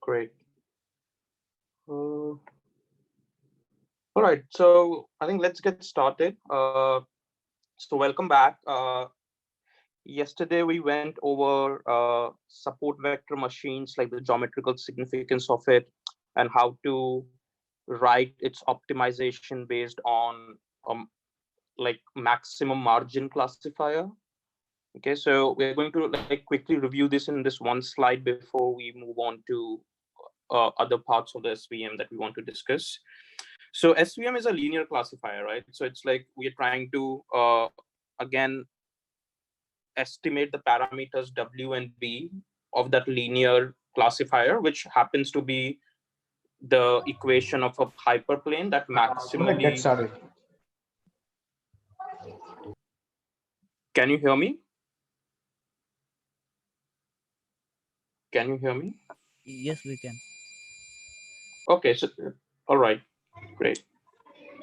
Great. All right, so I think let's get started. So welcome back. Yesterday we went over support vector machines, like the geometrical significance of it, and how to write its optimization based on like maximum margin classifier. Okay, so we're going to like quickly review this in this one slide before we move on to other parts of the SVM that we want to discuss. So SVM is a linear classifier, right? So it's like we're trying to, again, estimate the parameters W and B of that linear classifier, which happens to be the equation of a hyperplane that maximally... Get started. Can you hear me? Can you hear me? Yes, we can. Okay, so all right, great.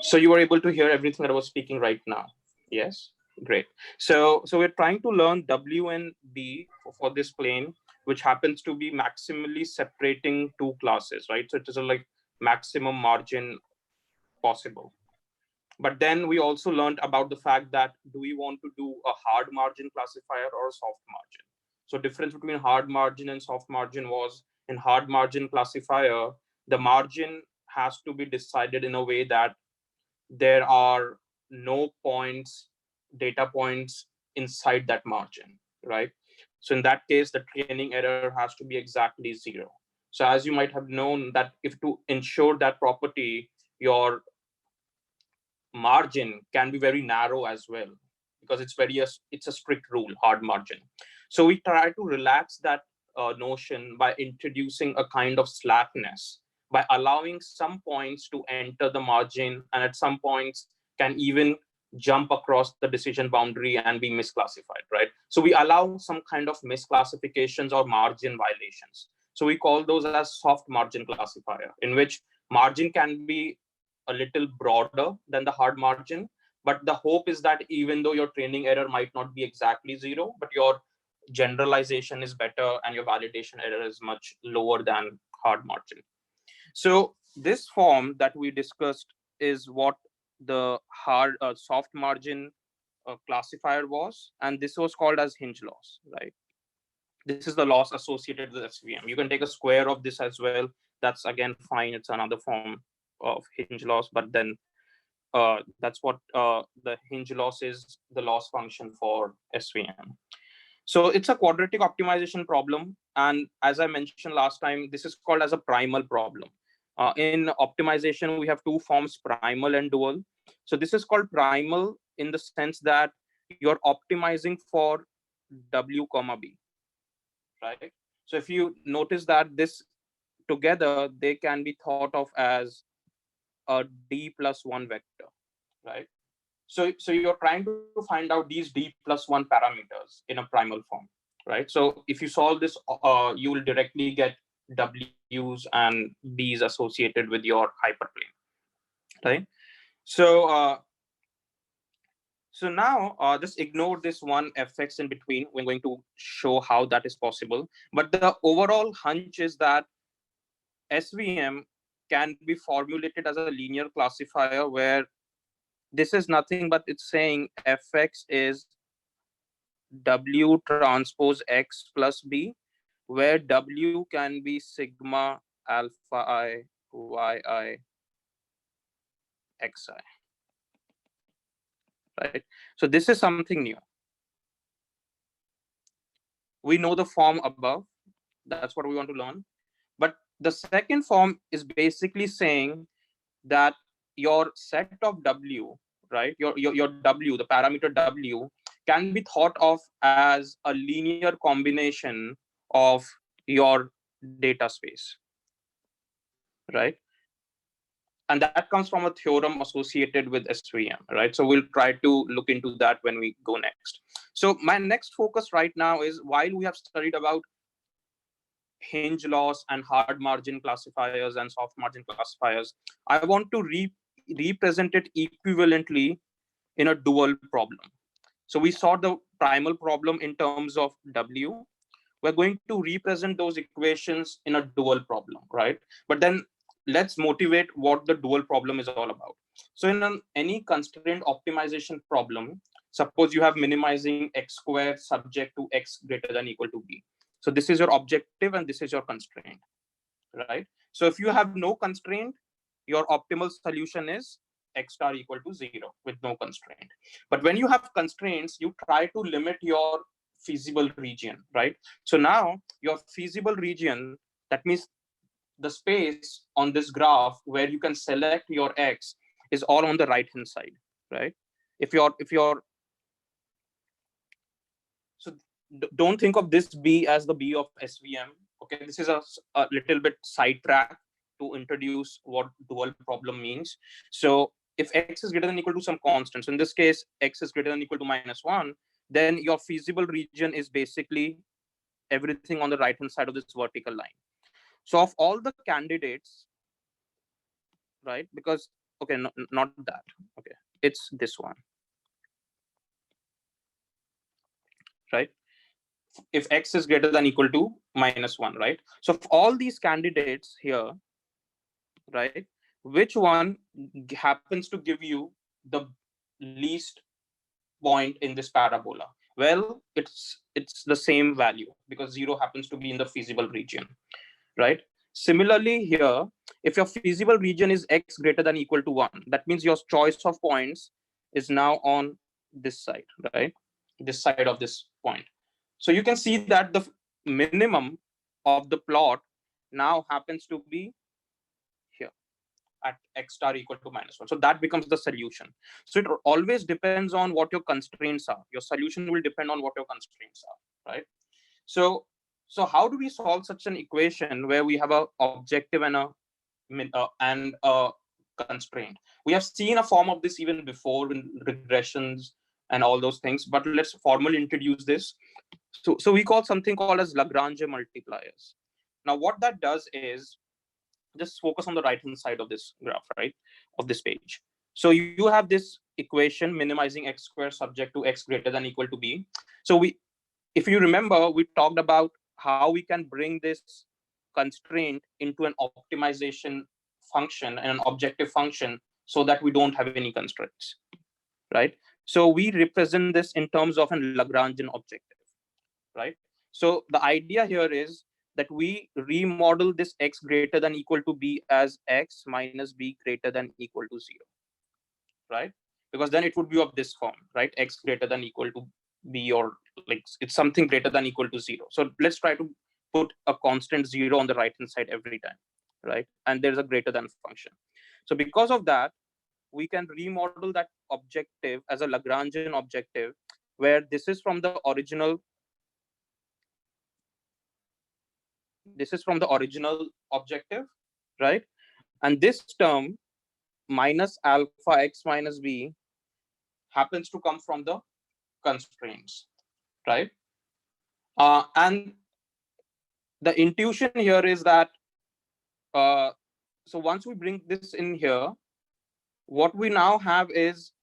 So you were able to hear everything that I was speaking right now. Yes, great. So we're trying to learn W and B for this plane, which happens to be maximally separating two classes, right? So it is a like maximum margin possible. But then we also learned about the fact that do we want to do a hard margin classifier or a soft margin? So difference between hard margin and soft margin was, in hard margin classifier, the margin has to be decided in a way that there are no points, data points inside that margin, right? So in that case, the training error has to be exactly 0. So as you might have known that if to ensure that property, your margin can be very narrow as well, because it's a strict rule, hard margin. So we try to relax that notion by introducing a kind of slackness, by allowing some points to enter the margin, and at some points can even jump across the decision boundary and be misclassified, right? So we allow some kind of misclassifications or margin violations. So we call those as soft margin classifier, in which margin can be a little broader than the hard margin, but the hope is that even though your training error might not be exactly 0, but your generalization is better and your validation error is much lower than hard margin. So this form that we discussed is what the soft margin classifier was, and this was called as hinge loss, right? This is the loss associated with SVM. You can take a square of this as well. That's again fine. It's another form of hinge loss, but then that's what the hinge loss is, the loss function for SVM. So it's a quadratic optimization problem. And as I mentioned last time, this is called as a primal problem. In optimization, we have two forms, primal and dual. So this is called primal in the sense that you're optimizing for W comma B, right? So if you notice that this together, they can be thought of as a D+1 vector, right? So you're trying to find out these D+1 parameters in a primal form, right? So if you solve this, you will directly get W's and B's associated with your hyperplane, right? So so now just ignore this one fx in between. We're going to show how that is possible. But the overall hunch is that SVM can be formulated as a linear classifier where this is nothing but it's saying fx is W transpose X plus B, where W can be sigma alpha I yi xi, right? So this is something new. We know the form above. That's what we want to learn. But the second form is basically saying that your set of W, right? Your W, the parameter W, can be thought of as a linear combination of your data space, right? And that comes from a theorem associated with SVM, right? So we'll try to look into that when we go next. So my next focus right now is, while we have studied about hinge loss and hard margin classifiers and soft margin classifiers, I want to represent it equivalently in a dual problem. So we saw the primal problem in terms of W, we're going to represent those equations in a dual problem, right? But then let's motivate what the dual problem is all about. So in any constraint optimization problem, suppose you have minimizing x squared subject to x greater than equal to b. So this is your objective and this is your constraint, right? So if you have no constraint, your optimal solution is x star equal to 0 with no constraint. But when you have constraints, you try to limit your feasible region, right? So now your feasible region, that means the space on this graph where you can select your x is all on the right hand side, right? If you're so don't think of this b as the b of SVM. Okay, this is a little bit sidetrack to introduce what dual problem means. So if x is greater than equal to some constant, so in this case x is greater than equal to -1, then your feasible region is basically everything on the right hand side of this vertical line. So of all the candidates, right, because okay, not that, okay, it's this one, right? If x is greater than equal to -1, right? So of all these candidates here, right, which one happens to give you the least point in this parabola? Well, it's the same value because 0 happens to be in the feasible region, right? Similarly here, if your feasible region is x greater than equal to 1, that means your choice of points is now on this side, right? This side of this point. So you can see that the minimum of the plot now happens to be here at x star equal to -1. So that becomes the solution. So it always depends on what your constraints are. Your solution will depend on what your constraints are, right? So how do we solve such an equation where we have a objective and a constraint? We have seen a form of this even before in regressions and all those things, but let's formally introduce this. So we call something called as Lagrange multipliers. Now what that does is, just focus on the right hand side of this graph, right, of this page. So you have this equation minimizing x squared subject to x greater than equal to b. So if you remember, we talked about how we can bring this constraint into an optimization function and an objective function so that we don't have any constraints, right? So we represent this in terms of a Lagrangian objective, right? So the idea here is that we remodel this x greater than equal to b as x minus b greater than equal to 0, right? Because then it would be of this form, right? X greater than equal to b, or like it's something greater than equal to 0. So let's try to put a constant 0 on the right hand side every time, right? And there's a greater than function. So because of that, we can remodel that objective as a Lagrangian objective where this is from the original objective, right? And this term minus alpha x minus b happens to come from the constraints, right? And the intuition here is that so once we bring this in here, what we now have is,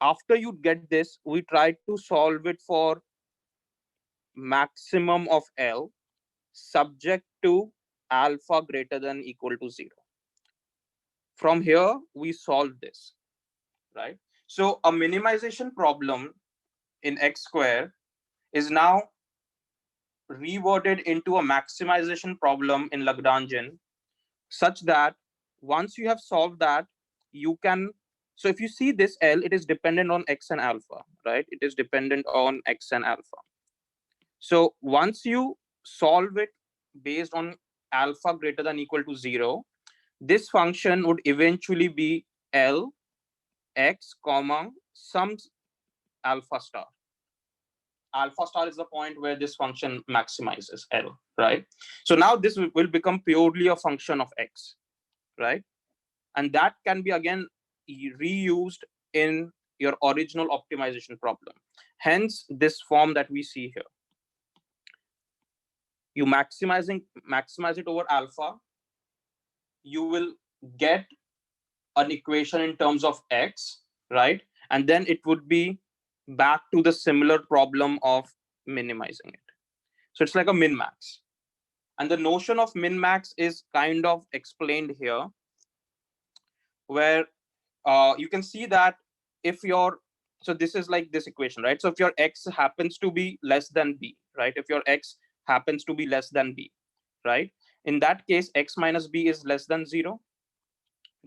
after you get this, we try to solve it for maximum of L subject to alpha greater than equal to 0. From here, we solve this, right? So a minimization problem in x square is now reworded into a maximization problem in Lagrangian, such that once you have solved that, you can, so if you see this L, it is dependent on x and alpha, right? It is dependent on x and alpha. So once you solve it based on alpha greater than equal to 0, this function would eventually be L x comma some alpha star. Alpha star is the point where this function maximizes L, right? So now this will become purely a function of x, right? And that can be again reused in your original optimization problem. Hence this form that we see here. You maximize it over alpha, you will get an equation in terms of x, right? And then it would be back to the similar problem of minimizing it, So it's like a min-max. And the notion of min-max is kind of explained here, where you can see that if your, so this is like this equation, right? So if your x happens to be less than b, right? If your x happens to be less than b, right? In that case, x minus b is less than 0,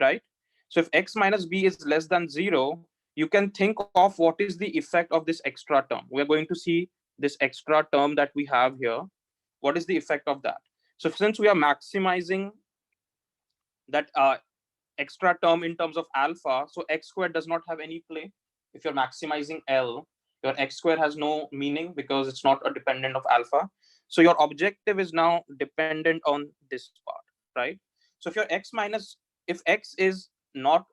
right? So if x minus b is less than 0, you can think of what is the effect of this extra term. We're going to see this extra term that we have here. What is the effect of that? So since we are maximizing that extra term in terms of alpha, so x squared does not have any play. If you're maximizing L, your x square has no meaning because it's not a dependent of alpha. So your objective is now dependent on this part, right? So if your if x is not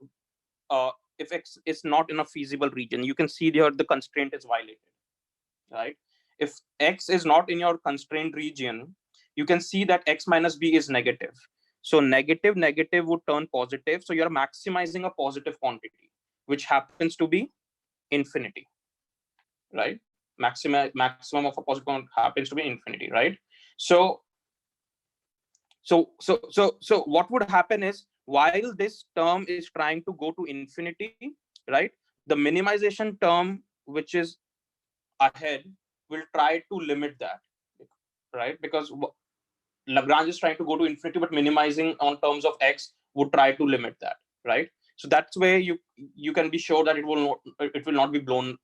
if x is not in a feasible region, you can see here the constraint is violated, right? If x is not in your constrained region, you can see that x minus b is negative. So negative would turn positive. So you're maximizing a positive quantity, which happens to be infinity, right? Maximum of a positive quantity happens to be infinity, right? So what would happen is, while this term is trying to go to infinity, right, the minimization term which is ahead will try to limit that, right? Because Lagrange is trying to go to infinity, but minimizing on terms of x would try to limit that, right? So that's where you can be sure that it will not be blown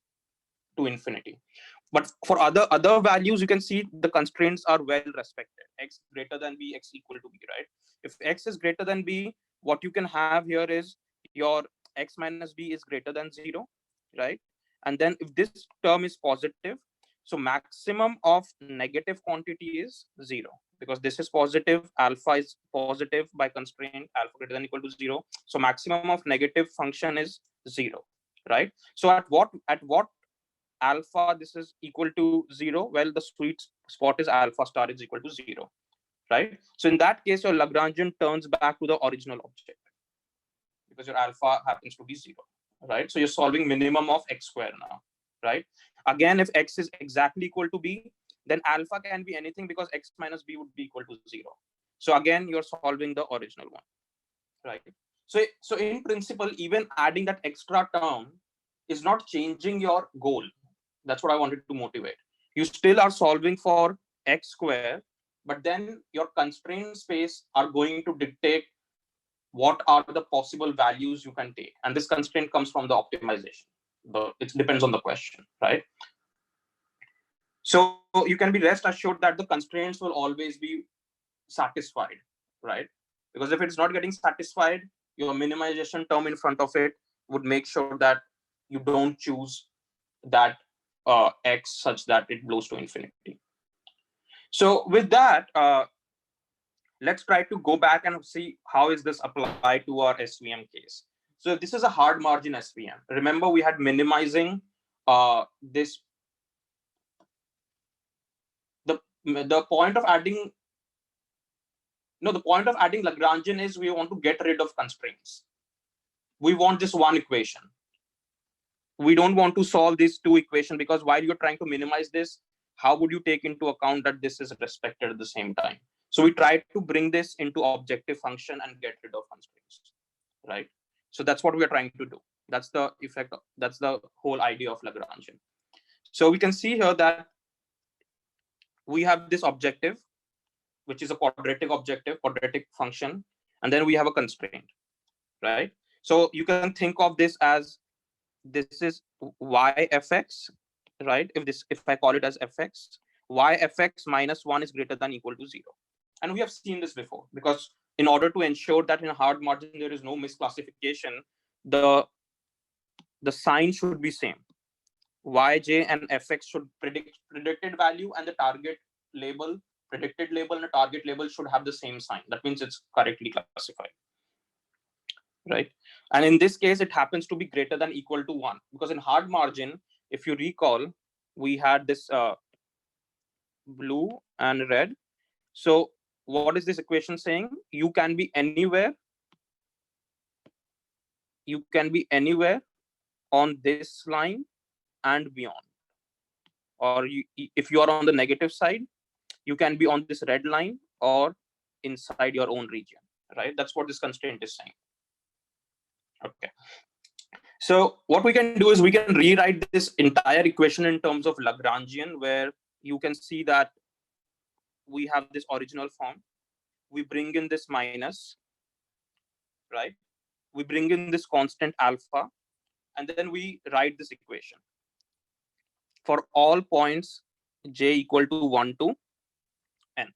to infinity. But for other values, you can see the constraints are well respected. X greater than b, x equal to b, right? If x is greater than b, what you can have here is your x minus b is greater than 0, right? And then if this term is positive, so maximum of negative quantity is 0, because this is positive, alpha is positive by constraint, alpha greater than equal to 0. So maximum of negative function is 0, right? So at what alpha this is equal to 0? Well, the sweet spot is alpha star is equal to 0, right? So in that case, your Lagrangian turns back to the original object because your alpha happens to be 0, right? So you're solving minimum of x square now, right? Again, if x is exactly equal to b, then alpha can be anything because x minus b would be equal to 0. So again, you're solving the original one, right? So in principle, even adding that extra term is not changing your goal. That's what I wanted to motivate. You still are solving for x square, but then your constraint space are going to dictate what are the possible values you can take. And this constraint comes from the optimization. It depends on the question, right? So you can be rest assured that the constraints will always be satisfied, right? Because if it's not getting satisfied, your minimization term in front of it would make sure that you don't choose that x such that it blows to infinity. So with that, let's try to go back and see how is this applied to our SVM case. So this is a hard margin SVM. Remember, we had minimizing this. The point of adding Lagrangian is we want to get rid of constraints. We want just one equation. We don't want to solve these two equations, because while you're trying to minimize this, how would you take into account that this is respected at the same time? So we try to bring this into objective function and get rid of constraints, right? So that's what we are trying to do. That's the effect. That's the whole idea of Lagrangian. So we can see here that we have this objective, which is a quadratic function, and then we have a constraint, right? So you can think of this as, this is y fx, right? If I call it as fx, y fx minus 1 is greater than equal to 0. And we have seen this before, because in order to ensure that in a hard margin there is no misclassification, the sign should be same. Yj and fx should predicted value, and the target label, predicted label and the target label should have the same sign. That means it's correctly classified, right? And in this case, it happens to be greater than equal to 1, because in hard margin, if you recall, we had this blue and red. So what is this equation saying? You can be anywhere on this line and beyond. Or if you are on the negative side, You can be on this red line or inside your own region, right? That's what this constraint is saying. Okay. So what we can do is we can rewrite this entire equation in terms of Lagrangian, where you can see that we have this original form. We bring in this minus, right? We bring in this constant alpha, and then we write this equation for all points j equal to 1 to n,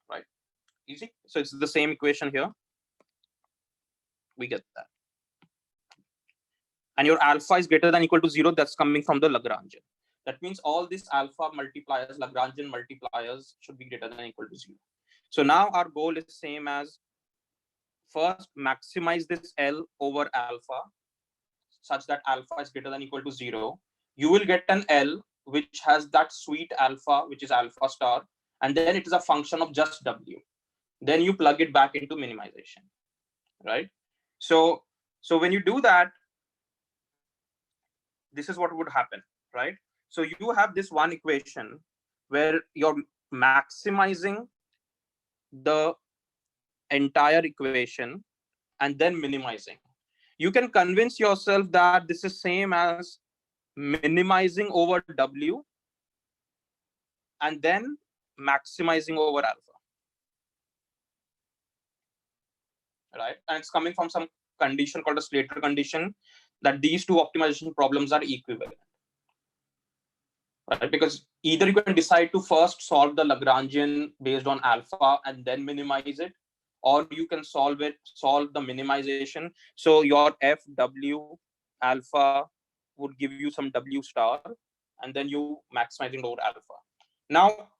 right? Easy. So it's the same equation here. We get that. And your alpha is greater than equal to 0. That's coming from the Lagrangian. That means all these alpha multipliers, Lagrangian multipliers, should be greater than equal to 0. So now our goal is same as first maximize this L over alpha such that alpha is greater than equal to 0. You will get an L which has that sweet alpha, which is alpha star, and then it is a function of just W. Then you plug it back into minimization, right? So when you do that, this is what would happen, right? So you have this one equation where you're maximizing the entire equation and then minimizing. You can convince yourself that this is same as minimizing over W and then maximizing over alpha, right? And it's coming from some condition called a Slater condition, that these two optimization problems are equivalent, right? Because either you can decide to first solve the Lagrangian based on alpha and then minimize it, or you can solve the minimization. So your f w alpha would give you some w star, and then you maximizing over alpha. Now,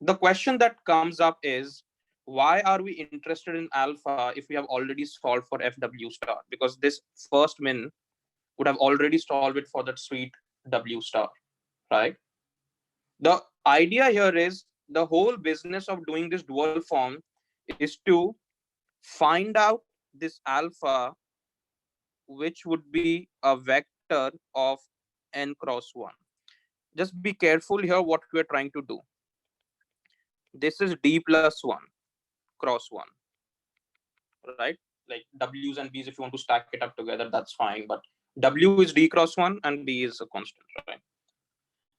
the question that comes up is, why are we interested in alpha if we have already solved for fw star? Because this first min would have already solved it for that sweet w star, right? The idea here is the whole business of doing this dual form is to find out this alpha, which would be a vector of n cross 1. Just be careful here what we're trying to do. This is d plus 1 cross 1, right? Like w's and b's, if you want to stack it up together, that's fine. But w is d cross 1 and b is a constant, right?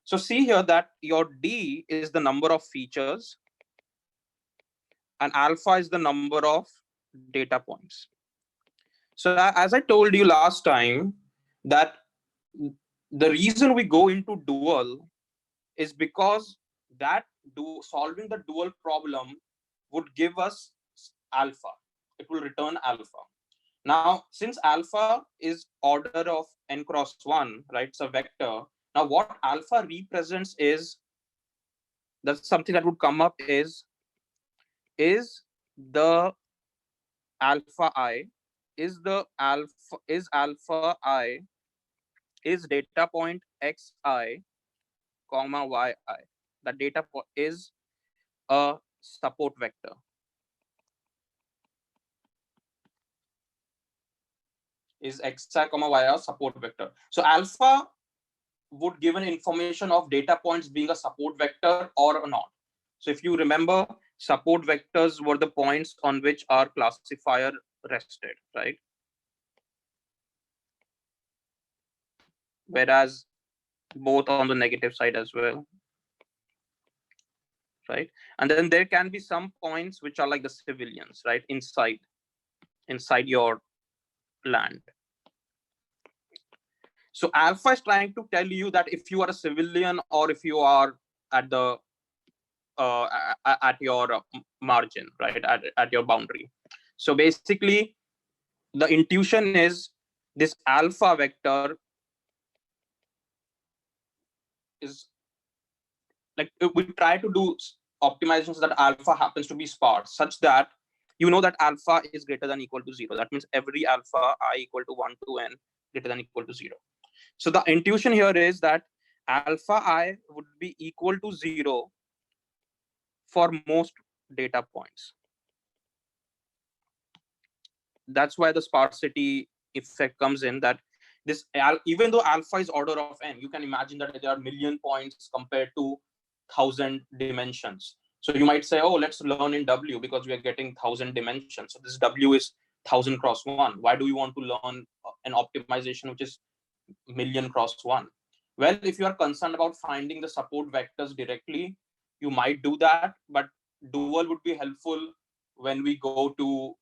So see here that your d is the number of features and alpha is the number of data points. So as I told you last time, that the reason we go into dual is because that solving the dual problem would give us alpha. It will return alpha. Now, since alpha is order of n cross 1, right? It's a vector. Now, what alpha represents is, that's something that would come up is the alpha I, is alpha I is data point xi comma yi. The data point is a support vector. Is xi comma yi a support vector. So alpha would give an information of data points being a support vector or not. So if you remember, support vectors were the points on which our classifier rested, right? Whereas both on the negative side as well, right? And then there can be some points which are like the civilians, right? Inside your land. So alpha is trying to tell you that if you are a civilian or if you are at the at your margin, right? At your boundary. So basically, the intuition is this alpha vector is like, we try to do optimizations so that alpha happens to be sparse, such that you know that alpha is greater than equal to 0. That means every alpha I equal to 1 to n greater than equal to 0. So the intuition here is that alpha I would be equal to 0 for most data points. That's why the sparsity effect comes in, that This even though alpha is order of n, you can imagine that there are million points compared to 1,000 dimensions. So you might say, oh, let's learn in W because we are getting 1,000 dimensions. So this W is 1,000 cross 1. Why do you want to learn an optimization which is million cross 1? Well, if you are concerned about finding the support vectors directly, you might do that, but dual would be helpful when we go to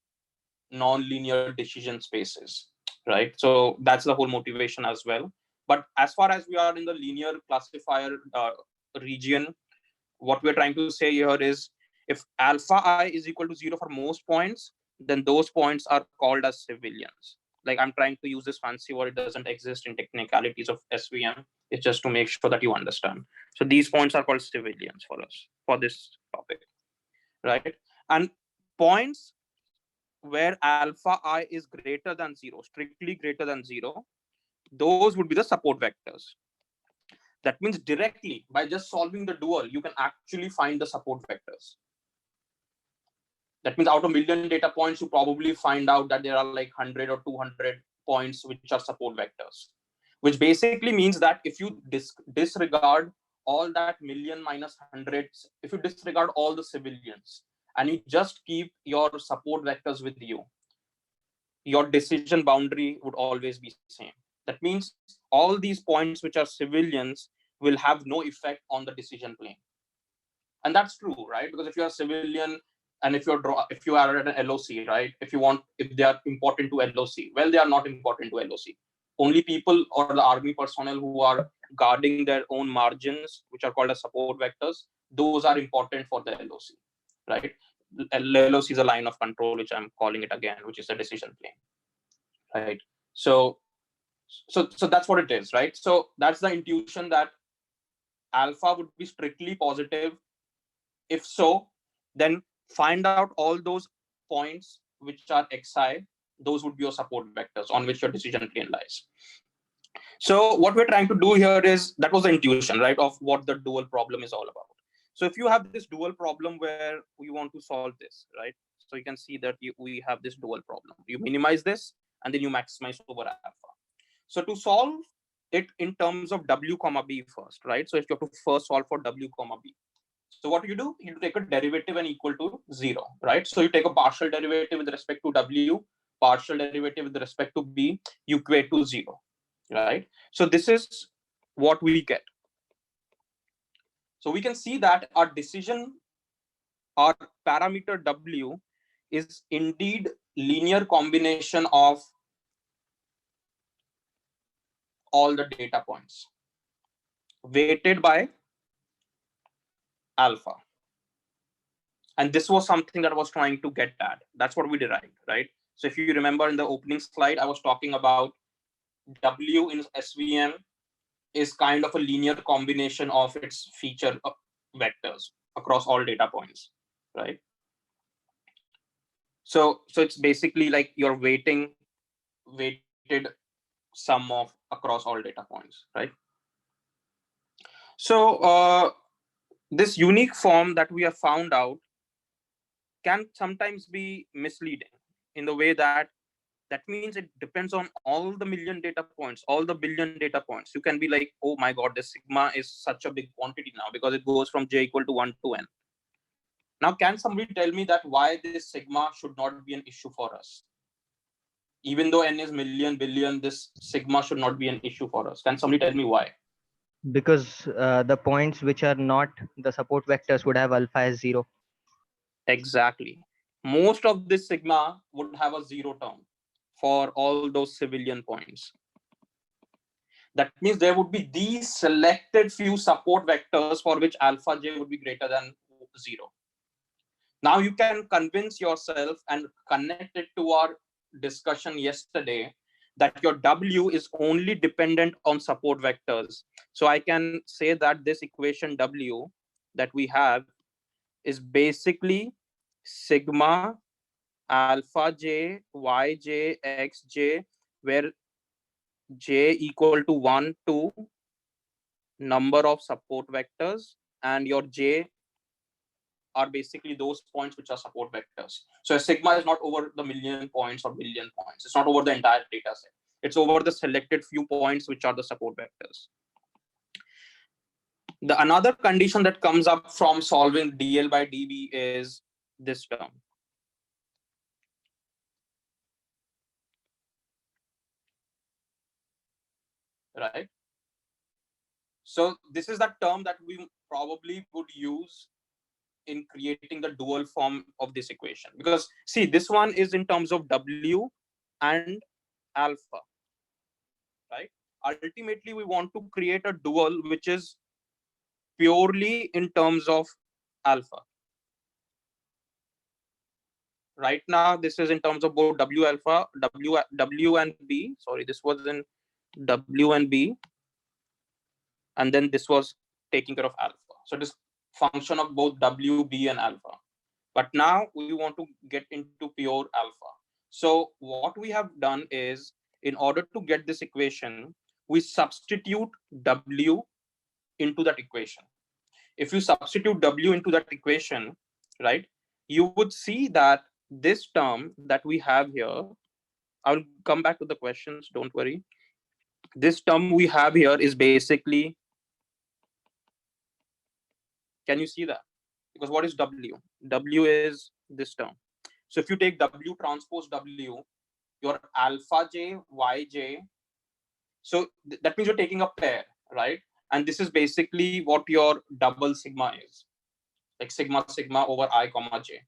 non-linear decision spaces, right? So that's the whole motivation as well. But as far as we are in the linear classifier region, what we're trying to say here is if alpha I is equal to 0 for most points, then those points are called as civilians. Like I'm trying to use this fancy word, it doesn't exist in technicalities of SVM. It's just to make sure that you understand. So these points are called civilians for us, for this topic, right? And points where alpha I is greater than 0, strictly greater than 0, those would be the support vectors. That means directly by just solving the dual, you can actually find the support vectors. That means out of million data points, you probably find out that there are like 100 or 200 points which are support vectors, which basically means that if you disregard all that million minus hundreds, if you disregard all the civilians and you just keep your support vectors with you, your decision boundary would always be same. That means all these points which are civilians will have no effect on the decision plane. And that's true, right? Because if you're a civilian and if you are at an LOC, right? If they are important to LOC, well, they are not important to LOC. Only people or the army personnel who are guarding their own margins, which are called as support vectors, those are important for the LOC, right? LOC is a line of control, which I'm calling it again, which is a decision plane, right? So that's what it is, right? So that's the intuition that alpha would be strictly positive. If so, then find out all those points which are xi, those would be your support vectors on which your decision plane lies. So what we're trying to do here is, that was the intuition, right, of what the dual problem is all about. So if you have this dual problem where we want to solve this, right? So you can see that we have this dual problem. You minimize this and then you maximize over alpha. So to solve it in terms of W comma B first, right? So if you have to first solve for W comma B. So what you do, you take a derivative and equal to 0, right? So you take a partial derivative with respect to W, partial derivative with respect to B, you equate to 0, right? So this is what we get. So we can see that our parameter W is indeed linear combination of all the data points weighted by alpha. And this was something that I was trying to get at. That's what we derived, right? So if you remember in the opening slide, I was talking about W in SVM is kind of a linear combination of its feature vectors across all data points, right? So it's basically like your weighted sum of across all data points, right? So this unique form that we have found out can sometimes be misleading in the way that means it depends on all the million data points, all the billion data points. You can be like, oh my God, this sigma is such a big quantity now because it goes from j equal to 1 to n. Now, can somebody tell me that why this sigma should not be an issue for us? Even though n is million, billion, this sigma should not be an issue for us. Can somebody tell me why? Because the points which are not the support vectors would have alpha as 0. Exactly. Most of this sigma would have a 0 term for all those civilian points. That means there would be these selected few support vectors for which alpha j would be greater than 0. Now you can convince yourself and connect it to our discussion yesterday that your W is only dependent on support vectors. So I can say that this equation W that we have is basically sigma alpha j yj xj, where j equal to 1 to number of support vectors and your j are basically those points which are support vectors. So a sigma is not over the million points or billion points. It's not over the entire data set. It's over the selected few points, which are the support vectors. The another condition that comes up from solving dl by db is this term. Right? So this is that term that we probably would use in creating the dual form of this equation. Because see, this one is in terms of w and alpha. Right? Ultimately, we want to create a dual which is purely in terms of alpha. Right now, this is in terms of both w alpha, w and b. Sorry, this was in w and b, and then this was taking care of alpha. So it is function of both w, b, and alpha. But now we want to get into pure alpha. So what we have done is, in order to get this equation, we substitute w into that equation. If you substitute w into that equation, right, you would see that this term that we have here, I'll come back to the questions, don't worry. This term we have here is basically, can you see that? Because what is w? W is this term. So if you take w transpose w, your alpha j, yj, so that means you're taking a pair, right? And this is basically what your double sigma is, like sigma sigma over I comma j.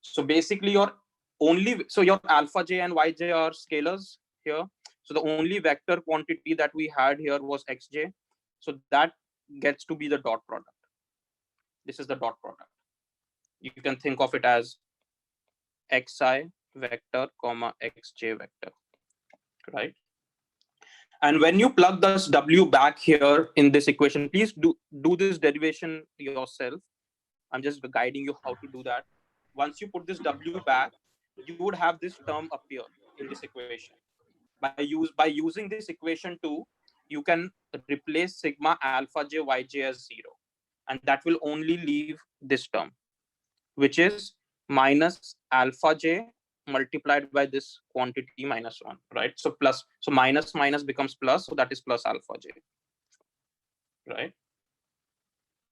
So basically your alpha j and yj are scalars here. So the only vector quantity that we had here was xj. So that gets to be the dot product. This is the dot product. You can think of it as xi vector comma xj vector, right? And when you plug this w back here in this equation, please do this derivation yourself. I'm just guiding you how to do that. Once you put this w back, you would have this term appear in this equation. By using this equation too, you can replace sigma alpha j yj as 0, and that will only leave this term, which is minus alpha j multiplied by this quantity minus 1, right? So plus, so minus minus becomes plus, so that is plus alpha j, right?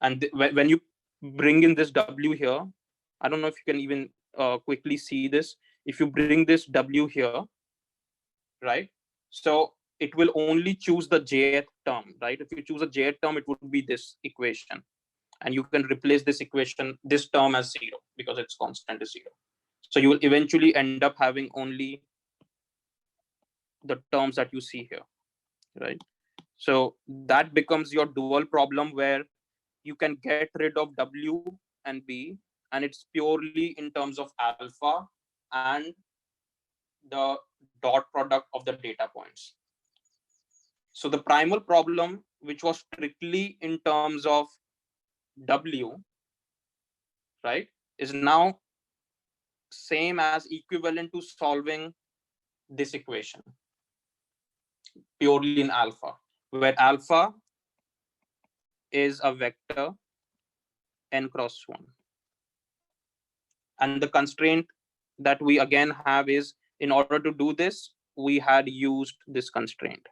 And when you bring in this w here, I don't know if you can even quickly see this. If you bring this w here, right? So it will only choose the jth term, right? If you choose a jth term, it would be this equation. And you can replace this equation, this term as 0, because its constant is 0. So you will eventually end up having only the terms that you see here, right? So that becomes your dual problem, where you can get rid of w and b, and it's purely in terms of alpha and the dot product of the data points. So the primal problem, which was strictly in terms of w, right, is now same as equivalent to solving this equation purely in alpha, where alpha is a vector n cross 1. And the constraint that we again have is, in order to do this, we had used this constraint,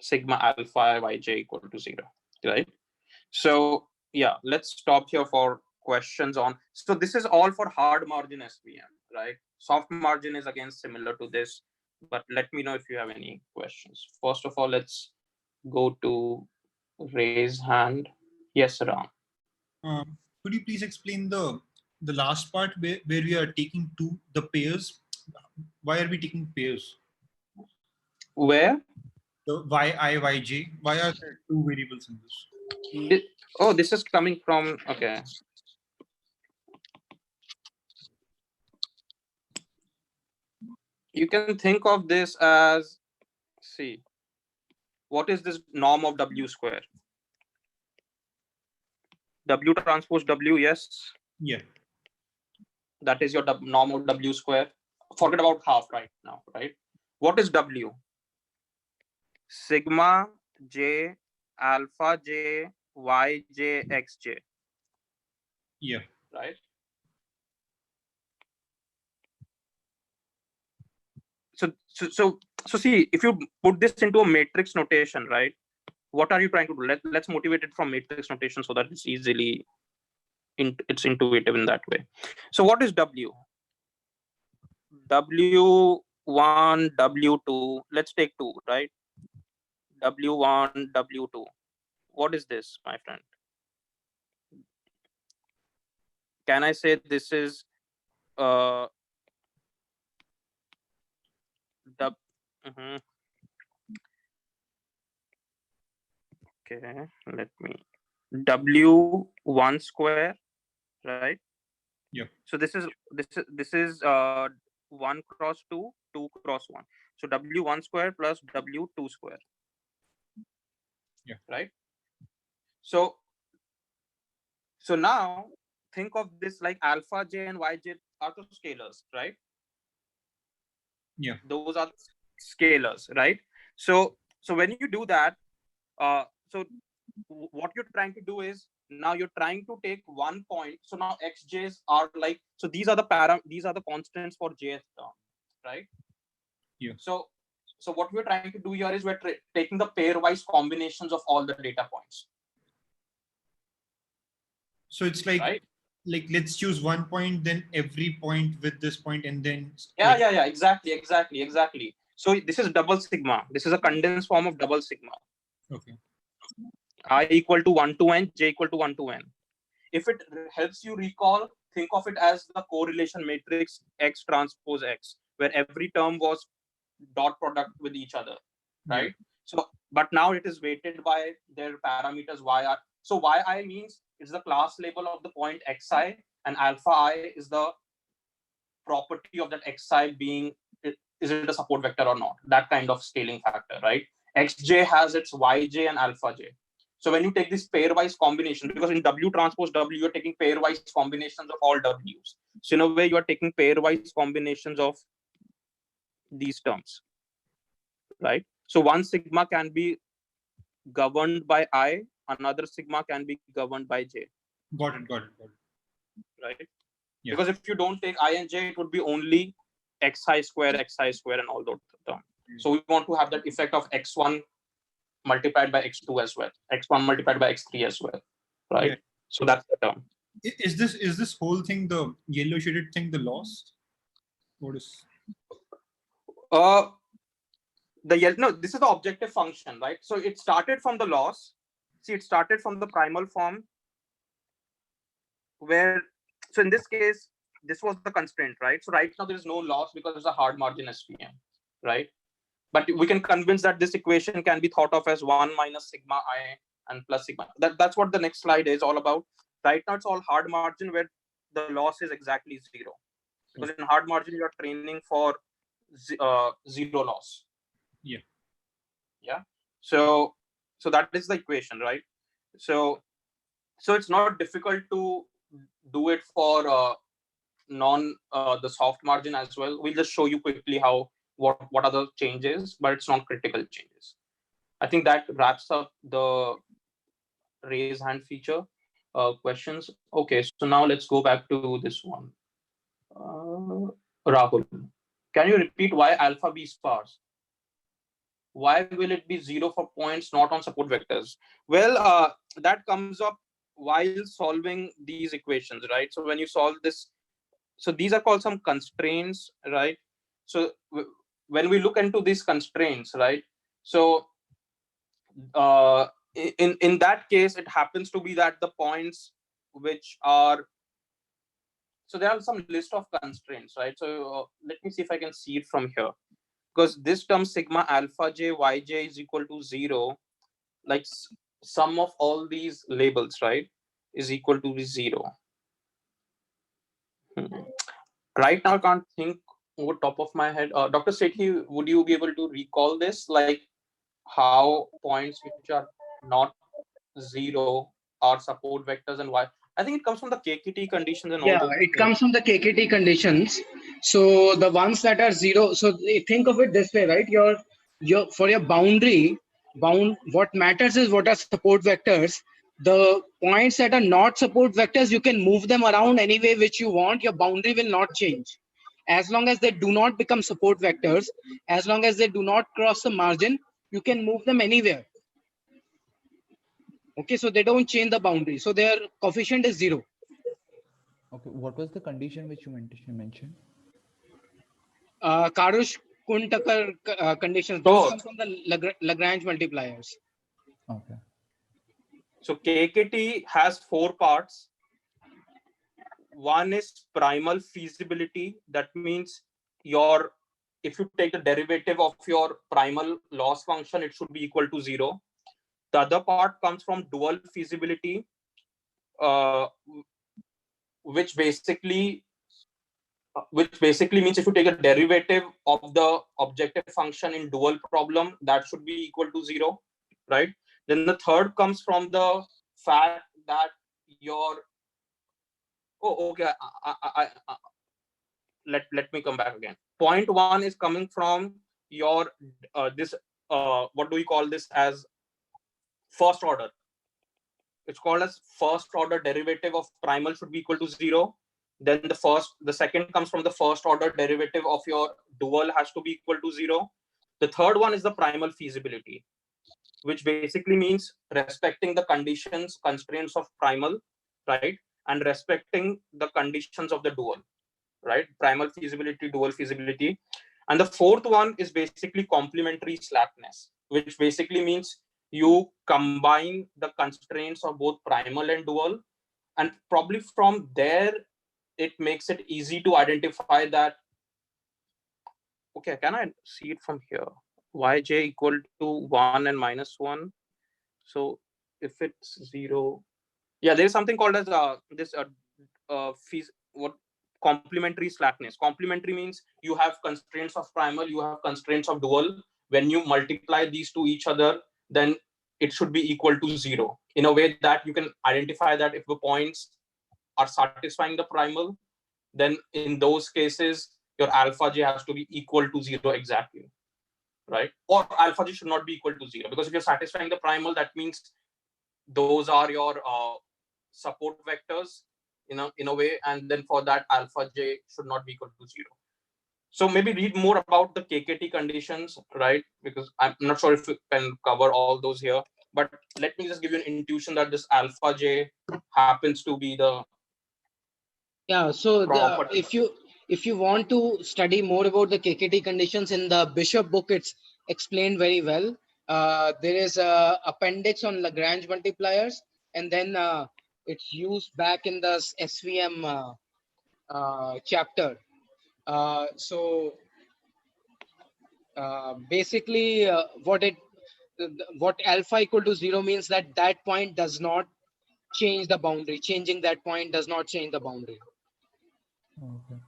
sigma alpha yj equal to 0, right? So yeah, let's stop here for questions on. So this is all for hard margin SVM, right? Soft margin is again similar to this, but let me know if you have any questions. First of all, let's go to raise hand. Yes, Ram. Could you please explain the last part where we are taking the pairs? Why are we taking pairs? Where? The yi, yj. Why are there two variables in this? Oh, this is coming from, okay. You can think of this as, see, what is this norm of w square? W transpose w, yes? Yeah. That is your norm of w square. Forget about half right now, right? What is w? Sigma j alpha j yj xj. Yeah. Right? So see, if you put this into a matrix notation, right? What are you trying to do? Let's motivate it from matrix notation so that it's easily it's intuitive in that way. So what is W? W1, W2. Let's take 2, right? W1, W2. What is this, my friend? Can I say this is the okay, let me W1 square, right? Yeah. So this is 1 cross 2, 2 cross 1. So W1 square plus W2 square. Yeah. Right. So now think of this like alpha j and yj are the scalars, right? Yeah. Those are scalars, right? So when you do that, so what you're trying to do is now you're trying to take 1 point. So now xj's are like, so these are the constants for jth term, right? Yeah. So what we're trying to do here is we're taking the pairwise combinations of all the data points. So it's like, right? Like let's choose 1 point, then every point with this point, and then yeah, exactly. So this is double sigma. This is a condensed form of double sigma. Okay. I equal to 1 to n, j equal to 1 to n. If it helps you recall, think of it as the correlation matrix X transpose X, where every term was dot product with each other, right? Yeah. So, but now it is weighted by their parameters yi. So yi means it's the class label of the point xi, and alpha I is the property of that xi being, is it a support vector or not? That kind of scaling factor, right? Xj has its yj and alpha j. So when you take this pairwise combination, because in W transpose W, you're taking pairwise combinations of all Ws. So in a way, you are taking pairwise combinations of these terms, right? So one sigma can be governed by I, another sigma can be governed by J. Got it. Right? Yeah. Because if you don't take I and J, it would be only xi square, and all those terms. So we want to have that effect of x1 multiplied by x2 as well, x1 multiplied by x3 as well, right? Yeah. So that's the term. Is this whole thing, the yellow shaded thing, the loss? What is? No, this is the objective function, right? So it started from the loss. See, it started from the primal form, where, so in this case, this was the constraint, right? So right now there is no loss because it's a hard margin SVM, right? But we can convince that this equation can be thought of as 1 minus sigma I and plus sigma. That's what the next slide is all about. Right now it's all hard margin where the loss is exactly 0. Because in hard margin, you are training for 0 loss. Yeah. Yeah. So that is the equation, right? So it's not difficult to do it for the soft margin as well. We'll just show you quickly how what are the changes, but it's not critical changes. I think that wraps up the raise hand feature questions. Okay, so now let's go back to this one. Rahul, can you repeat why alpha b sparse? Why will it be 0 for points not on support vectors? Well, that comes up while solving these equations, right? So when you solve this, so these are called some constraints, right? So when we look into these constraints, right? So in that case, it happens to be that the points which are, so there are some list of constraints, right? So let me see if I can see it from here. Because this term sigma alpha j yj is equal to 0, like sum of all these labels, right, is equal to 0. Right now I can't think over top of my head. Dr. Sethi, would you be able to recall this, like how points which are not 0 are support vectors and why? I think it comes from the KKT conditions and all those. Yeah, it comes from the KKT conditions. So the ones that are 0, so think of it this way, right? Your for your boundary, what matters is what are support vectors. The points that are not support vectors, you can move them around any way which you want. Your boundary will not change. As long as they do not become support vectors, as long as they do not cross the margin, you can move them anywhere. Okay, so they don't change the boundary. So their coefficient is 0. Okay, what was the condition which you mentioned? Karush-Kuntakar conditions. So- Those come from the Lagrange multipliers. Okay. So KKT has 4 parts. One is primal feasibility. That means if you take the derivative of your primal loss function, it should be equal to 0. The other part comes from dual feasibility, which basically means if you take a derivative of the objective function in dual problem, that should be equal to 0, right? Then the third comes from the fact that let me come back again. Point 1 is coming from your what do we call this as first order? It's called as first order derivative of primal should be equal to 0. Then the second comes from the first order derivative of your dual has to be equal to 0. The third one is the primal feasibility, which basically means respecting the constraints of primal, right? And respecting the conditions of the dual, right? Primal feasibility, dual feasibility. And the fourth one is basically complementary slackness, which basically means you combine the constraints of both primal and dual. And probably from there, it makes it easy to identify that, okay, can I see it from here? Yj equal to 1 and minus 1. So if it's 0, yeah, there's something called as complementary slackness. Complementary means you have constraints of primal, you have constraints of dual. When you multiply these to each other, then it should be equal to 0 in a way that you can identify that if the points are satisfying the primal, then in those cases, your alpha j has to be equal to 0 exactly, right? Or alpha j should not be equal to 0, because if you're satisfying the primal, that means those are your support vectors in a way, and then for that alpha j should not be equal to 0. So maybe read more about the KKT conditions, right? Because I'm not sure if we can cover all those here, but let me just give you an intuition that this alpha j happens to be the So property. if you want to study more about the KKT conditions, in the Bishop book, it's explained very well. There is a appendix on Lagrange multipliers, and then it's used back in the SVM chapter. Basically, what alpha equal to 0 means that point does not change the boundary. Changing that point does not change the boundary. Okay.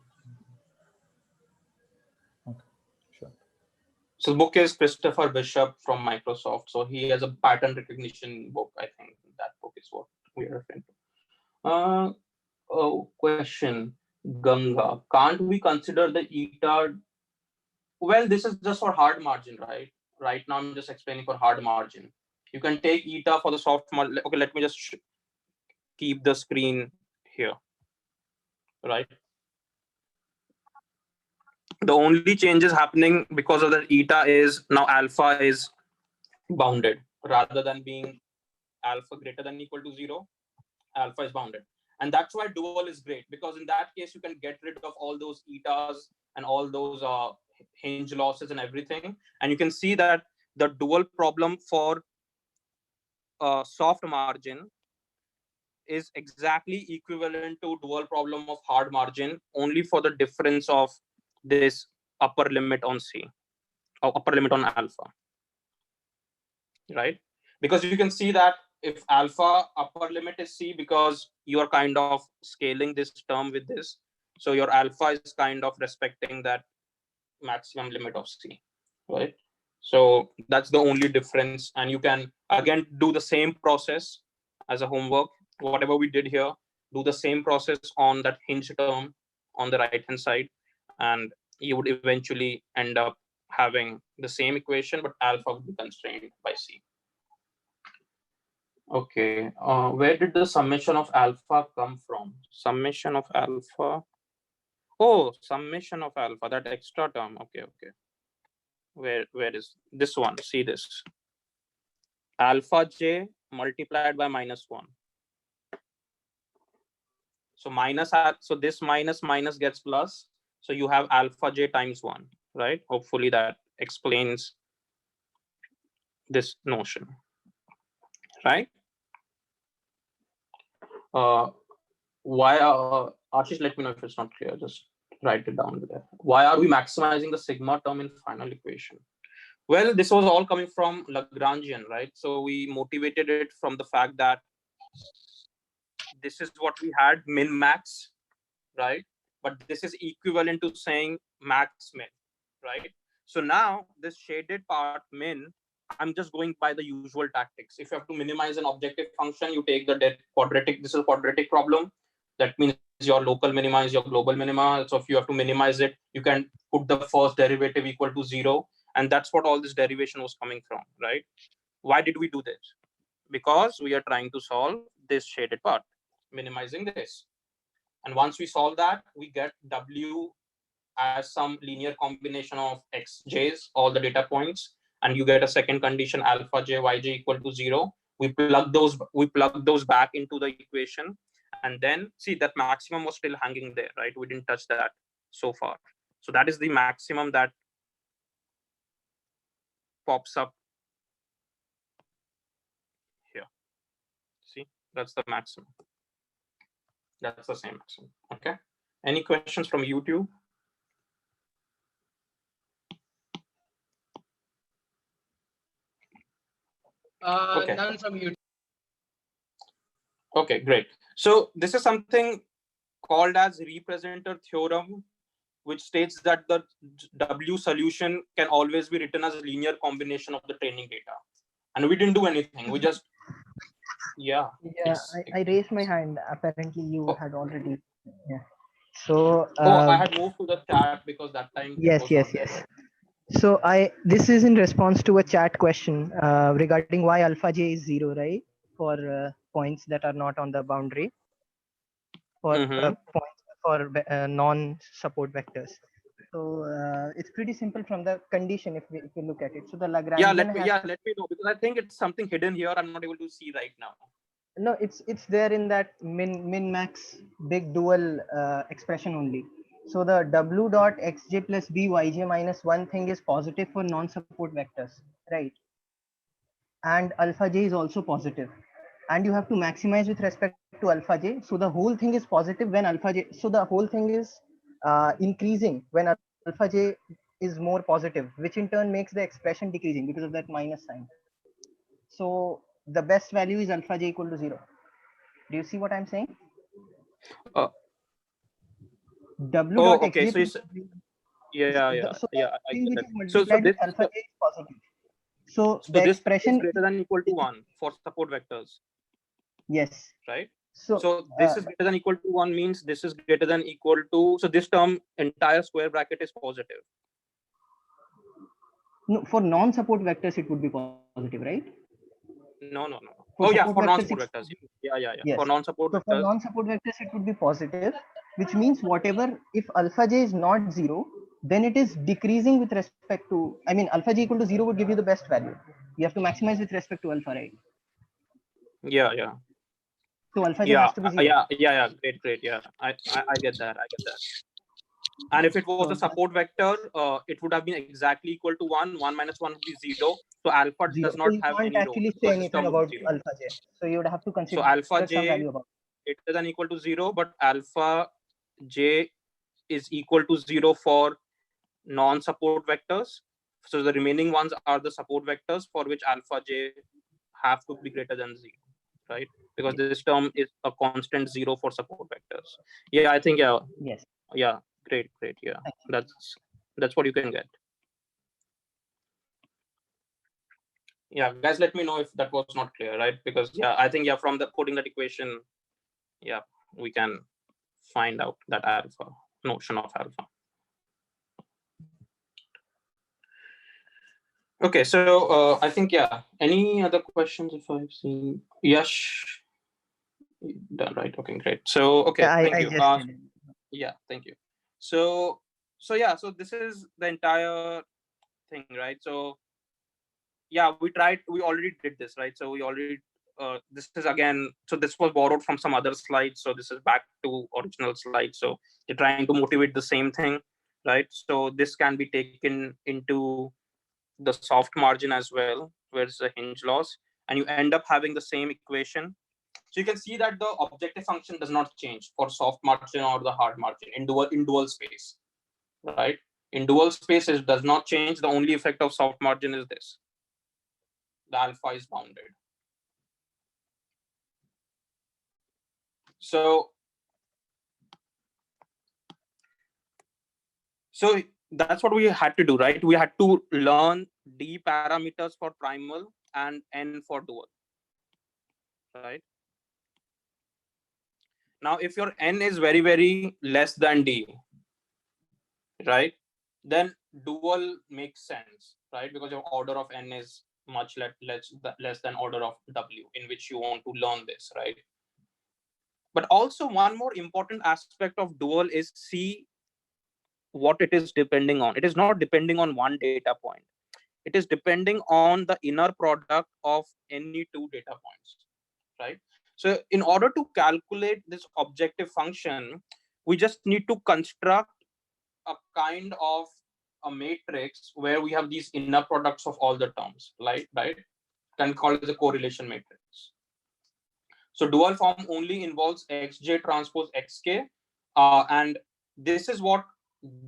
Okay. Sure. So the book is Christopher Bishop from Microsoft. So he has a pattern recognition book. I think that book is what we are referring to. Question, Ganga. Can't we consider the eta? Well, this is just for hard margin, right? Right now, I'm just explaining for hard margin. You can take eta for the soft margin. Okay, let me just keep the screen here, right? The only change is happening because of the eta is now alpha is bounded rather than being alpha greater than equal to 0. Alpha is bounded, and that's why dual is great, because in that case you can get rid of all those etas and all those hinge losses and everything, and you can see that the dual problem for soft margin is exactly equivalent to dual problem of hard margin, only for the difference of this upper limit on C or upper limit on alpha, right? Because you can see that if alpha upper limit is C, because you are kind of scaling this term with this, so your alpha is kind of respecting that maximum limit of C, right? So that's the only difference, and you can again do the same process as a homework. Whatever we did here, do the same process on that hinge term on the right hand side, and you would eventually end up having the same equation, but alpha would be constrained by C. Okay, where did the summation of alpha come from? Summation of alpha. Oh, summation of alpha, that extra term. Okay. Where is this one? See this. Alpha j multiplied by -1. So so this minus gets plus. So you have alpha j times 1, right? Hopefully that explains this notion, right? Why Ashish, let me know if it's not clear. Just write it down there. Why are we maximizing the sigma term in final equation? Well, this was all coming from Lagrangian, right? So we motivated it from the fact that this is what we had, min max, right? But this is equivalent to saying max min, right? So now this shaded part min, I'm just going by the usual tactics. If you have to minimize an objective function, you take the quadratic. This is a quadratic problem. That means your local minima is your global minima. So if you have to minimize it, you can put the first derivative equal to 0. And that's what all this derivation was coming from, right? Why did we do this? Because we are trying to solve this shaded part, minimizing this. And once we solve that, we get W as some linear combination of xj's, all the data points, and you get a second condition alpha j yj equal to 0. We plug those back into the equation, and then see that maximum was still hanging there, right? We didn't touch that so far. So that is the maximum that pops up here. See, that's the maximum. That's the same maximum. Okay. Any questions from YouTube? Okay. None from YouTube. Okay, great. So this is something called as representer theorem, which states that the W solution can always be written as a linear combination of the training data. And we didn't do anything. We just, Yeah, I raised my hand. Apparently you had already, yeah. So I had moved to the chat because that time. Yes. So this is in response to a chat question regarding why alpha j is 0, right? For points that are not on the boundary, for points for non-support vectors. So it's pretty simple from the condition if we look at it. So the Lagrangian. Let me know, because I think it's something hidden here. I'm not able to see right now. No, it's there in that min max big dual expression only. So the W dot xj plus b yj minus 1 thing is positive for non-support vectors, right? And alpha j is also positive, and you have to maximize with respect to alpha j. So the whole thing is positive when alpha j. So the whole thing is increasing when alpha j is more positive, which in turn makes the expression decreasing because of that minus sign. So the best value is alpha j equal to 0. Do you see what I'm saying? W dot xj. Okay. So I get that. So this alpha j is positive. So the expression is greater than or equal to 1 for support vectors. Yes. Right. So this is greater than or equal to 1 means this is greater than or equal to. So this term entire square bracket is positive. No, for non-support vectors it would be positive, right? No. For non-support vectors. Yeah. Yes. For non-support vectors. For non-support vectors it would be positive, which means whatever, if alpha j is not 0, then it is decreasing with respect to, I mean, alpha j equal to 0 would give you the best value. You have to maximize with respect to alpha, right? Yeah. So alpha j has to be 0. Yeah. Great. Yeah, I get that. And if it was a support vector, it would have been exactly equal to 1. 1 minus 1 would be 0. So alpha does not have any role. You can't actually say anything about alpha j. So you would have to consider alpha j some value about it. Greater than or equal to 0, but alpha j is equal to 0 for non-support vectors. So the remaining ones are the support vectors for which alpha j have to be greater than 0, right? Because this term is a constant 0 for support vectors. Yeah, I think Yes. Yeah, great. Yeah, that's what you can get. Yeah, guys, let me know if that was not clear, right? Because I think from the coding that equation, we can find out that alpha notion of alpha. Okay, so I think any other questions if I've seen? Yash, done, right? Okay, great. So okay, thank you. Thank you. So yeah, so this is the entire thing, right? So yeah, we already did this, right? So we already this is again, so this was borrowed from some other slides, so this is back to original slide. So you're trying to motivate the same thing, right? So this can be taken into the soft margin as well, where it's a hinge loss, and you end up having the same equation. So you can see that the objective function does not change for soft margin or the hard margin in dual space, right? In dual space, it does not change. The only effect of soft margin is this: the alpha is bounded. So that's what we had to do, right? We had to learn D parameters for primal and N for dual, right? Now, if your N is very, very less than D, right, then dual makes sense, right? Because your order of N is much less than order of W, in which you want to learn this, right? But also one more important aspect of dual is see what it is depending on. It is not depending on one data point. It is depending on the inner product of any two data points, right? So in order to calculate this objective function, we just need to construct a kind of a matrix where we have these inner products of all the terms, right? Can call it the correlation matrix. So dual form only involves xj transpose xk, and this is what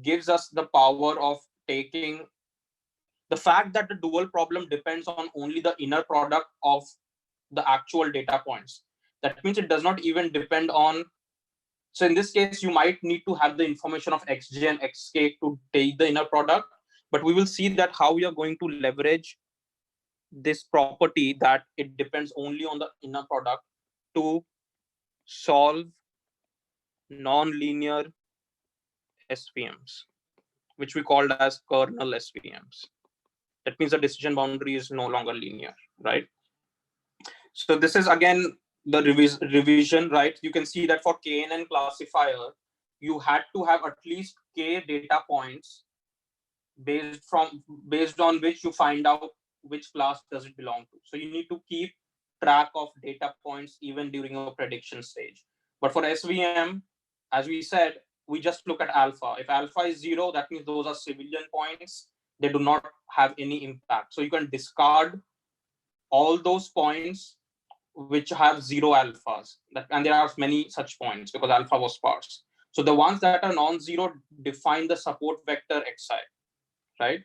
gives us the power of taking the fact that the dual problem depends on only the inner product of the actual data points. That means it does not even depend on, so in this case, you might need to have the information of xj and xk to take the inner product, but we will see that how we are going to leverage this property that it depends only on the inner product to solve non-linear SVMs, which we called as kernel SVMs. That means the decision boundary is no longer linear, right? So this is again the revision, right? You can see that for KNN classifier, you had to have at least k data points based on which you find out which class does it belong to. So you need to keep track of data points even during a prediction stage. But for SVM, as we said, we just look at alpha. If alpha is 0, that means those are civilian points. They do not have any impact. So you can discard all those points which have 0 alphas. And there are many such points because alpha was sparse. So the ones that are non-zero define the support vector xi, right?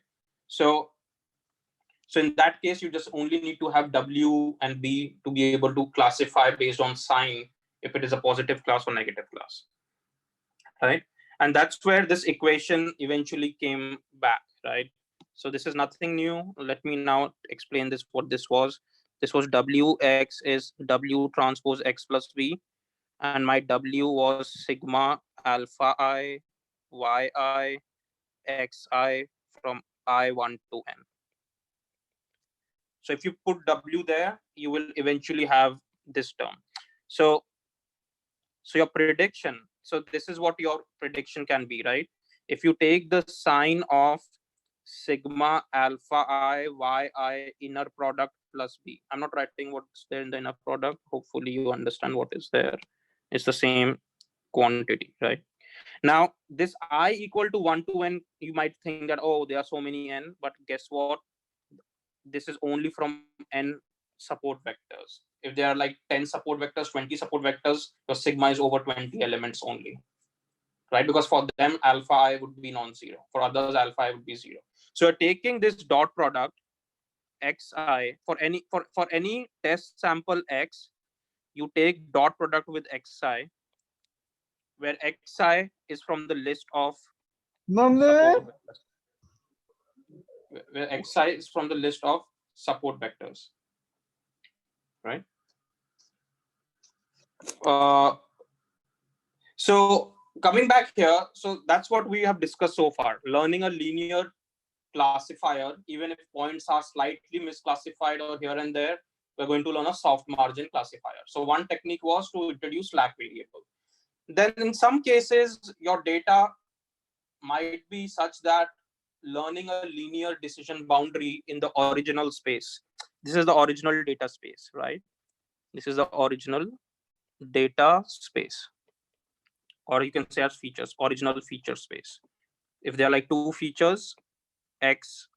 So in that case, you just only need to have W and B to be able to classify based on sign if it is a positive class or negative class, right? And that's where this equation eventually came back, right? So this is nothing new. Let me now explain this, what this was. This was Wx is W transpose X plus V, and my W was sigma alpha I, yi, xi from I1 to n. So if you put W there, you will eventually have this term. So your prediction, so this is what your prediction can be, right? If you take the sign of sigma alpha I yi inner product plus B, I'm not writing what's there in the inner product. Hopefully you understand what is there. It's the same quantity, right? Now this I equal to 1 to n, you might think that, oh, there are so many n, but guess what? This is only from n support vectors. If there are like 10 support vectors, 20 support vectors, your sigma is over 20 elements only, right? Because for them, alpha I would be non-zero. For others, alpha I would be 0. So you're taking this dot product xi for any test sample x, you take dot product with xi, where xi is from the list of support vectors. Where xi is from the list of support vectors, right? So coming back here, so that's what we have discussed so far. Learning a linear classifier, even if points are slightly misclassified or here and there, we're going to learn a soft margin classifier. So one technique was to introduce slack variable. Then in some cases, your data might be such that learning a linear decision boundary in the original space. This is the original data space, right? This is the original data space, or you can say as features, original feature space. If there are like two features, x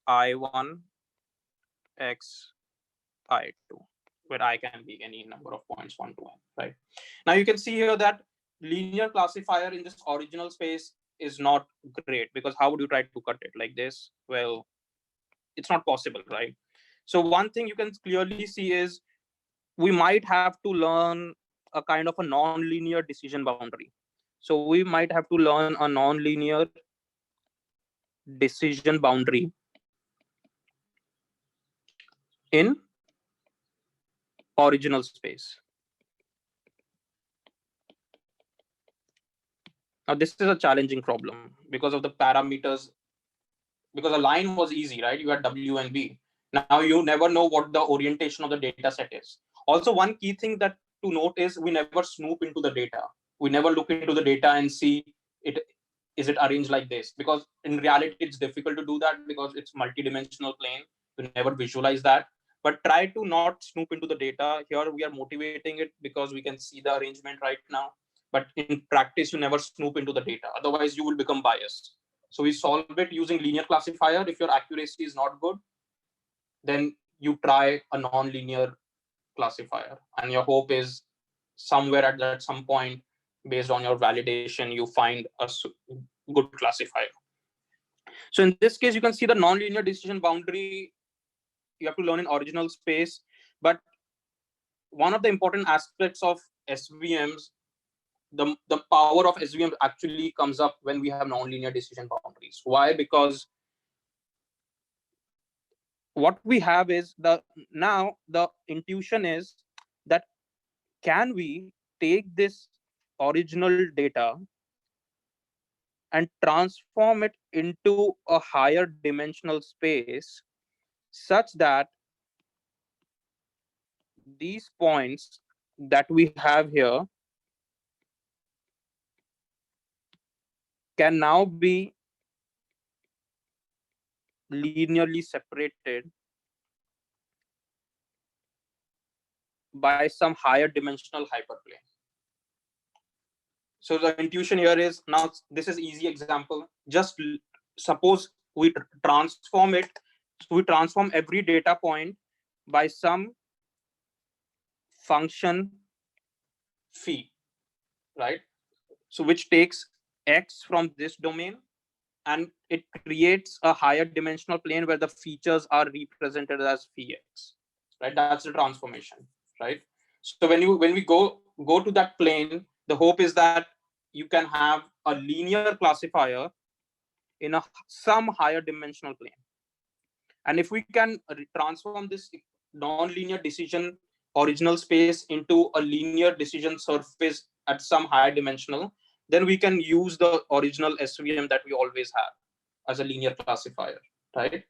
I1, x I2, where I can be any number of points 1 to n, right? Now you can see here that linear classifier in this original space is not great, because how would you try to cut it like this? Well, it's not possible, right? So one thing you can clearly see is we might have to learn a kind of a non-linear decision boundary. So we might have to learn a non-linear decision boundary in original space. Now this is a challenging problem because of the parameters, because a line was easy, right? You had W and B. Now you never know what the orientation of the data set is. Also, one key thing that to note is we never snoop into the data. We never look into the data and see it, is it arranged like this? Because in reality, it's difficult to do that because it's multidimensional plane. You never visualize that. But try to not snoop into the data. Here we are motivating it because we can see the arrangement right now. But in practice, you never snoop into the data. Otherwise, you will become biased. So we solve it using linear classifier. If your accuracy is not good, then you try a non-linear classifier. And your hope is somewhere at some point, based on your validation, you find a good classifier. So in this case, you can see the non-linear decision boundary you have to learn in original space. But one of the important aspects of SVMs, the power of SVM actually comes up when we have non-linear decision boundaries. Why? Because what we have is now the intuition is that can we take this original data and transform it into a higher dimensional space such that these points that we have here can now be linearly separated by some higher dimensional hyperplane. So the intuition here is, now this is easy example. Just suppose we transform it. So we transform every data point by some function phi, right? So which takes x from this domain and it creates a higher dimensional plane where the features are represented as phi x, right? That's the transformation, right? So when we go to that plane, the hope is that you can have a linear classifier in some higher dimensional plane. And if we can transform this non-linear decision original space into a linear decision surface at some higher dimensional, then we can use the original SVM that we always have as a linear classifier, right?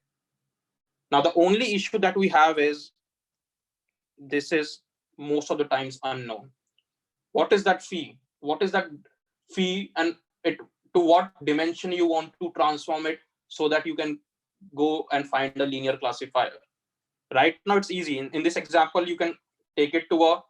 Now, the only issue that we have is this is most of the times unknown. What is that phi? What is that phi, and to what dimension you want to transform it so that you can go and find a linear classifier? Right now, it's easy. In this example, you can take it to a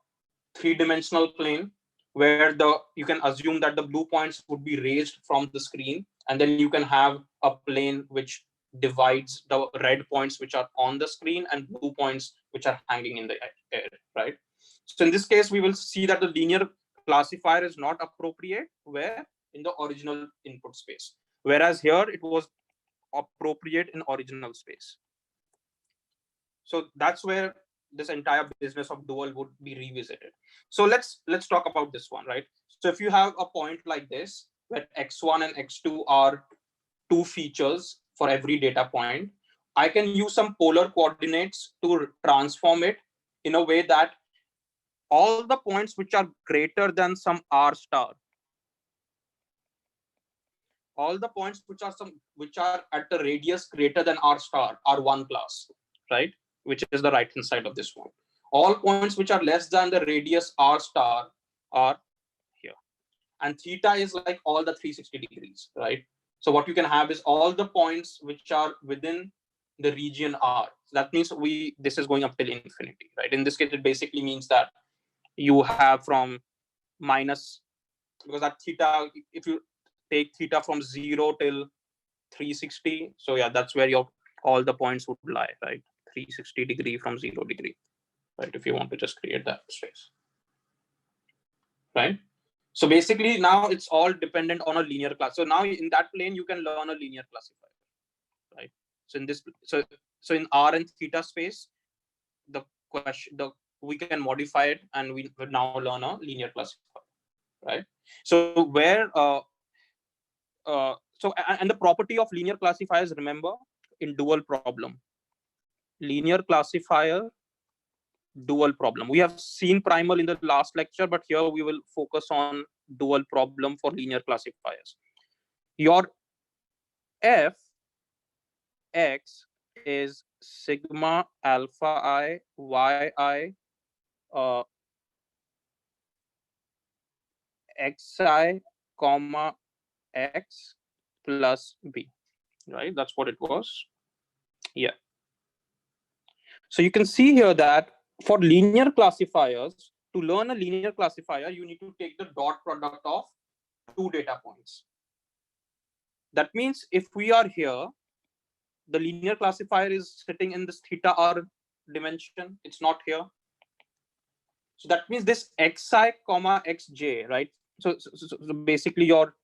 three-dimensional plane where you can assume that the blue points would be raised from the screen, and then you can have a plane which divides the red points which are on the screen and blue points which are hanging in the air, right? So in this case, we will see that the linear classifier is not appropriate where in the original input space, whereas here it was appropriate in original space. So that's where this entire business of dual would be revisited. So let's talk about this one, right? So if you have a point like this, where x1 and x2 are two features for every data point, I can use some polar coordinates to transform it in a way that all the points which are greater than some r star, all the points which are at the radius greater than r star are one class, right? Which is the right hand side of this one. All points which are less than the radius r star are here. and theta is like all the 360 degrees, right? So what you can have is all the points which are within the region R. So that means this is going up till infinity, right? In this case, it basically means that you have from minus, because that theta, if you take theta from 0 till 360, so yeah, that's where your all the points would lie, right? 360 degree from 0 degree, right? If you want to just create that space, right? So basically now it's all dependent on a linear class. So now in that plane, you can learn a linear classifier, right? So in this, so in R and theta space, the we can modify it and we will now learn a linear classifier, right? So where, and the property of linear classifiers, remember, in dual problem, linear classifier, dual problem. We have seen primal in the last lecture, but here we will focus on dual problem for linear classifiers. Your f x is sigma alpha I y I xi comma x plus b, right? That's what it was. Yeah. So you can see here that for linear classifiers, to learn a linear classifier, you need to take the dot product of two data points. That means if we are here, the linear classifier is sitting in this theta r dimension. It's not here. So that means this xi comma xj, right? So basically your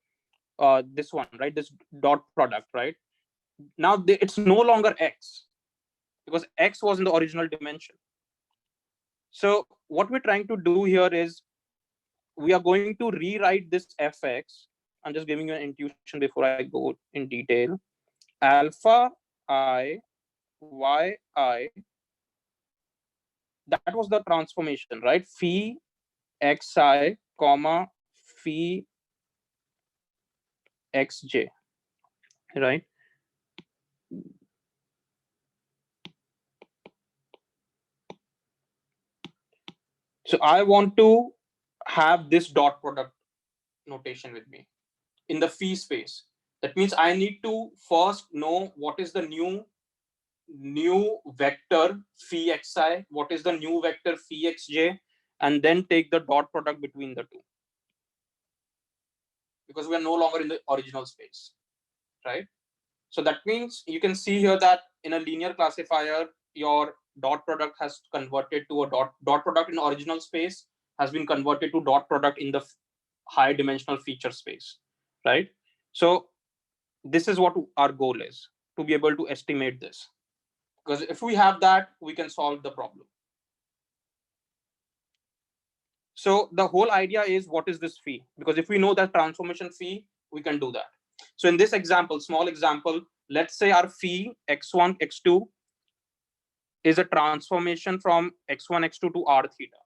this one, right? This dot product, right? Now it's no longer x, because x was in the original dimension. So what we're trying to do here is we are going to rewrite this fx. I'm just giving you an intuition before I go in detail. Alpha I y I, that was the transformation, right? Phi xi comma phi xj, right? So I want to have this dot product notation with me in the phi space. That means I need to first know what is the new vector phi xi, what is the new vector phi xj, and then take the dot product between the two, because we are no longer in the original space, right? So that means you can see here that in a linear classifier, your dot product has converted to a dot product in original space has been converted to dot product in the high dimensional feature space, right? So this is what our goal is, to be able to estimate this, because if we have that, we can solve the problem. So the whole idea is, what is this phi? Because if we know that transformation phi, we can do that. So in this example, small example, let's say our phi x1 x2 is a transformation from x1 x2 to r theta,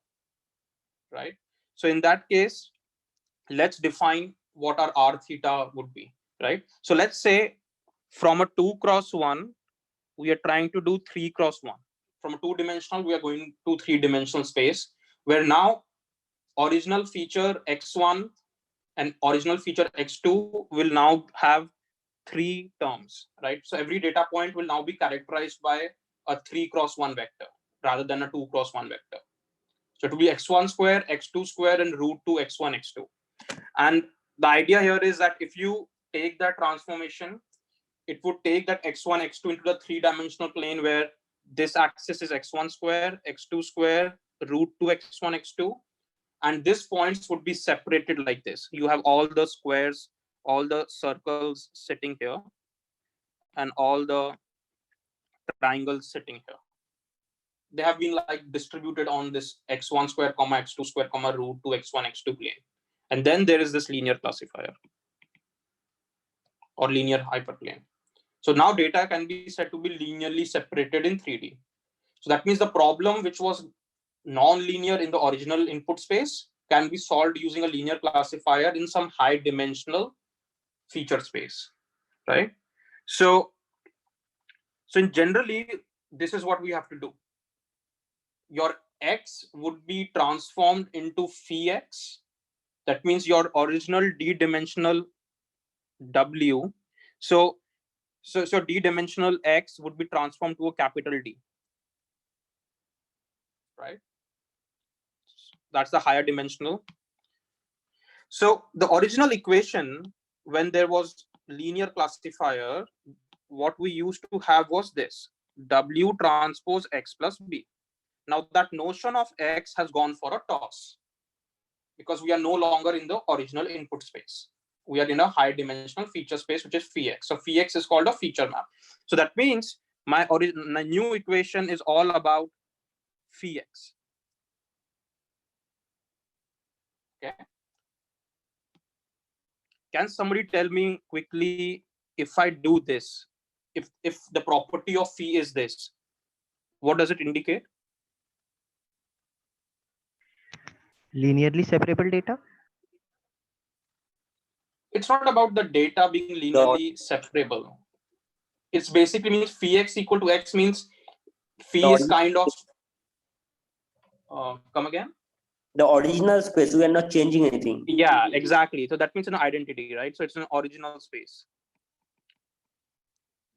right? So in that case, let's define what our r theta would be, right? So let's say from a 2 cross 1, we are trying to do 3 cross 1. From a 2-dimensional, we are going to 3-dimensional space, where now original feature x1 and original feature x2 will now have 3 terms, right? So every data point will now be characterized by a 3 cross 1 vector rather than a 2 cross 1 vector. So it will be x1 square, x2 square, and root 2 x1 x2. And the idea here is that if you take that transformation, it would take that x1 x2 into the 3-dimensional plane, where this axis is x1 square, x2 square, root 2 x1 x2, and these points would be separated like this. You have all the squares, all the circles sitting here, and all the triangles sitting here. They have been like distributed on this x1 square comma x2 square comma root 2 x1 x2 plane. And then there is this linear classifier or linear hyperplane. So now data can be said to be linearly separated in 3D. So that means the problem which was non-linear in the original input space can be solved using a linear classifier in some high dimensional feature space, right? So in generally, this is what we have to do. Your x would be transformed into phi x. That means your original d-dimensional W. So d-dimensional X would be transformed to a capital D, right? That's the higher dimensional. So the original equation, when there was linear classifier, what we used to have was this: W transpose X plus B. Now that notion of X has gone for a toss because we are no longer in the original input space. We are in a high dimensional feature space, which is phi X. So phi X is called a feature map. So that means my new equation is all about phi X. Okay. Can somebody tell me quickly, if I do this, if the property of phi is this, what does it indicate? Linearly separable data? It's not about the data being linearly separable. It's basically means phi X equal to X means phi is kind of, come again? The original space, we are not changing anything. Yeah, exactly. So that means an identity, right? So it's an original space.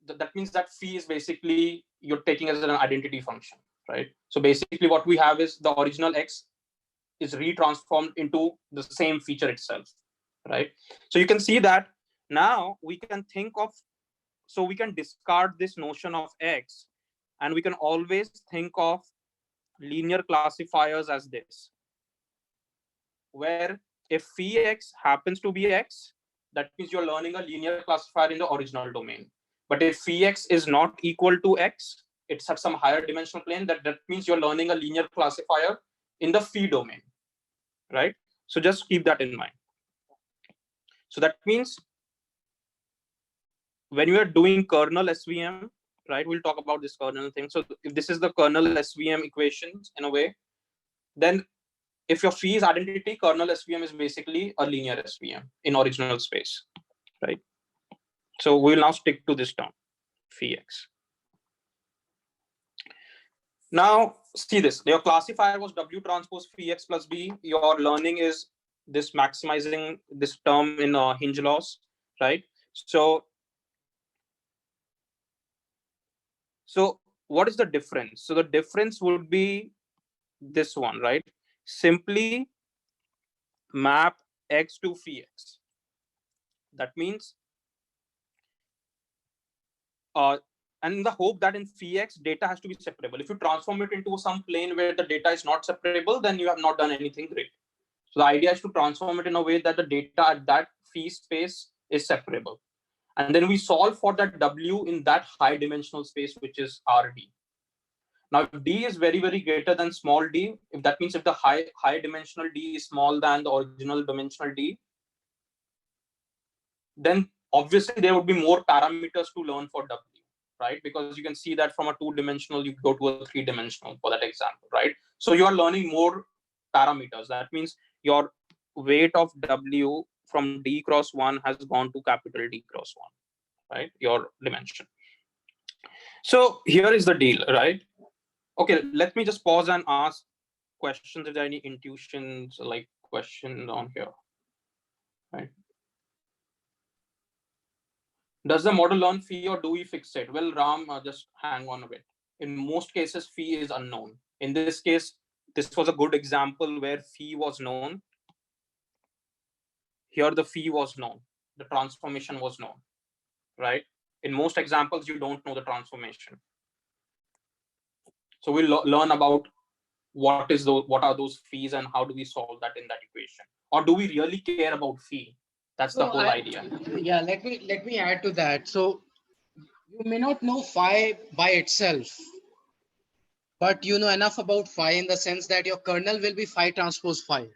That means that phi is basically you're taking as an identity function, right? So basically what we have is the original X is retransformed into the same feature itself, right? So you can see that now we can think of, so we can discard this notion of X and we can always think of linear classifiers as this, where if phi X happens to be X, that means you're learning a linear classifier in the original domain. But if phi X is not equal to X, it's at some higher dimensional plane, that means you're learning a linear classifier in the phi domain, right? So just keep that in mind. So that means when you are doing kernel SVM, right, we'll talk about this kernel thing. So if this is the kernel SVM equations in a way, then if your phi is identity, kernel SVM is basically a linear SVM in original space, right? So we will now stick to this term, phi X. Now see this, your classifier was W transpose phi X plus B. Your learning is this maximizing this term in hinge laws, right? So what is the difference? So the difference would be this one, right? Simply map X to phi X. That means and in the hope that in phi X data has to be separable. If you transform it into some plane where the data is not separable, then you have not done anything great. So the idea is to transform it in a way that the data at that phi space is separable. And then we solve for that W in that high dimensional space, which is RD. Now, if D is very, very greater than small d, if that means if the high dimensional D is small than the original dimensional D, then obviously there would be more parameters to learn for W, right? Because you can see that from a 2-dimensional, you go to a 3-dimensional for that example, right? So you are learning more parameters. That means your weight of W from D cross 1 has gone to capital D cross 1, right? Your dimension. So here is the deal, right? Okay, let me just pause and ask questions if there are any intuitions, like questions on here, right? Does the model learn phi or do we fix it? Well, Ram, just hang on a bit. In most cases, phi is unknown. In this case, this was a good example where phi was known. Here, the phi was known. The transformation was known, right? In most examples, you don't know the transformation. So we'll learn about what are those phis and how do we solve that in that equation, or do we really care about phi? That's the whole idea. Yeah, let me add to that. So you may not know phi by itself, but you know enough about phi in the sense that your kernel will be phi transpose phi,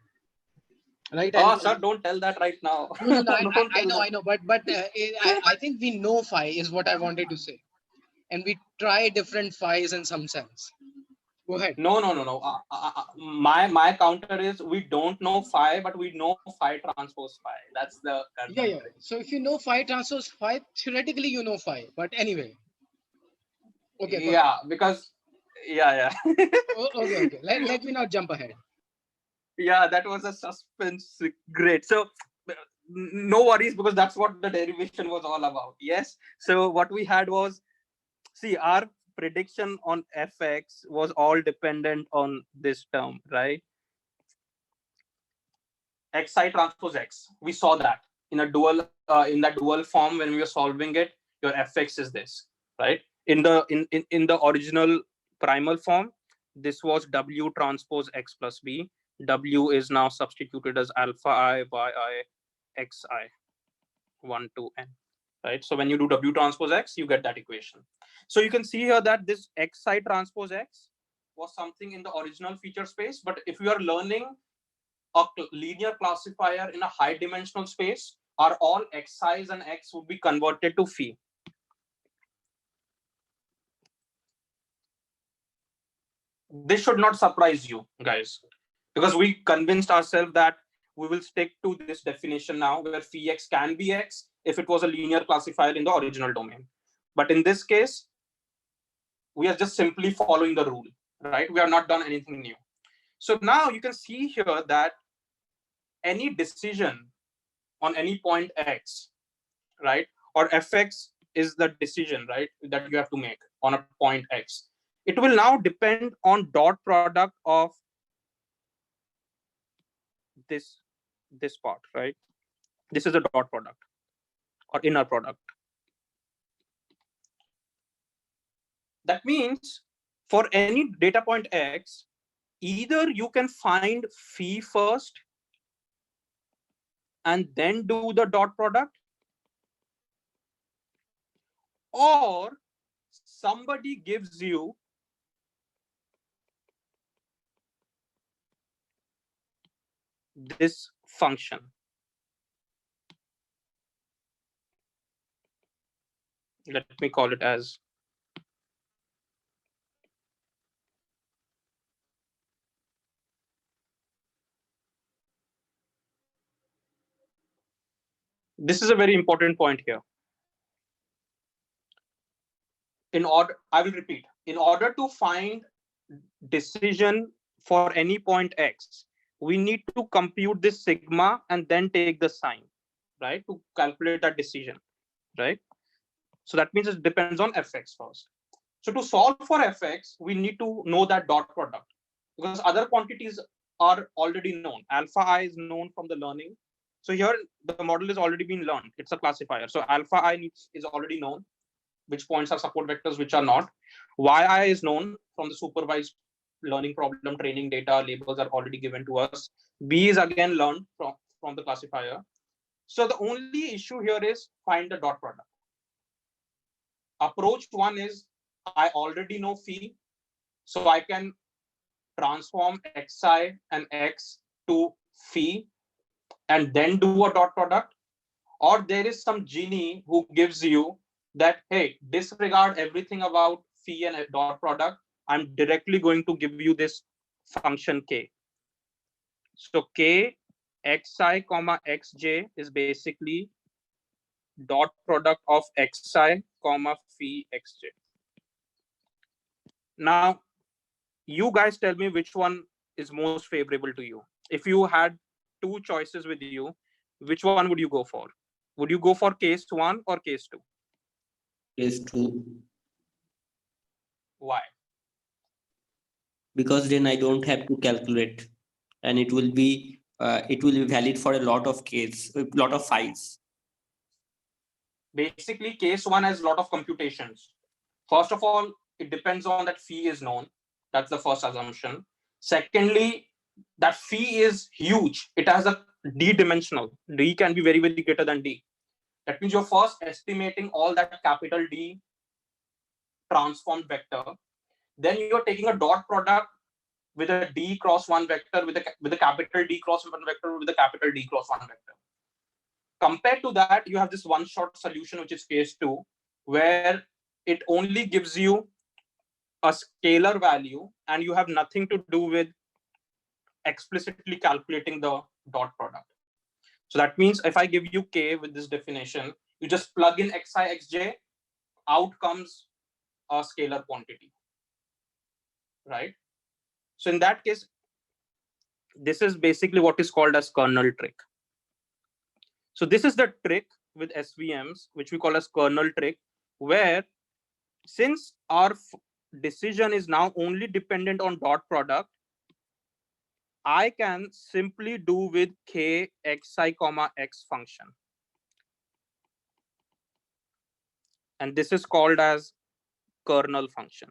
right? Oh, sir, don't tell that right now. No, I know, but I think we know phi is what I wanted to say, and we try different phis in some sense. Go ahead. No. My counter is we don't know phi, but we know phi transpose phi. That's the yeah. So if you know phi transpose phi, theoretically you know phi. But anyway. Okay. Yeah, because yeah. Okay. Let me not jump ahead. Yeah, that was a suspense. Great. So no worries, because that's what the derivation was all about. Yes. So what we had was, see, our prediction on fx was all dependent on this term, right? Xi transpose x. We saw that in a dual in that dual form when we were solving it. Your fx is this, right? In the original primal form, this was w transpose x plus b. W is now substituted as alpha I by I xi 1 to n, right? So when you do w transpose x, you get that equation. So you can see here that this xi transpose x was something in the original feature space, but if you are learning a linear classifier in a high dimensional space, are all xi's and x would be converted to phi. This should not surprise you guys, because we convinced ourselves that we will stick to this definition now, where phi x can be x if it was a linear classifier in the original domain. But in this case, we are just simply following the rule, right? We have not done anything new. So now you can see here that any decision on any point x, right, or fx is the decision, right, that you have to make on a point x. It will now depend on dot product of this part, right? This is a dot product or inner product. That means for any data point x, either you can find phi first and then do the dot product, or somebody gives you this function. Let me call it as this is a very important point here. I will repeat, in order to find decision for any point x, we need to compute this sigma and then take the sign, right, to calculate that decision, right? So that means it depends on fx first. So to solve for fx, we need to know that dot product, because other quantities are already known. Alpha I is known from the learning. So here the model is already been learned. It's a classifier. So alpha I is already known, which points are support vectors, which are not. Yi is known from the supervised learning problem training data. Labels are already given to us. B is again learned from the classifier. So the only issue here is find the dot product. Approach one is, I already know phi, so I can transform xi and x to phi and then do a dot product. Or there is some genie who gives you that, hey, disregard everything about phi and a dot product. I'm directly going to give you this function k. So k xi comma xj is basically dot product of xi comma phi xj. Now, you guys tell me which one is most favorable to you. If you had two choices with you, which one would you go for? Would you go for case one or case two? Case 2. Why? Because then I don't have to calculate, and it will be valid for a lot of phis. Basically, case one has a lot of computations. First of all, it depends on that phi is known. That's the first assumption. Secondly, that phi is huge. It has a d-dimensional. D can be very, very greater than d. That means you're first estimating all that capital D transformed vector. Then you're taking a dot product with a D cross one vector, with a capital D cross one vector, with a capital D cross one vector. Compared to that, you have this one-shot solution, which is case two, where it only gives you a scalar value and you have nothing to do with explicitly calculating the dot product. So that means if I give you k with this definition, you just plug in xi, xj, out comes a scalar quantity, right? So in that case, This is basically what is called as kernel trick. So this is the trick with SVMs, which we call as kernel trick, where since our decision is now only dependent on dot product, I can simply do with k xi comma x function. And this is called as kernel function.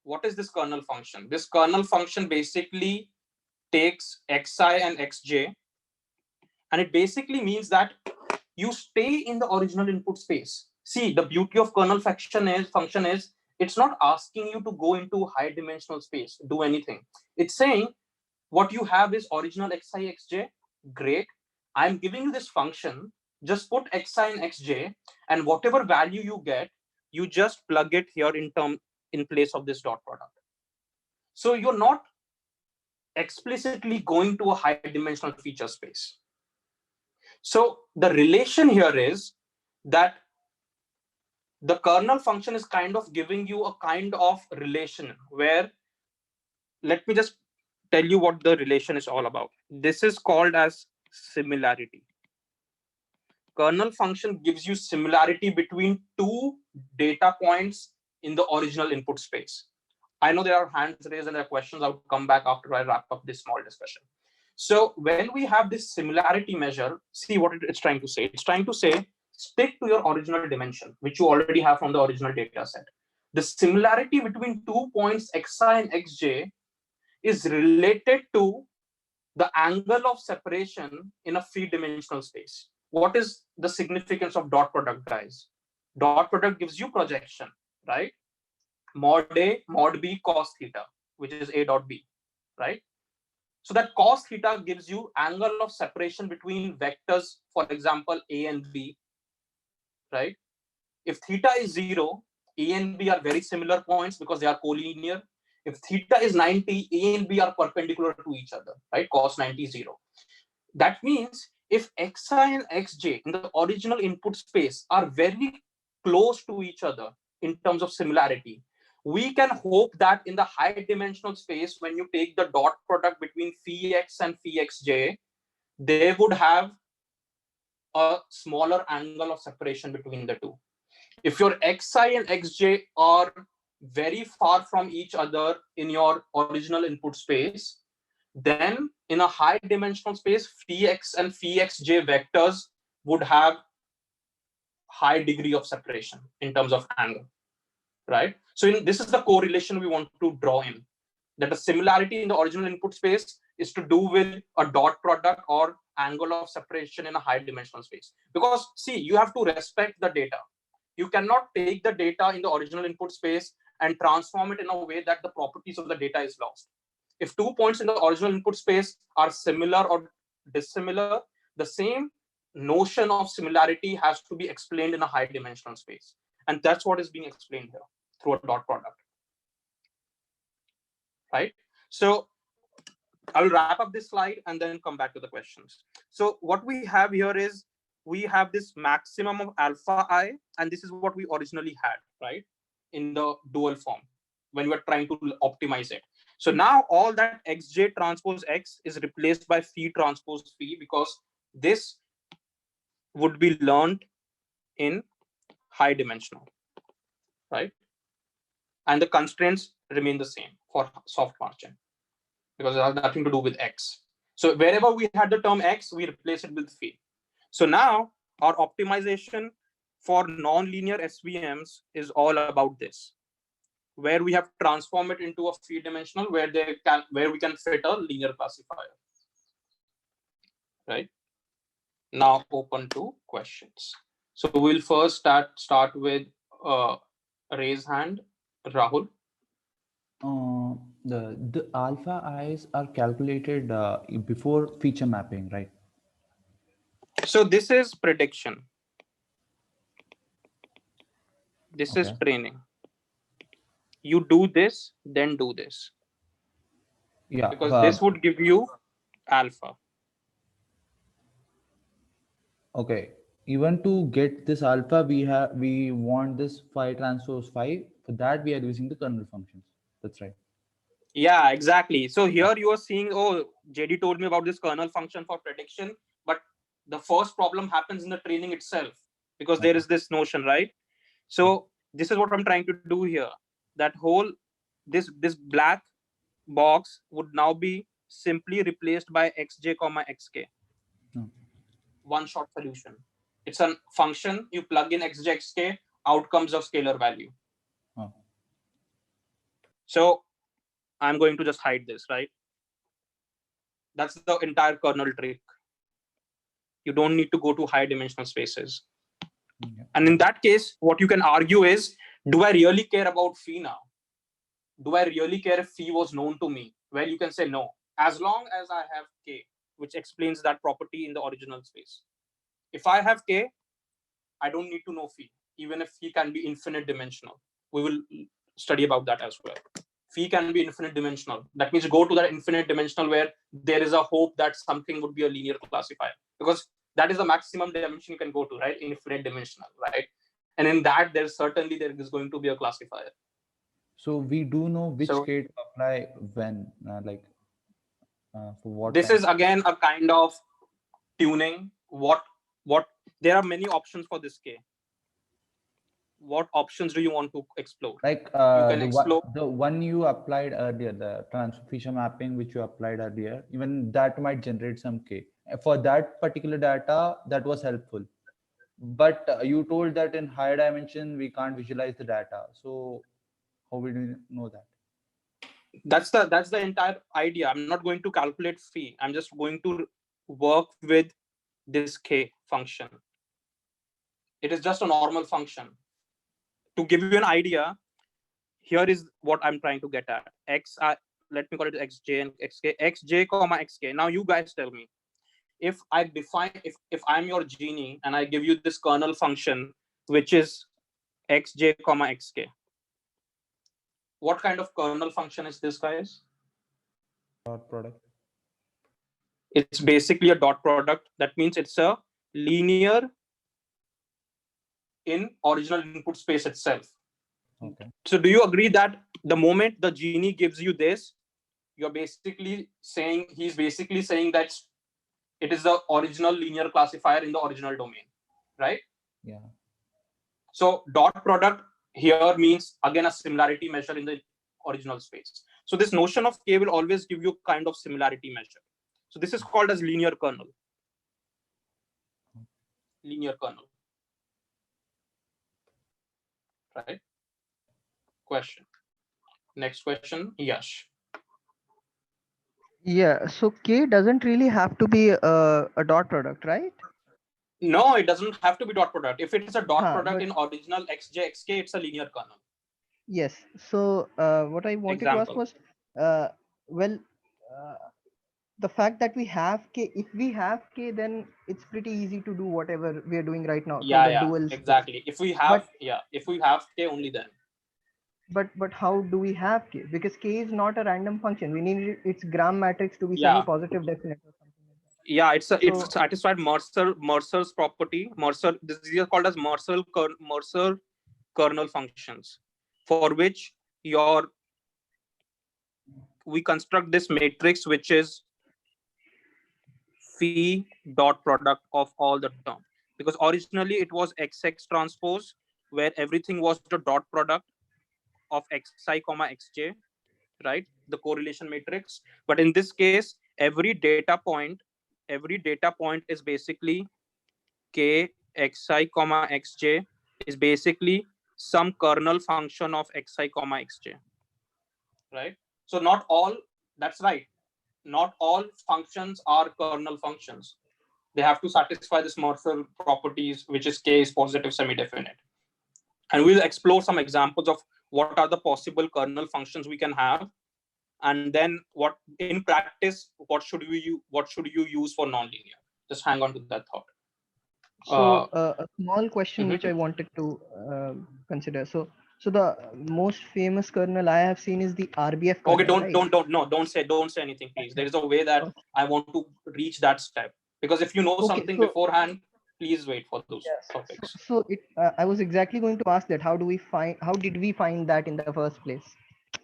What is this kernel function? This kernel function basically takes xi and xj, and it basically means that you stay in the original input space. See, the beauty of kernel function is it's not asking you to go into high dimensional space, do anything. It's saying what you have is original xi, xj. Great. I'm giving you this function. Just put xi and xj, and whatever value you get, you just plug it here in place of this dot product. So you're not explicitly going to a high dimensional feature space. So the relation here is that the kernel function is kind of giving you a kind of relation where, let me just tell you what the relation is all about. This is called as similarity. Kernel function gives you similarity between two data points in the original input space. I know there are hands raised and there are questions. I'll come back after I wrap up this small discussion. So when we have this similarity measure, see what it's trying to say. It's trying to say, stick to your original dimension, which you already have from the original data set. The similarity between 2 points xi and xj is related to the angle of separation in a three-dimensional space. What is the significance of dot product, guys? Dot product gives you projection, right? Mod A, mod B, cos theta, which is A dot B, right? So that cos theta gives you angle of separation between vectors, for example, A and B, right? If theta is 0, A and B are very similar points because they are collinear. If theta is 90, A and B are perpendicular to each other, right? Cos 90 0. That means if xi and xj in the original input space are very close to each other in terms of similarity, we can hope that in the high dimensional space, when you take the dot product between phi x and phi xj, they would have a smaller angle of separation between the two. If your xi and xj are very far from each other in your original input space, then in a high dimensional space, phi x and phi xj vectors would have high degree of separation in terms of angle, right? So this is the correlation we want to draw in, that the similarity in the original input space is to do with a dot product or angle of separation in a high dimensional space. Because see, you have to respect the data. You cannot take the data in the original input space and transform it in a way that the properties of the data is lost. If 2 points in the original input space are similar or dissimilar, the same notion of similarity has to be explained in a high dimensional space. And that's what is being explained here through a dot product, right? So I'll wrap up this slide and then come back to the questions. So what we have here is, we have this maximum of alpha I, and this is what we originally had, right? In the dual form when we were trying to optimize it. So now all that xj transpose x is replaced by phi transpose phi, because this would be learned in high dimensional, right? And the constraints remain the same for soft margin because it has nothing to do with x. So wherever we had the term x, we replace it with phi. So now our optimization for non-linear SVMs is all about this, where we have transformed it into a three-dimensional where we can fit a linear classifier. Right? Now open to questions. So we'll first start with raise hand, Rahul. The alpha i's are calculated before feature mapping, right? So this is prediction. This is Okay. training. You do this, then do this. Yeah. Because this would give you alpha. Okay. Even to get this alpha, we want this phi transpose phi. For that, we are using the kernel functions. That's right. Yeah, exactly. So here you are seeing, oh, JD told me about this kernel function for prediction, but the first problem happens in the training itself because there is this notion, right? So this is what I'm trying to do here. That whole, this black box would now be simply replaced by xj comma xk. Hmm. One shot solution. It's a function, you plug in xj xk, outcomes of scalar value. Oh. So I'm going to just hide this, right? That's the entire kernel trick. You don't need to go to high dimensional spaces. Yeah. And in that case, what you can argue is, do I really care about phi now? Do I really care if phi was known to me? Well, you can say no, as long as I have k, which explains that property in the original space. If I have k, I don't need to know phi, even if phi can be infinite dimensional. We will study about that as well. Phi can be infinite dimensional. That means go to that infinite dimensional where there is a hope that something would be a linear classifier, because that is the maximum dimension you can go to, right? Infinite dimensional, right? And in that, there is going to be a classifier. So we do know which So k to apply when, for what this time? is again a kind of tuning. What there are many options for this k. What options do you want to explore? Like You can explore the one you applied earlier, the transfer feature mapping which you applied earlier, even that might generate some k. For that particular data, that was helpful. But you told that in higher dimension we can't visualize the data. So how will we know that? that's the entire idea. I'm not going to calculate phi. I'm just going to work with this k function. It is just a normal function. To give you an idea, here is what I'm trying to get at. Let me call it xj and xk, xj comma xk. Now you guys tell me, if I define, if I'm your genie and I give you this kernel function, which is xj comma xk, what kind of kernel function is this, guys? Dot product. It's basically a dot product. That means it's a linear in original input space itself. Okay. So do you agree that the moment the genie gives you this, he's basically saying that it is the original linear classifier in the original domain, right? Yeah. So dot product here means again a similarity measure in the original space. So this notion of k will always give you kind of similarity measure. So this is called as linear kernel. Linear kernel. Right? Question. Next question, Yash. Yeah, so k doesn't really have to be a dot product, right? No, it doesn't have to be dot product. If it is a dot product But in original xj xk, it's a linear kernel. yes, so what I wanted to ask Example. was, well, the fact that we have k, if we have k, then it's pretty easy to do whatever we are doing right now. So the dual space. Exactly. If we have k, only then. But how do we have k? Because k is not a random function. We need its gram matrix to be Yeah. semi-positive definite or something like that. Yeah, it's satisfied Mercer's property. These are called as Mercer kernel functions, for which we construct this matrix, which is phi dot product of all the term, because originally it was xx transpose, where everything was the dot product of xi comma xj, right? The correlation matrix. But in this case, every data point is basically k xi comma xj is basically some kernel function of xi comma xj, right? So not all, that's right, not all functions are kernel functions. They have to satisfy this Mercer properties, which is k is positive semi-definite. And we'll explore some examples of what are the possible kernel functions we can have, and then what in practice, what should you use for nonlinear. Just hang on to that thought. So a small question which Mhm. I wanted to consider. So the most famous kernel I have seen is the RBF kernel. Okay, don't say anything, please. There is a way that Okay. I want to reach that step, because if you know Okay, something so beforehand, please wait for those yes, topics. so it I was exactly going to ask that how did we find that in the first place?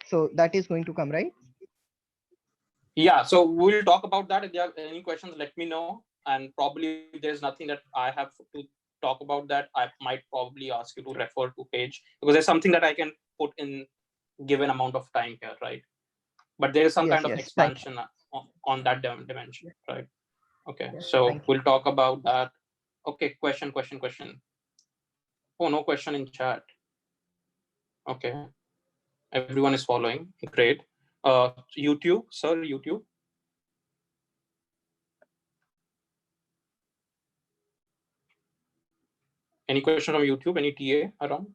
So that is going to come, right? Yeah, so we'll talk about that. If there are any questions, let me know. And probably if there's nothing that I have to talk about that, I might probably ask you to refer to page, because there's something that I can put in given amount of time here, right? But there is some kind of expansion on that dimension, right? Okay, so we'll talk about that. Okay, question. Oh, no question in chat. Okay, everyone is following. Great. YouTube, sir, YouTube. Any question from YouTube? Any TA around?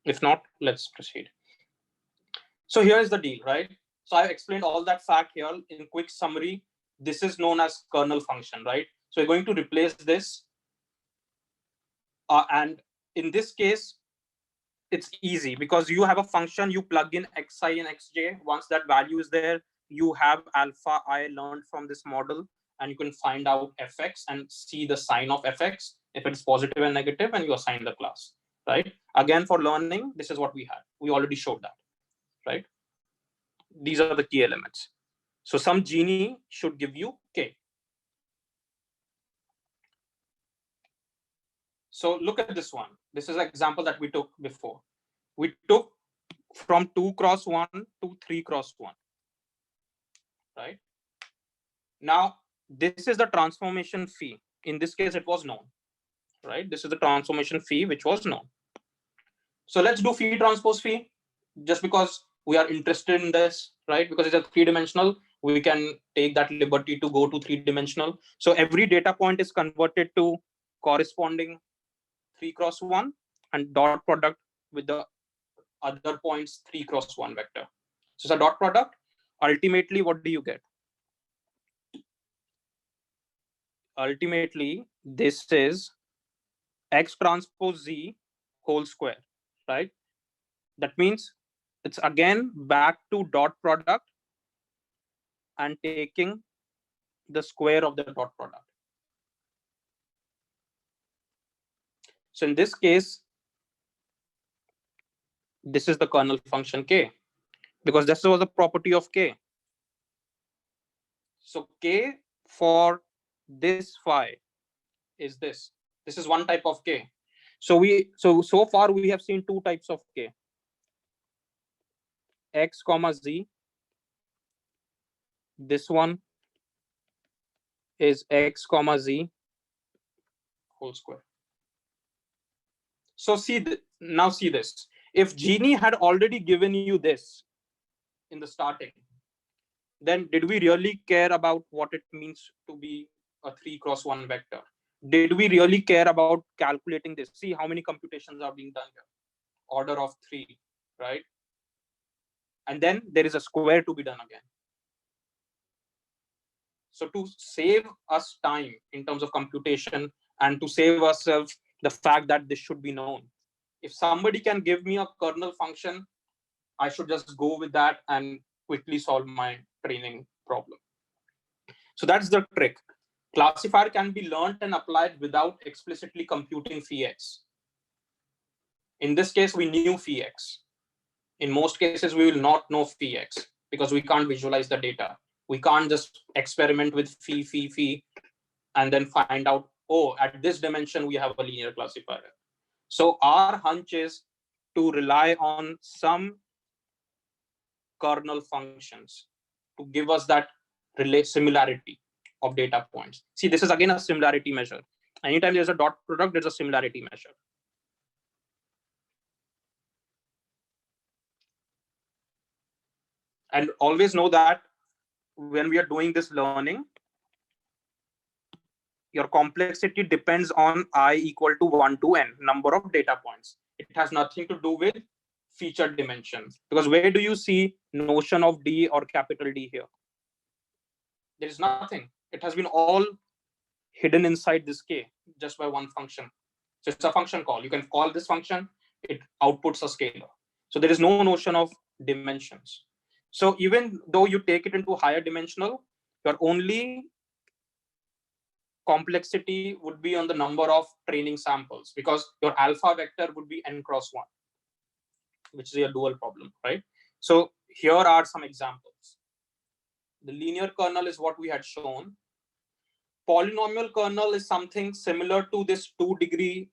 If not, let's proceed. So here is the deal, right? So I've explained all that fact here in quick summary. This is known as kernel function, right? So we're going to replace this. And in this case, it's easy because you have a function, you plug in xi and xj. Once that value is there, you have alpha I learned from this model, and you can find out fx and see the sign of fx. If it's positive and negative, and you assign the class, right? Again, for learning, this is what we had. We already showed that, right? These are the key elements. So some genie should give you k. So look at this one. This is an example that we took before. We took from 2 cross 1 to 3 cross 1, right? Now, this is the transformation phi. In this case, it was known, right? This is the transformation phi, which was known. So let's do phi transpose phi, just because we are interested in this, right? Because it's a 3-dimensional, we can take that liberty to go to 3-dimensional. So every data point is converted to corresponding 3 cross 1 and dot product with the other points 3 cross 1 vector. So it's a dot product. Ultimately, what do you get? Ultimately, this is x transpose z whole square, right? That means it's again back to dot product and taking the square of the dot product. So in this case, this is the kernel function k, because this was the property of k. So k for this phi is this. This is one type of k. So far we have seen two types of k. X comma z. This one is x comma z whole square. So now see this. If Genie had already given you this in the starting, then did we really care about what it means to be a 3 cross 1 vector? Did we really care about calculating this? See how many computations are being done here. Order of 3, right? And then there is a square to be done again. So to save us time in terms of computation and to save ourselves the fact that this should be known, if somebody can give me a kernel function, I should just go with that and quickly solve my training problem. So that's the trick. Classifier can be learned and applied without explicitly computing phi x. In this case, we knew phi x. In most cases, we will not know phi x because we can't visualize the data. We can't just experiment with phi, and then find out, oh, at this dimension, we have a linear classifier. So our hunch is to rely on some kernel functions to give us that similarity of data points. See, this is again a similarity measure. Anytime there's a dot product, there's a similarity measure. And always know that when we are doing this learning, your complexity depends on I equal to 1 to n, number of data points. It has nothing to do with feature dimensions, because where do you see notion of D or capital D here? There is nothing. It has been all hidden inside this K just by one function. So it's a function call. You can call this function, it outputs a scalar. So there is no notion of dimensions. So even though you take it into higher dimensional, your only complexity would be on the number of training samples, because your alpha vector would be n cross 1, which is a dual problem, right? So here are some examples. The linear kernel is what we had shown. Polynomial kernel is something similar to this 2-degree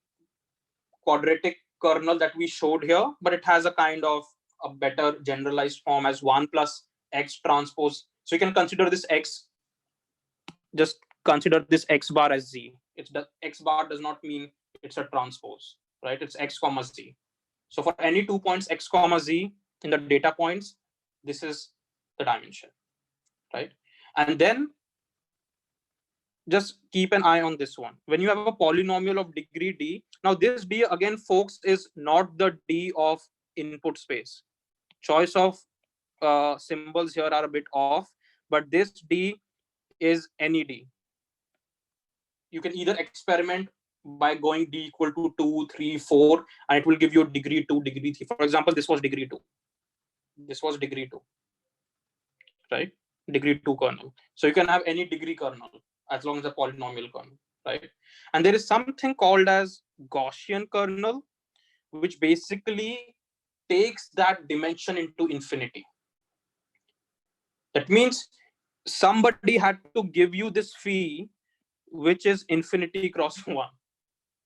quadratic kernel that we showed here, but it has a kind of a better generalized form as 1 plus x transpose. So you can consider this x, just consider this x bar as z. It's the x bar does not mean it's a transpose, right? It's x comma z. So for any 2 points x comma z in the data points, this is the dimension, right? And then just keep an eye on this one. When you have a polynomial of degree d, now this d again, folks, is not the d of input space. Choice of symbols here are a bit off, but this d is any d. You can either experiment by going d equal to 2, 3, 4, and it will give you degree 2, degree 3. For example, this was degree 2. This was degree 2, right? Degree 2 kernel. So you can have any degree kernel as long as a polynomial kernel, right? And there is something called as Gaussian kernel, which basically takes that dimension into infinity. That means somebody had to give you this phi, which is infinity cross 1,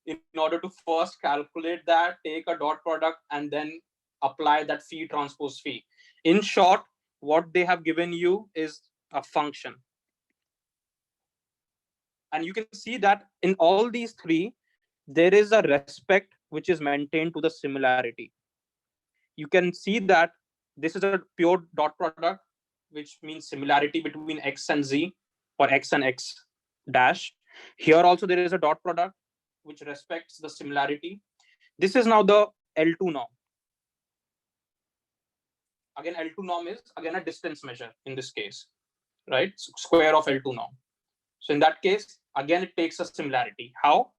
in order to first calculate that, take a dot product, and then apply that phi transpose phi. In short, what they have given you is a function. And you can see that in all these three, there is a respect which is maintained to the similarity. You can see that this is a pure dot product, which means similarity between x and z, or x and x dash. Here also there is a dot product which respects the similarity. This is now the L2 norm. Again, L2 norm is again a distance measure in this case, right? Square of L2 norm. So in that case, again, it takes a similarity. How?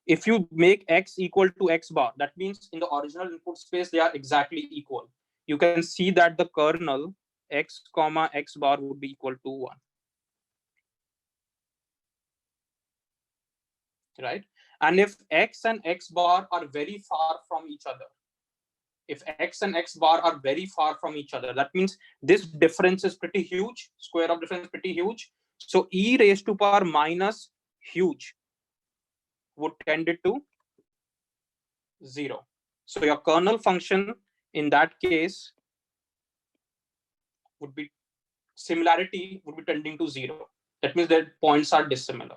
If you make x equal to x bar, that means in the original input space, they are exactly equal. You can see that the kernel x comma x bar would be equal to 1. Right? And if x and x bar are very far from each other, if x and x bar are very far from each other, that means this difference is pretty huge, square of difference is pretty huge. So e raised to power minus huge would tend it to 0. So your kernel function in that case would be similarity would be tending to 0. That means that points are dissimilar.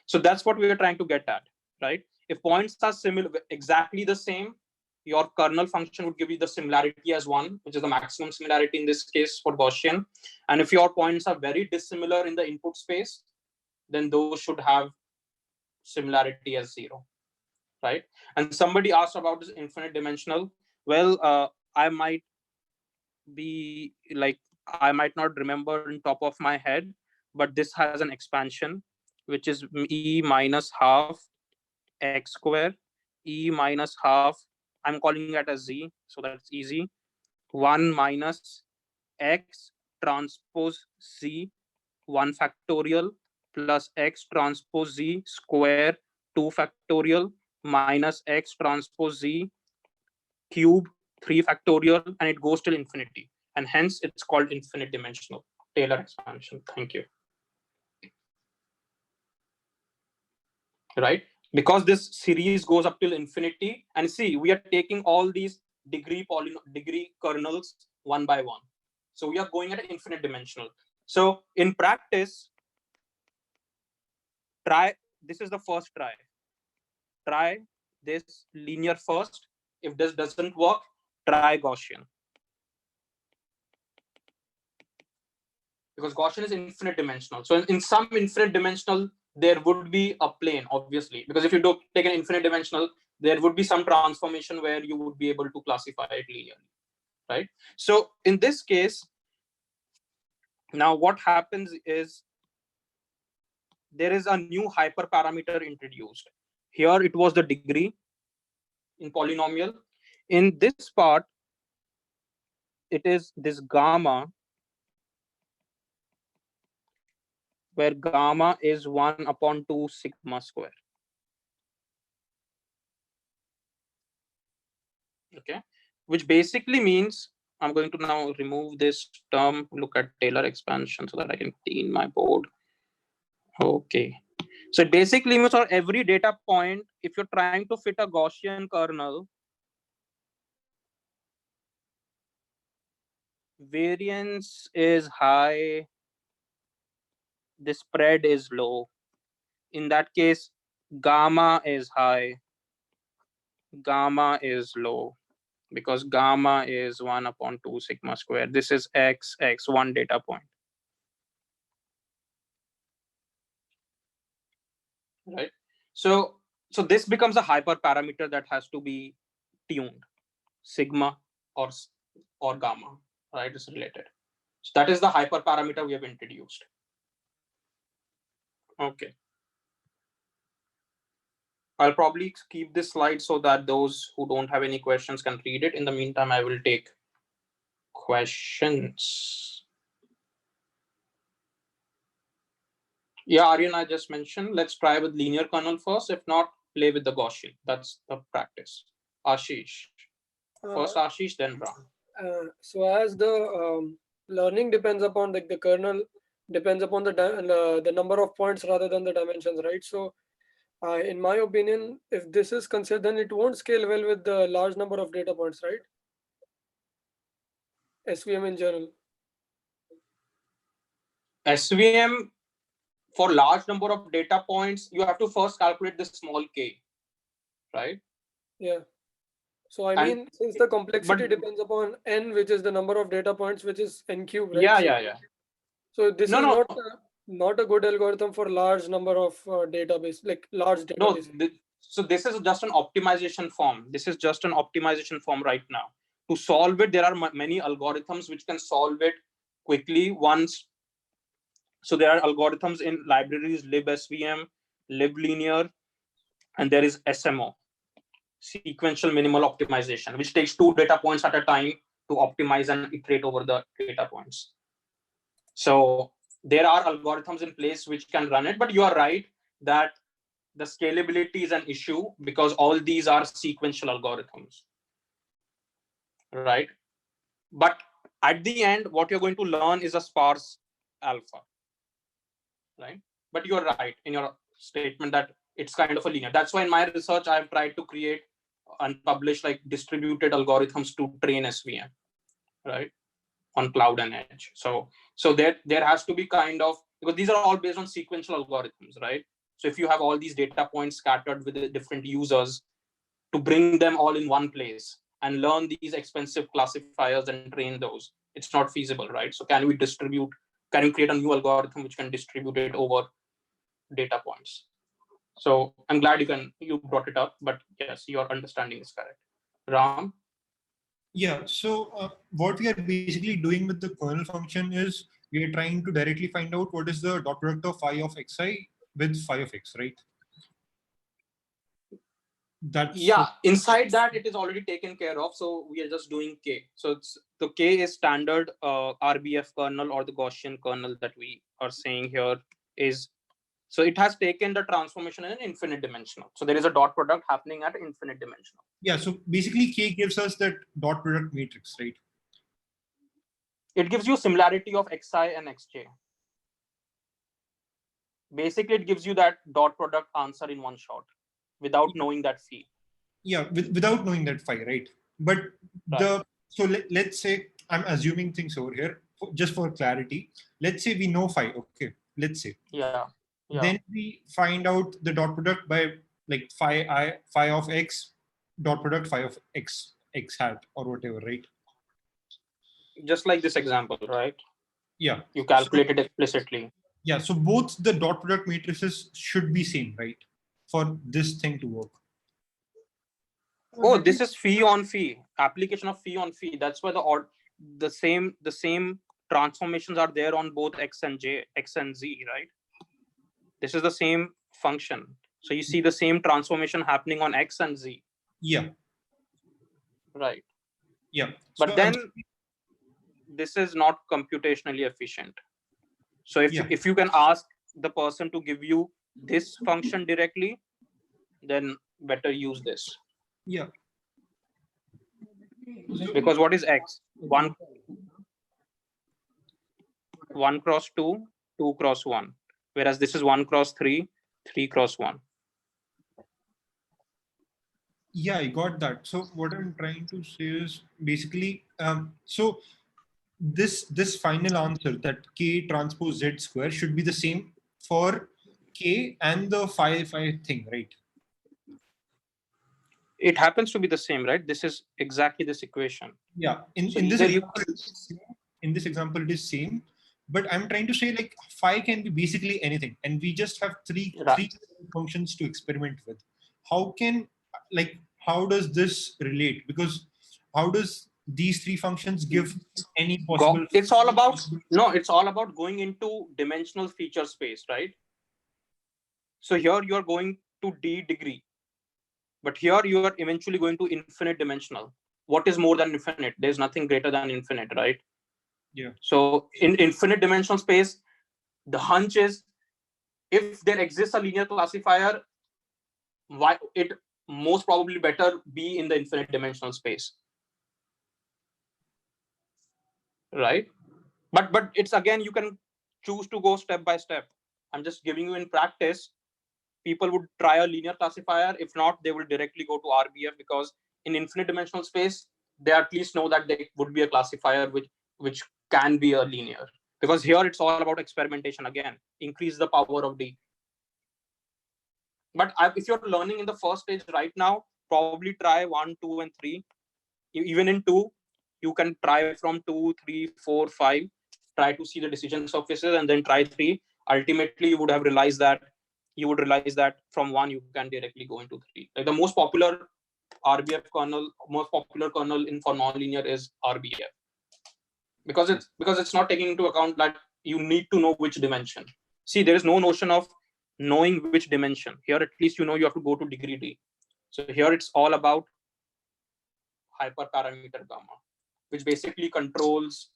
So that's what we are trying to get at, right? If points are similar, exactly the same, your kernel function would give you the similarity as 1, which is the maximum similarity in this case for Gaussian. And if your points are very dissimilar in the input space, then those should have similarity as 0, right? And somebody asked about this infinite dimensional. Well, I might be like, I might not remember in top of my head, but this has an expansion, which is e minus half x square, e minus half, I'm calling it as z, so that's easy, 1 minus x transpose z 1 factorial plus x transpose z square 2 factorial minus x transpose z cube 3 factorial, and it goes till infinity, and hence it's called infinite dimensional Taylor expansion. Thank you. Right, because this series goes up till infinity, and see, we are taking all these degree kernels one by one, so we are going at infinite dimensional. So in practice, try this is the first try this linear first. If this doesn't work, try Gaussian, because Gaussian is infinite dimensional. So in some infinite dimensional, there would be a plane, obviously, because if you do take an infinite dimensional, there would be some transformation where you would be able to classify it linearly, right? So in this case, now what happens is there is a new hyperparameter introduced. Here it was the degree in polynomial. In this part, it is this gamma, where gamma is 1 upon 2 sigma square. Okay, which basically means I'm going to now remove this term, look at Taylor expansion so that I can clean my board. Okay. So it basically means for every data point, if you're trying to fit a Gaussian kernel, variance is high, the spread is low. In that case, gamma is high, gamma is low, because gamma is 1/2 sigma square. This is x, one data point. Right. So this becomes a hyperparameter that has to be tuned, sigma or gamma, right? Is related. So that is the hyperparameter we have introduced. Okay. I'll probably keep this slide so that those who don't have any questions can read it. In the meantime, I will take questions. Yeah, Aryan, I just mentioned, let's try with linear kernel first. If not, play with the Gaussian. That's the practice. Ashish. First Ashish, then Ram. So as the learning depends upon the kernel depends upon the number of points rather than the dimensions, right? So in my opinion, if this is considered, then it won't scale well with the large number of data points, right? SVM in general. SVM for large number of data points, you have to first calculate the small k, right? Yeah. So I mean, since the complexity depends upon n, which is the number of data points, which is n cube, right? Yeah. So this is not a good algorithm for large number of database, like large database. No, so this is just an optimization form. This is just an optimization form right now. To solve it, there are many algorithms which can solve it quickly once. So there are algorithms in libraries, libSVM, liblinear, and there is SMO, sequential minimal optimization, which takes 2 data points at a time to optimize and iterate over the data points. So there are algorithms in place which can run it, but you are right that the scalability is an issue because all these are sequential algorithms, right? But at the end, what you're going to learn is a sparse alpha, right? But you're right in your statement that it's kind of a linear. That's why in my research, I've tried to create and publish like distributed algorithms to train SVM, right? On cloud and edge. So there has to be kind of, because these are all based on sequential algorithms, right? So if you have all these data points scattered with the different users, to bring them all in one place and learn these expensive classifiers and train those, it's not feasible, right? So can we create a new algorithm which can distribute it over data points? So I'm glad you brought it up, but yes, your understanding is correct. Ram? Yeah, so what we are basically doing with the kernel function is we are trying to directly find out what is the dot product of phi of xi with phi of x, right? Inside that it is already taken care of, so we are just doing k. So the k is standard RBF kernel or the Gaussian kernel that we are saying here is, so it has taken the transformation in an infinite dimensional. So there is a dot product happening at infinite dimensional. Yeah, so basically k gives us that dot product matrix, right? It gives you similarity of xi and xj. Basically, it gives you that dot product answer in one shot without knowing that phi. Yeah, without knowing that phi, right? But so let's say I'm assuming things over here just for clarity. Let's say we know phi, okay? Let's say. Yeah. Then we find out the dot product by like phi of x dot product phi of x hat or whatever, right? Just like this example, right? Yeah. You calculate it explicitly. Yeah, so both the dot product matrices should be same, right? For this thing to work. Oh, this is phi on phi, application of phi on phi. That's why the same transformations are there on both x and z, right? This is the same function. So you see the same transformation happening on x and z. Yeah. Right. Yeah. But so then this is not computationally efficient. So if you can ask the person to give you this function directly, then better use this. Yeah. Because what is X? 1 cross 2, 2 cross 1. Whereas this is 1 cross 3, 3 cross 1. Yeah, I got that. So what I'm trying to say is basically, so this final answer that K transpose Z square should be the same for K and the phi thing, right? It happens to be the same, right? This is exactly this equation. Yeah, So in this either you example, it is same, but I'm trying to say like phi can be basically anything, and we just have three Right. functions to experiment with. How can, like, how does this relate? Because how does these three functions give any possible? It's all about it's all about going into dimensional feature space, right? So here you are going to d degree, but here you are eventually going to infinite dimensional. What is more than infinite? There's nothing greater than infinite, right? Yeah. So in infinite dimensional space, the hunch is if there exists a linear classifier, why it most probably better be in the infinite dimensional space, right? But it's again, you can choose to go step by step. I'm just giving you in practice. People would try a linear classifier. If not, they will directly go to RBF, because in infinite dimensional space, they at least know that there would be a classifier which can be a linear. Because here it's all about experimentation again. Increase the power of D. But if you're learning in the first stage right now, probably try 1, 2, and 3. Even in 2, you can try from 2, 3, 4, 5. Try to see the decision surfaces, and then try 3. Ultimately, you would realize that from 1 you can directly go into 3. Like the most popular RBF kernel, most popular kernel for nonlinear is RBF, because it's not taking into account that you need to know which dimension. See, there is no notion of knowing which dimension. Here, at least you know you have to go to degree D. So here it's all about hyperparameter gamma, which basically controls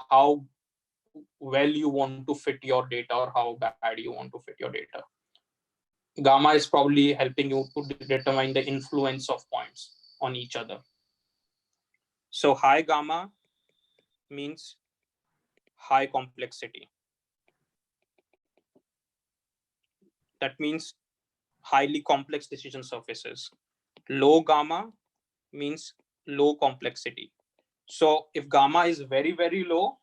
how well you want to fit your data or how bad you want to fit your data. Gamma is probably helping you to determine the influence of points on each other. So high gamma means high complexity. That means highly complex decision surfaces. Low gamma means low complexity. So if gamma is very, very low,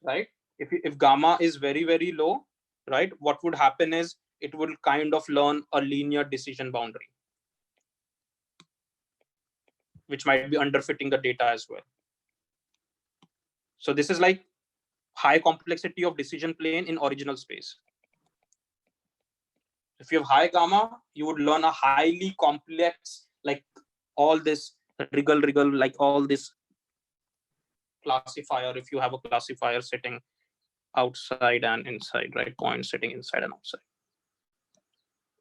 right? If gamma is very, very low, right? What would happen is it will kind of learn a linear decision boundary, which might be underfitting the data as well. So this is like high complexity of decision plane in original space. If you have high gamma, you would learn a highly complex, like all this wriggle, like all this classifier. If you have a classifier sitting outside and inside, right? Points sitting inside and outside.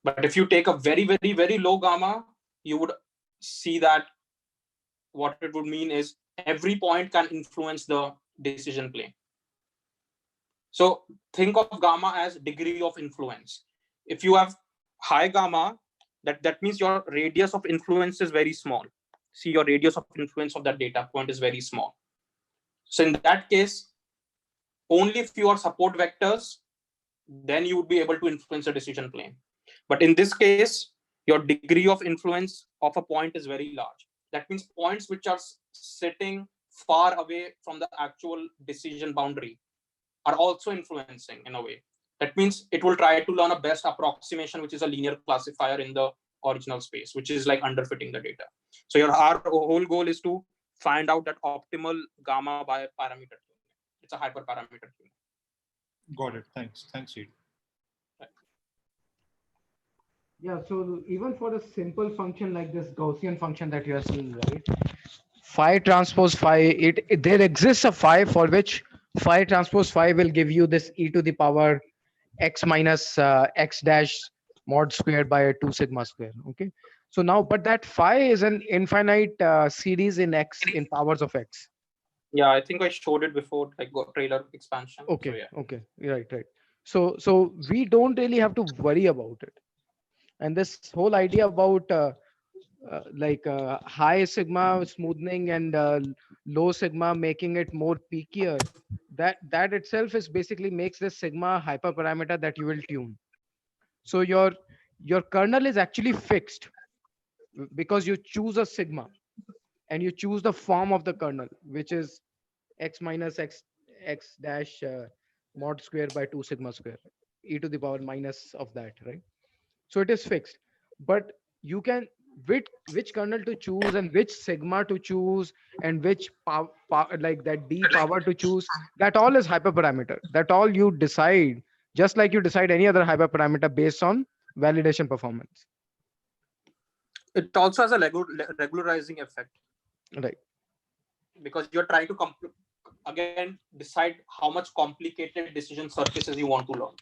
But if you take a very, very, very low gamma, you would see that what it would mean is every point can influence the decision plane. So think of gamma as degree of influence. If you have high gamma, that means your radius of influence is very small. See, your radius of influence of that data point is very small. So in that case, only if you are support vectors, then you would be able to influence the decision plane. But in this case, your degree of influence of a point is very large. That means points which are sitting far away from the actual decision boundary are also influencing in a way. That means it will try to learn a best approximation, which is a linear classifier in the original space, which is like underfitting the data. So our whole goal is to find out that optimal gamma by parameter. It's a hyperparameter. Got it. Thanks, Sid. Yeah, so even for a simple function like this Gaussian function that you are seeing, right? Phi transpose phi, there exists a phi for which phi transpose phi will give you this e to the power x minus x dash mod squared by 2 sigma square. Okay. So now, but that phi is an infinite series in x in powers of x. Yeah, I think I showed it before, like trailer expansion. Okay. So, yeah. Okay. Right. So we don't really have to worry about it. And this whole idea about high sigma smoothing and low sigma making it more peakier, that itself is basically makes this sigma hyperparameter that you will tune. So your kernel is actually fixed because you choose a sigma and you choose the form of the kernel, which is x minus x dash mod square by 2 sigma square e to the power minus of that, right? So it is fixed, but you can which kernel to choose and which sigma to choose and which like that d power to choose, that all is hyperparameter. That all you decide, just like you decide any other hyperparameter based on validation performance. It also has a regularizing effect, Right. because you're trying to again decide how much complicated decision surfaces you want to learn,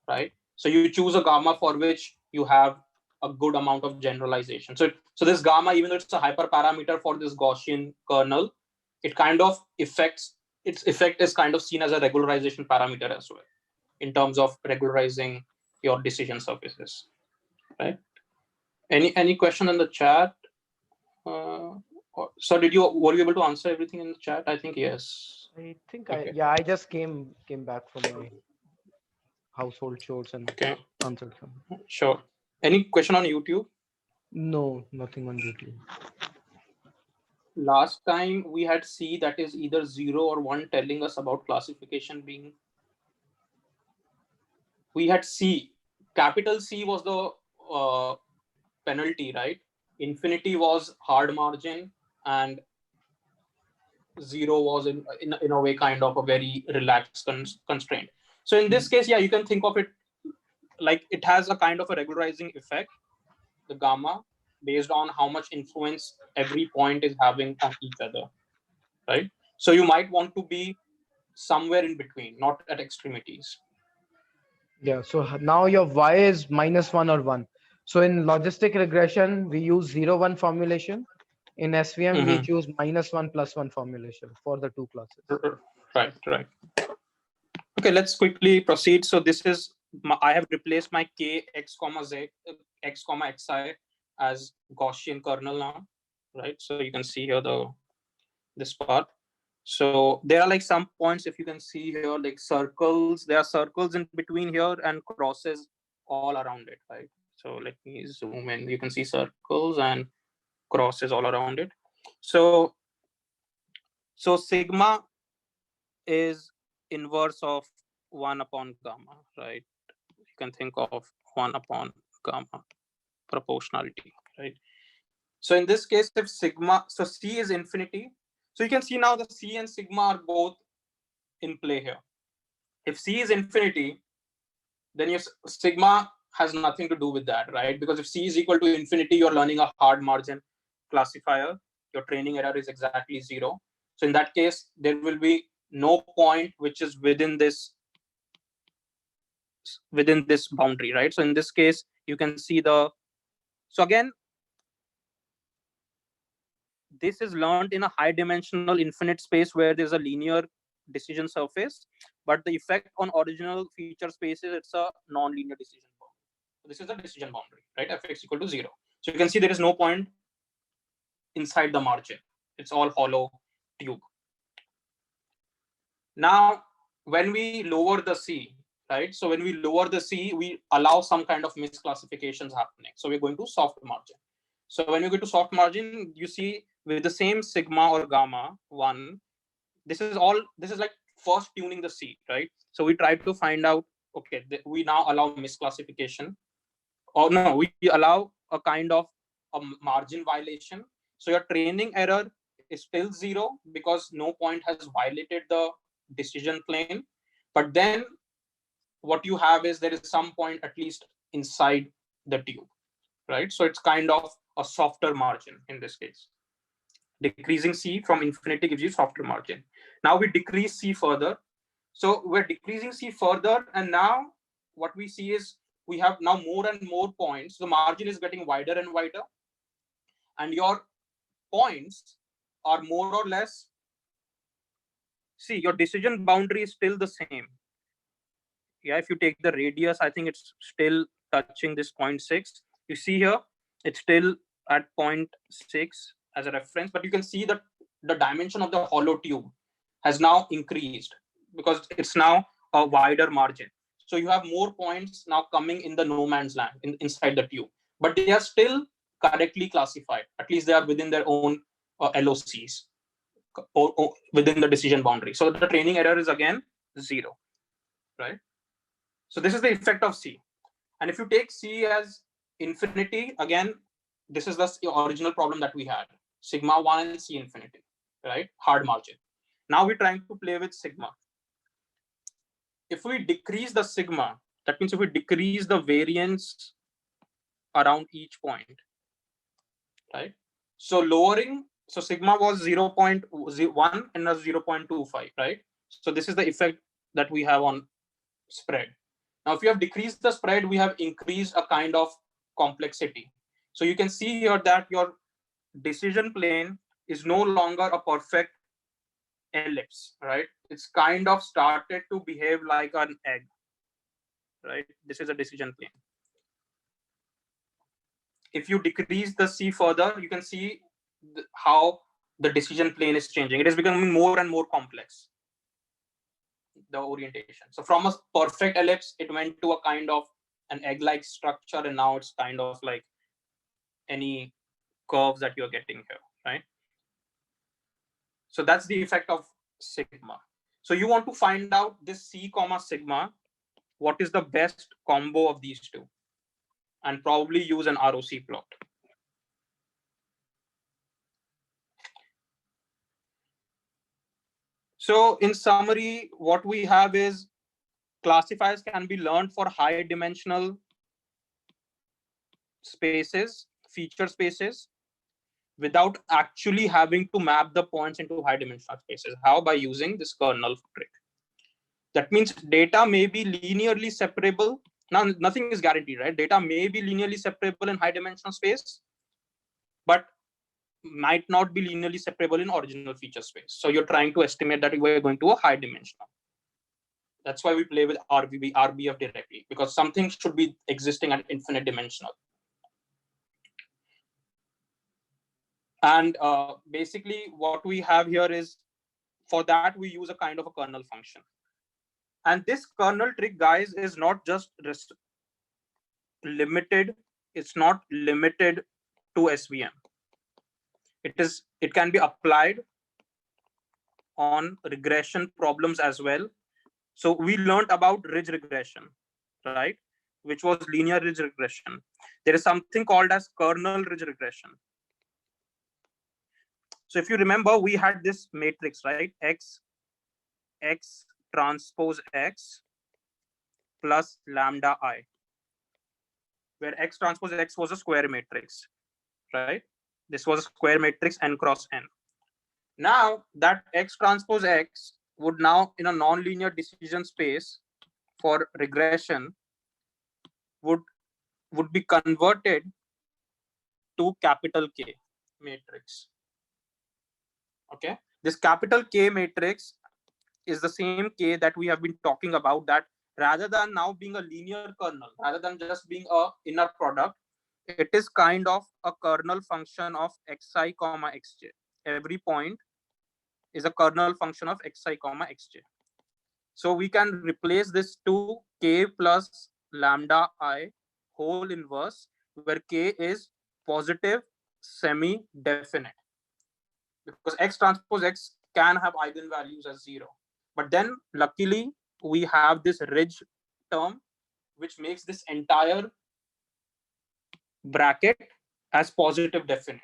right? So you choose a gamma for which you have a good amount of generalization. So this gamma, even though it's a hyperparameter for this Gaussian kernel, it kind of its effect is kind of seen as a regularization parameter as well, in terms of regularizing your decision surfaces, right? Any question in the chat? So were you able to answer everything in the chat? I think yes. I think Okay. I just came back from my household chores and Okay, answered some. sure. Any question on YouTube? No, nothing on YouTube. Last time we had C that is either 0 or 1 telling us about classification being. We had C. Capital C was the penalty, right? Infinity was hard margin, and 0 was in a way kind of a very relaxed constraint. So in this case, yeah, you can think of it like it has a kind of a regularizing effect, the gamma, based on how much influence every point is having on each other, right? So you might want to be somewhere in between, not at extremities. Yeah, so now your y is -1 or 1. So in logistic regression, we use 0, 1 formulation. In SVM, we choose -1 + 1 formulation for the two classes. Right. Okay, let's quickly proceed. So this is, I have replaced my k x comma z, x comma xi as Gaussian kernel now, right? So you can see here this part. So there are like some points, if you can see here, like circles. There are circles in between here and crosses all around it, right? So let me zoom in. You can see circles and crosses all around it. So sigma is inverse of 1 upon gamma, right? You can think of 1 upon gamma proportionality, right? So in this case, if sigma, so C is infinity. So you can see now the C and sigma are both in play here. If C is infinity, then your sigma has nothing to do with that, right? Because if C is equal to infinity, you're learning a hard margin classifier. Your training error is exactly 0. So in that case, there will be no point which is within this boundary, right? So in this case, you can see so again, this is learned in a high dimensional infinite space where there's a linear decision surface, but the effect on original feature spaces, it's a non-linear decision boundary. So this is a decision boundary, right? Fx equal to 0. So you can see there is no point inside the margin. It's all hollow tube. Now, when we lower the C, right? So when we lower the C, we allow some kind of misclassifications happening. So we're going to soft margin. So when you go to soft margin, you see with the same sigma or gamma 1, this is like first tuning the C, right? So we try to find out, okay, we now allow misclassification, or no, we allow a kind of a margin violation. So your training error is still 0 because no point has violated the decision plane. But then what you have is there is some point at least inside the tube, right? So it's kind of a softer margin in this case. Decreasing C from infinity gives you softer margin. Now we decrease C further. So we're decreasing C further, and now what we see is we have now more and more points. The margin is getting wider and wider, and your points are more or less, see, your decision boundary is still the same. Yeah, if you take the radius, I think it's still touching this 0.6. You see here, it's still at 0.6 as a reference, but you can see that the dimension of the hollow tube has now increased because it's now a wider margin. So you have more points now coming in the no man's land inside the tube, but they are still correctly classified. At least they are within their own LOCs or within the decision boundary. So the training error is again 0, right? So this is the effect of C. And if you take C as infinity, again, this is the original problem that we had, sigma 1 and C infinity, right? Hard margin. Now we're trying to play with sigma. If we decrease the sigma, that means if we decrease the variance around each point, right? So lowering, so sigma was 0.1 and now 0.25, right? So this is the effect that we have on spread. Now, if you have decreased the spread, we have increased a kind of complexity. So you can see here that your decision plane is no longer a perfect ellipse, right? It's kind of started to behave like an egg, right? This is a decision plane. If you decrease the C further, you can see how the decision plane is changing. It is becoming more and more complex, the orientation. So from a perfect ellipse, it went to a kind of an egg-like structure, and now it's kind of like any curves that you're getting here, right? So that's the effect of sigma. So you want to find out this C comma sigma, what is the best combo of these two, and probably use an ROC plot. So in summary, what we have is classifiers can be learned for high dimensional spaces, feature spaces, without actually having to map the points into high dimensional spaces. How? By using this kernel trick. That means data may be linearly separable. Now, nothing is guaranteed, right? Data may be linearly separable in high dimensional space, but might not be linearly separable in original feature space. So you're trying to estimate that we're going to a high dimensional. That's why we play with RBF directly, because something should be existing at infinite dimensional. And basically what we have here is, for that we use a kind of a kernel function. And this kernel trick, guys, is not just limited. It's not limited to SVM. It can be applied on regression problems as well. So we learned about ridge regression, right? Which was linear ridge regression. There is something called as kernel ridge regression. So if you remember, we had this matrix, right? X transpose X plus lambda I, where X transpose X was a square matrix, right? This was a square matrix n cross n. Now that X transpose X would now, in a nonlinear decision space for regression, would be converted to capital K matrix. Okay, this capital K matrix is the same K that we have been talking about, that rather than now being a linear kernel, rather than just being a inner product, it is kind of a kernel function of xi comma xj. Every point is a kernel function of xi comma xj. So we can replace this to K plus lambda I whole inverse, where K is positive semi-definite, because X transpose X can have eigenvalues as 0. But then luckily we have this ridge term, which makes this entire bracket as positive definite.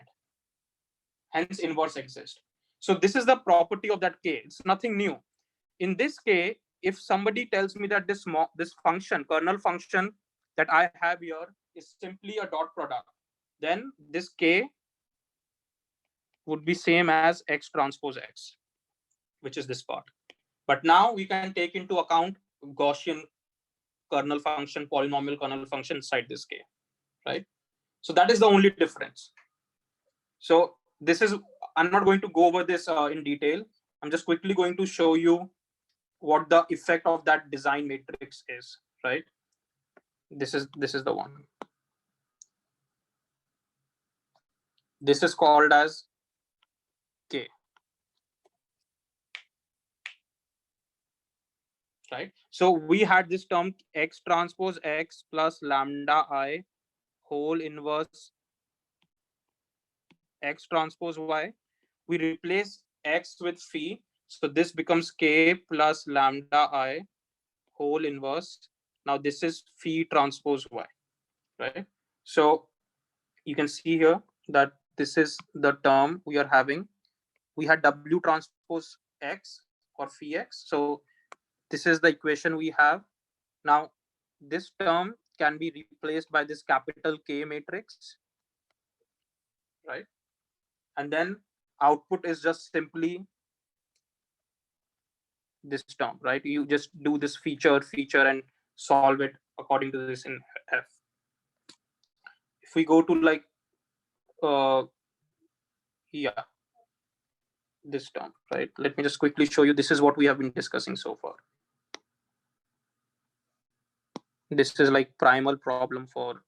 Hence inverse exists. So this is the property of that K. It's nothing new. In this K, if somebody tells me that this function, kernel function that I have here is simply a dot product, then this K would be same as X transpose X, which is this part. But now we can take into account Gaussian kernel function, polynomial kernel function inside this K, right? So that is the only difference. So this is, I'm not going to go over this in detail. I'm just quickly going to show you what the effect of that design matrix is, right? This is the one. This is called as K. Right? So we had this term X transpose X plus lambda I whole inverse X transpose Y. We replace X with phi. So this becomes K plus lambda I whole inverse. Now this is phi transpose Y, right? So you can see here that this is the term we are having. We had W transpose X or phi X. So this is the equation we have. Now this term can be replaced by this capital K matrix, right? And then output is just simply this term, right? You just do this feature, and solve it according to this in F. If we go to like, yeah, this term, right? Let me just quickly show you. This is what we have been discussing so far. This is like primal problem for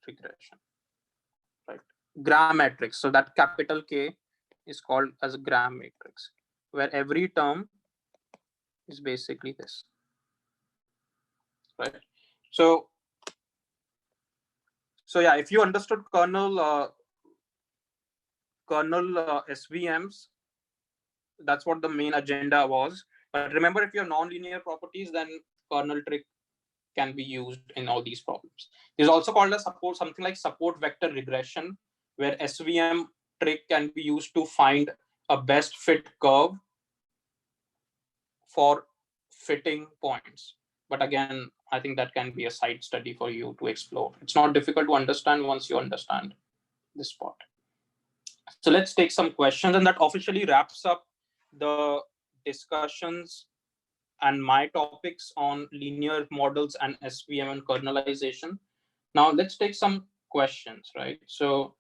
regression, right? Gram matrix. So that capital K is called as a gram matrix, where every term is basically this, right? So yeah, if you understood kernel SVMs, that's what the main agenda was. But remember, if you have non-linear properties, then kernel trick can be used in all these problems. It's also called a something like support vector regression, where SVM trick can be used to find a best fit curve for fitting points. But again, I think that can be a side study for you to explore. It's not difficult to understand once you understand this part. So let's take some questions, and that officially wraps up the discussions and my topics on linear models and SVM and kernelization. Now let's take some questions, right? So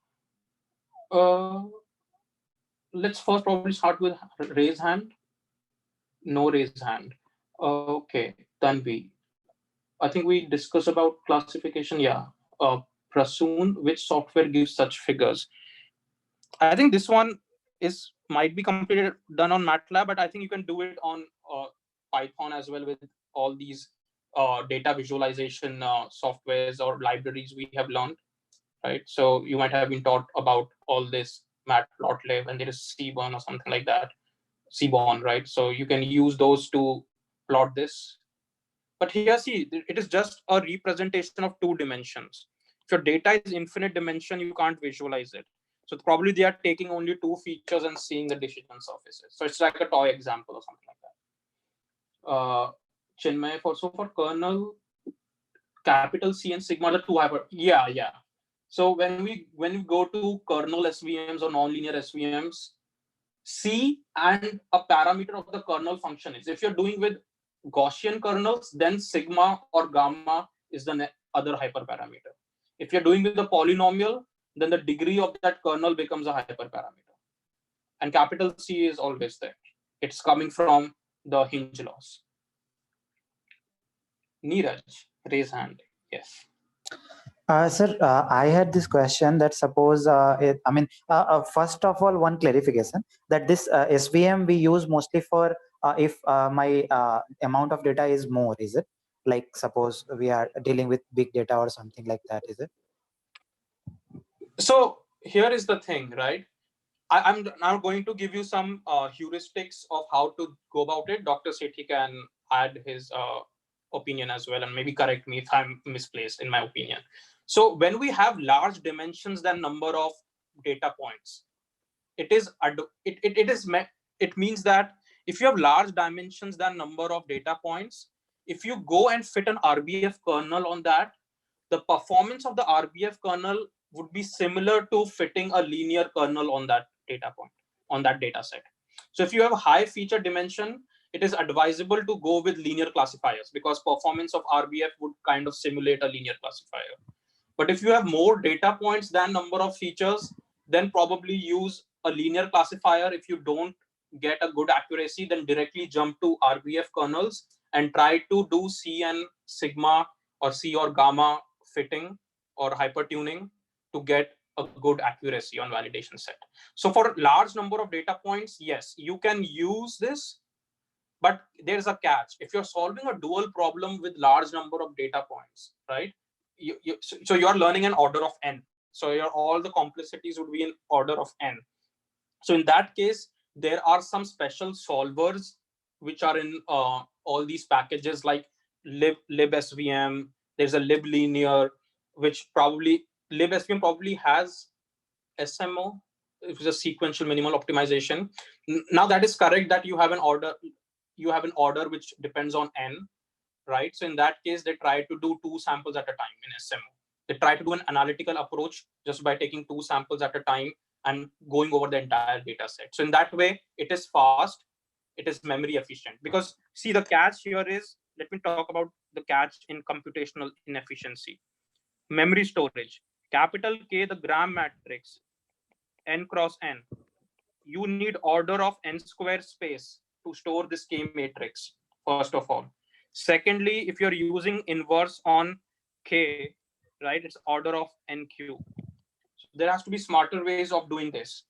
let's first probably start with raise hand. No raise hand. Okay, Tanvi. I think we discussed about classification. Yeah. Prasoon, which software gives such figures? I think this one might be completed done on MATLAB, but I think you can do it on Python as well with all these data visualization softwares or libraries we have learned, right? So you might have been taught about all this matplotlib, and there is Seaborn or something like that, Seaborn, right? So you can use those to plot this. But here, see, it is just a representation of 2 dimensions. If your data is infinite dimension, you can't visualize it. So probably they are taking only 2 features and seeing the decision surfaces. So it's like a toy example or something like that. Chinmay, for kernel, capital C and sigma are 2 hyper. Yeah. So when we go to kernel SVMs or nonlinear SVMs, C and a parameter of the kernel function is. If you're doing with Gaussian kernels, then sigma or gamma is the other hyperparameter. If you're doing with the polynomial, then the degree of that kernel becomes a hyperparameter. And capital C is always there. It's coming from the hinge laws. Neeraj, raise hand. Yes. Sir, I had this question that suppose, first of all, one clarification that this SVM we use mostly for if my amount of data is more, is it? Like suppose we are dealing with big data or something like that, is it? So here is the thing, right? I'm now going to give you some heuristics of how to go about it. Dr. Sethi can add his opinion as well, and maybe correct me if I'm misplaced in my opinion. So when we have large dimensions than number of data points, it means that if you have large dimensions than number of data points, if you go and fit an RBF kernel on that, the performance of the RBF kernel would be similar to fitting a linear kernel on that data point, on that data set. So if you have a high feature dimension, it is advisable to go with linear classifiers because performance of RBF would kind of simulate a linear classifier. But if you have more data points than number of features, then probably use a linear classifier. If you don't get a good accuracy, then directly jump to RBF kernels and try to do C and sigma or C or gamma fitting or hypertuning to get a good accuracy on validation set. So for large number of data points, yes, you can use this, but there's a catch. If you're solving a dual problem with large number of data points, right? So you're learning an order of n. So all the complexities would be in order of n. So in that case, there are some special solvers which are in all these packages like libSVM. There's a liblinear, which probably libSVM probably has SMO, which is a sequential minimal optimization. Now that is correct that you have an order which depends on n, right? So in that case, they try to do 2 samples at a time in SMO. They try to do an analytical approach just by taking 2 samples at a time and going over the entire data set. So in that way, it is fast, it is memory efficient. Because see, the catch here is, let me talk about the catch in computational inefficiency. Memory storage, capital K, the gram matrix, n cross n. You need order of n square space to store this K matrix, first of all. Secondly, if you're using inverse on K, right, it's order of NQ. So there has to be smarter ways of doing this.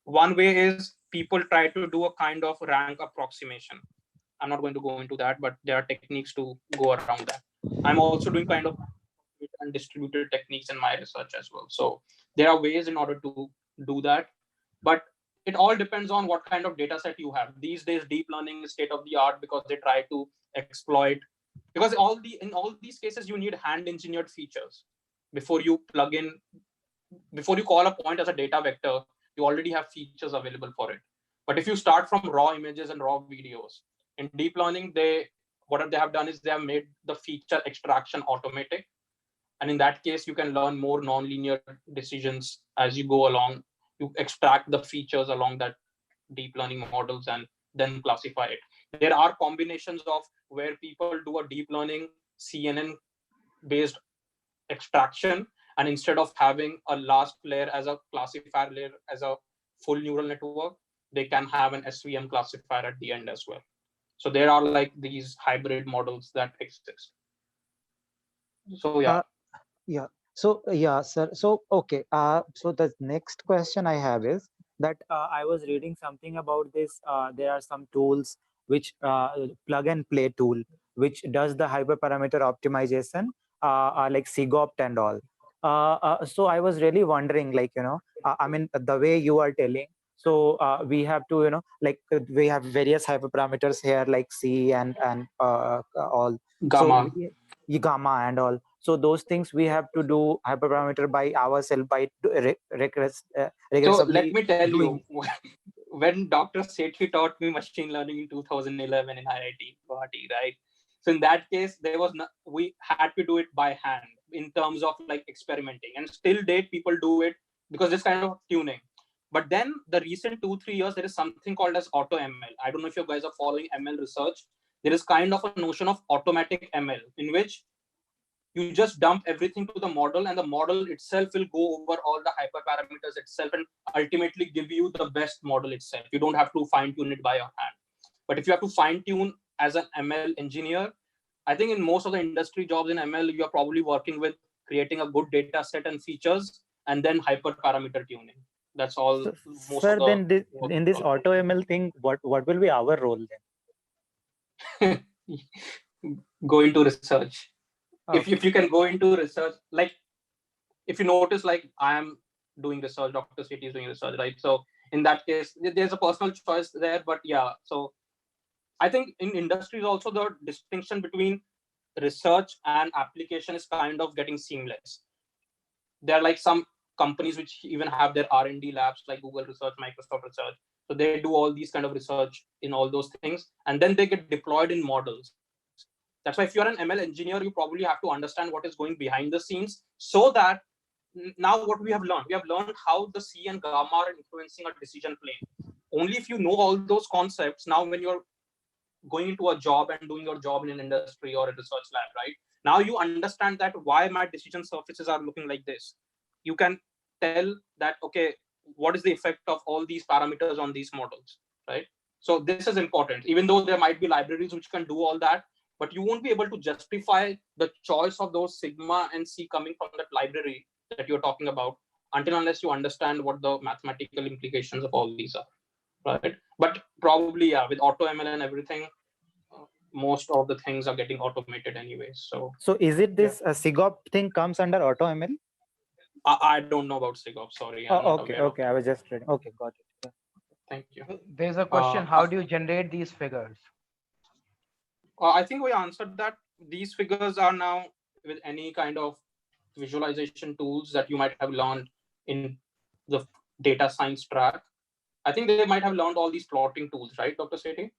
One way is people try to do a kind of rank approximation. I'm not going to go into that, but there are techniques to go around that. I'm also doing kind of and distributed techniques in my research as well. So there are ways in order to do that, but it all depends on what kind of data set you have. These days, deep learning is state of the art because they try to exploit, because in all these cases, you need hand engineered features before you plug in, before you call a point as a data vector, you already have features available for it. But if you start from raw images and raw videos, in deep learning, what they have done is they have made the feature extraction automatic. And in that case, you can learn more nonlinear decisions as you go along. You extract the features along that deep learning models and then classify it. There are combinations of where people do a deep learning CNN based extraction, and instead of having a last layer as a classifier layer as a full neural network, they can have an SVM classifier at the end as well. So there are like these hybrid models that exist. So yeah. So yeah, sir. So okay. So the next question I have is that I was reading something about this. There are some tools which plug and play tool which does the hyperparameter optimization, like SIGOPT and all. So I was really wondering, like, I mean, the way you are telling. So we have to, like we have various hyperparameters here, like C and all. Gamma. So gamma and all. So those things we have to do hyperparameter by ourselves by regressively. So let me tell you, when Dr. Sethi taught me machine learning in 2011 in IIT Guwahati, right? So in that case, we had to do it by hand in terms of like experimenting, and still date people do it because this kind of tuning. But then the recent 2-3 years, there is something called as auto ML. I don't know if you guys are following ML research. There is kind of a notion of automatic ML in which you just dump everything to the model, and the model itself will go over all the hyperparameters itself and ultimately give you the best model itself. You don't have to fine tune it by your hand. But if you have to fine tune as an ML engineer, I think in most of the industry jobs in ML, you're probably working with creating a good data set and features and then hyperparameter tuning. That's all. So, sir, then in this auto ML thing, what will be our role then? Go into research. Okay. If you can go into research, like if you notice, like I am doing research, Dr. Sethi is doing research, right? So in that case, there's a personal choice there, but yeah. So I think in industries also the distinction between research and application is kind of getting seamless. There are like some companies which even have their R&D labs, like Google Research, Microsoft Research. So they do all these kind of research in all those things, and then they get deployed in models. That's why if you're an ML engineer, you probably have to understand what is going behind the scenes, so that now what we have learned how the C and gamma are influencing a decision plane. Only if you know all those concepts, now when you're going into a job and doing your job in an industry or a research lab, right? Now you understand that why my decision surfaces are looking like this. You can tell that, okay, what is the effect of all these parameters on these models, right? So this is important, even though there might be libraries which can do all that, but you won't be able to justify the choice of those sigma and C coming from that library that you're talking about until unless you understand what the mathematical implications of all these are, right? But probably, yeah, with AutoML and everything, most of the things are getting automated anyway. So is it this SIGOP thing comes under AutoML? I don't know about SIGOP. Sorry, I'm not aware of I was just reading. Okay, got it. Yeah. Thank you. There's a question: how do you generate these figures? I think we answered that. These figures are now with any kind of visualization tools that you might have learned in the data science track. I think they might have learned all these plotting tools, right, Dr. Sethi?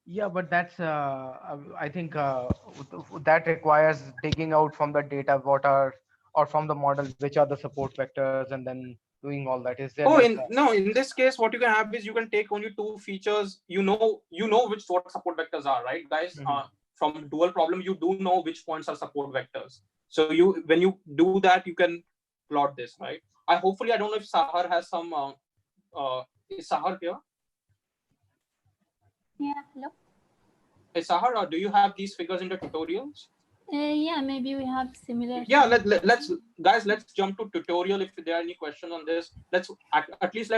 Yeah, but that's I think that requires digging out from the data what are, or from the model which are the support vectors, and then doing all that. Is there in this case, what you can have is you can take only two features. You know what support vectors are, right, guys? From dual problem, you do know which points are support vectors. So when you do that, you can plot this, right? Hopefully I don't know if Sahar has some. Is Sahar here? Yeah, hello. Hey, Sahar, do you have these figures in the tutorials? Yeah, maybe we have similar. Yeah, let's jump to tutorial. If there are any questions on this, let's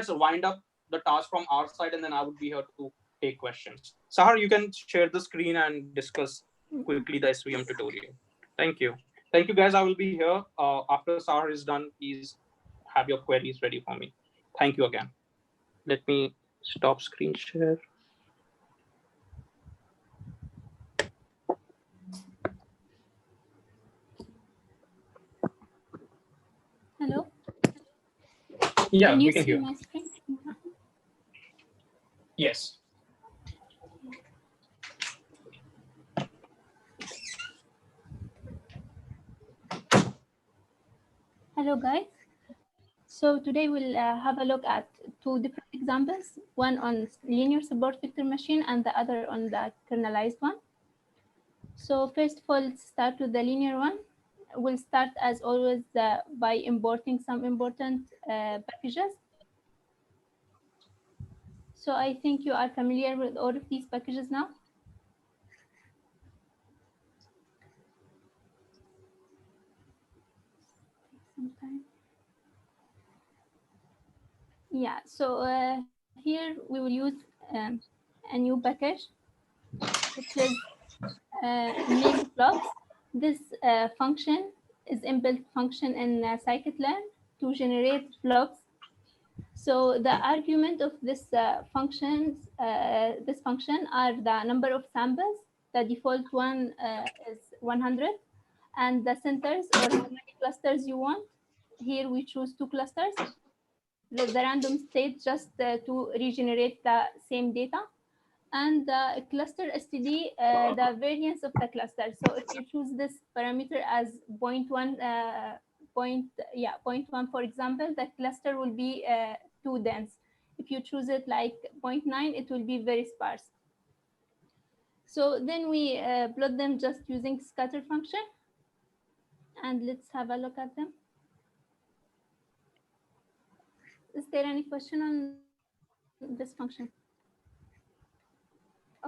wind up the task from our side, and then I would be here to take questions. Sahar, you can share the screen and discuss quickly the SVM tutorial. Thank you, guys. I will be here after Sahar is done. Please have your queries ready for me. Thank you again. Let me stop screen share. Hello. Yeah, can you we can see hear. My screen? Yes. Hello, guys. So today we'll have a look at two different examples, one on linear support vector machine and the other on the kernelized one. So first of all, let's start with the linear one. We'll start as always by importing some important packages. So I think you are familiar with all of these packages now. Yeah, so here we will use a new package, which is make blocks. This function is inbuilt function in scikit-learn to generate blocks. So the argument of this function are the number of samples. The default one is 100, and the centers, or how many clusters you want. Here we choose 2 clusters. The random state just to regenerate the same data, and the cluster STD, the variance of the cluster. So if you choose this parameter as 0.1, 0.1, for example, the cluster will be too dense. If you choose it like 0.9, it will be very sparse. So then we plot them just using scatter function, and let's have a look at them. Is there any question on this function?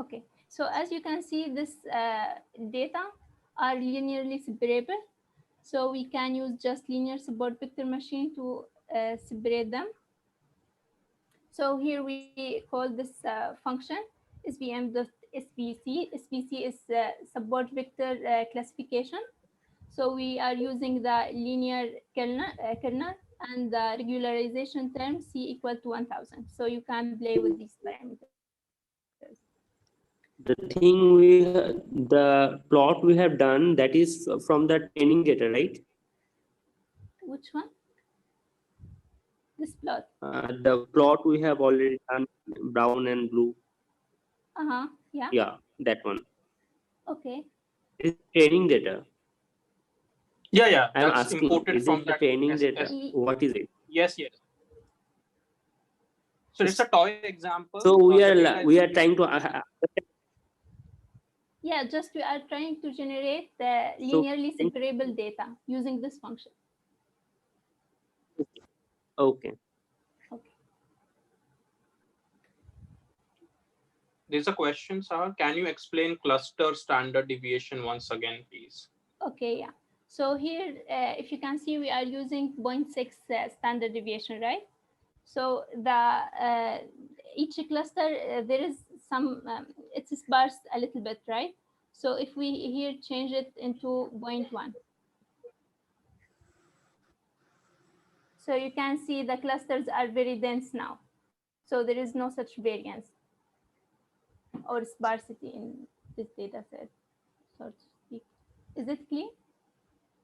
Okay, so as you can see, this data are linearly separable. So we can use just linear support vector machine to separate them. So here we call this function svm.svc. svc is support vector classification. So we are using the linear kernel and the regularization term c equal to 1000. So you can play with these parameters. The plot we have done, that is from the training data, right? Which one? This plot. The plot we have already done, brown and blue. Yeah. Yeah, that one. Okay. It's training data. Yeah. I'm That's asking, imported is from it the that training data? What is it? Yes. So it's a toy example. So we are trying to. Yeah, just we are trying to generate the linearly separable data using this function. Okay. There's a question, sir. Can you explain cluster standard deviation once again, please? Okay, yeah. So here, if you can see, we are using 0.6 standard deviation, right? So each cluster, there is some, it's sparse a little bit, right? So if we here change it into 0.1. So you can see the clusters are very dense now. So there is no such variance or sparsity in this data set, so to speak. Is it clear?